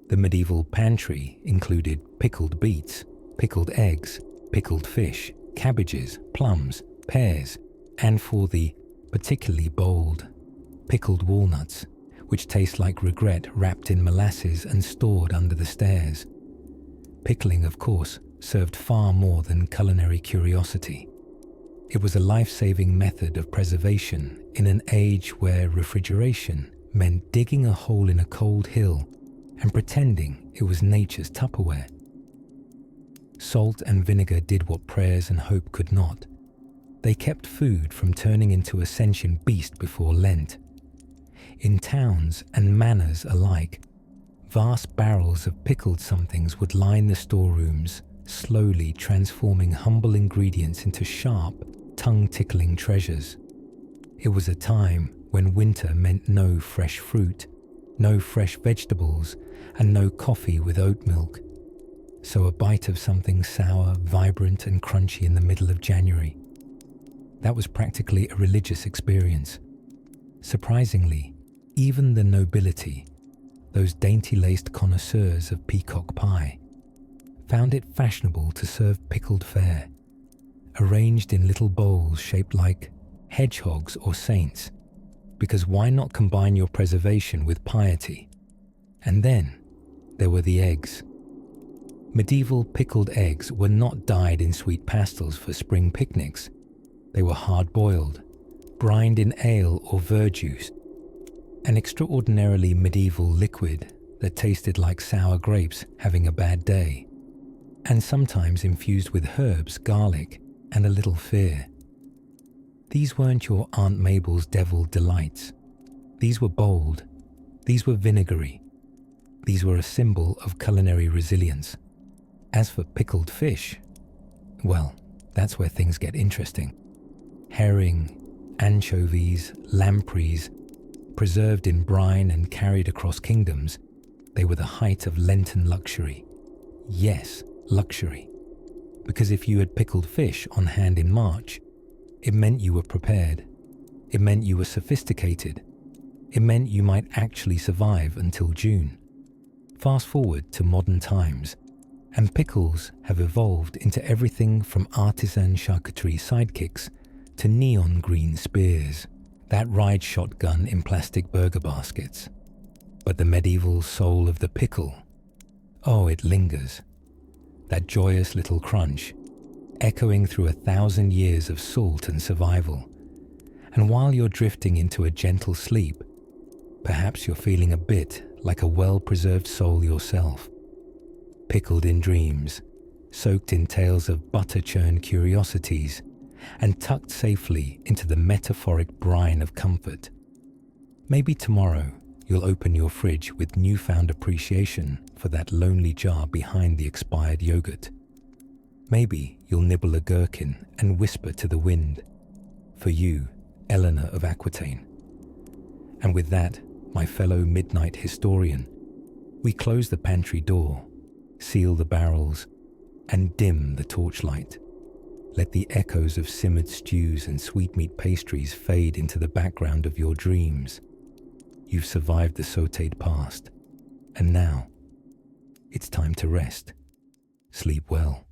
The medieval pantry included pickled beets, pickled eggs, pickled fish, cabbages, plums, pears, and for the particularly bold, pickled walnuts, which taste like regret wrapped in molasses and stored under the stairs. Pickling, of course, served far more than culinary curiosity. It was a life-saving method of preservation in an age where refrigeration meant digging a hole in a cold hill and pretending it was nature's Tupperware. Salt and vinegar did what prayers and hope could not. They kept food from turning into a sentient beast before Lent. In towns and manors alike, vast barrels of pickled somethings would line the storerooms, slowly transforming humble ingredients into sharp, tongue-tickling treasures. It was a time when winter meant no fresh fruit, no fresh vegetables, and no coffee with oat milk. So a bite of something sour, vibrant, and crunchy in the middle of January. That was practically a religious experience. Surprisingly, even the nobility, those dainty-laced connoisseurs of peacock pie, found it fashionable to serve pickled fare, arranged in little bowls shaped like hedgehogs or saints, because why not combine your preservation with piety? And then there were the eggs. Medieval pickled eggs were not dyed in sweet pastels for spring picnics. They were hard-boiled, brined in ale or verjuice, an extraordinarily medieval liquid that tasted like sour grapes having a bad day, and sometimes infused with herbs, garlic, and a little fear. These weren't your Aunt Mabel's deviled delights. These were bold. These were vinegary. These were a symbol of culinary resilience. As for pickled fish, well, that's where things get interesting. Herring, anchovies, lampreys, preserved in brine and carried across kingdoms, they were the height of Lenten luxury. Yes, luxury. Because if you had pickled fish on hand in March, it meant you were prepared. It meant you were sophisticated. It meant you might actually survive until June. Fast forward to modern times, and pickles have evolved into everything from artisan charcuterie sidekicks to neon green spears, that ride shotgun in plastic burger baskets. But the medieval soul of the pickle, oh, it lingers. That joyous little crunch, echoing through 1,000 years of salt and survival. And while you're drifting into a gentle sleep, perhaps you're feeling a bit like a well-preserved soul yourself, pickled in dreams, soaked in tales of butter-churned curiosities, and tucked safely into the metaphoric brine of comfort. Maybe tomorrow you'll open your fridge with newfound appreciation for that lonely jar behind the expired yogurt. Maybe you'll nibble a gherkin and whisper to the wind, for you, Eleanor of Aquitaine. And with that, my fellow midnight historian, we close the pantry door, seal the barrels, and dim the torchlight. Let the echoes of simmered stews and sweetmeat pastries fade into the background of your dreams. You've survived the sautéed past, and now it's time to rest. Sleep well.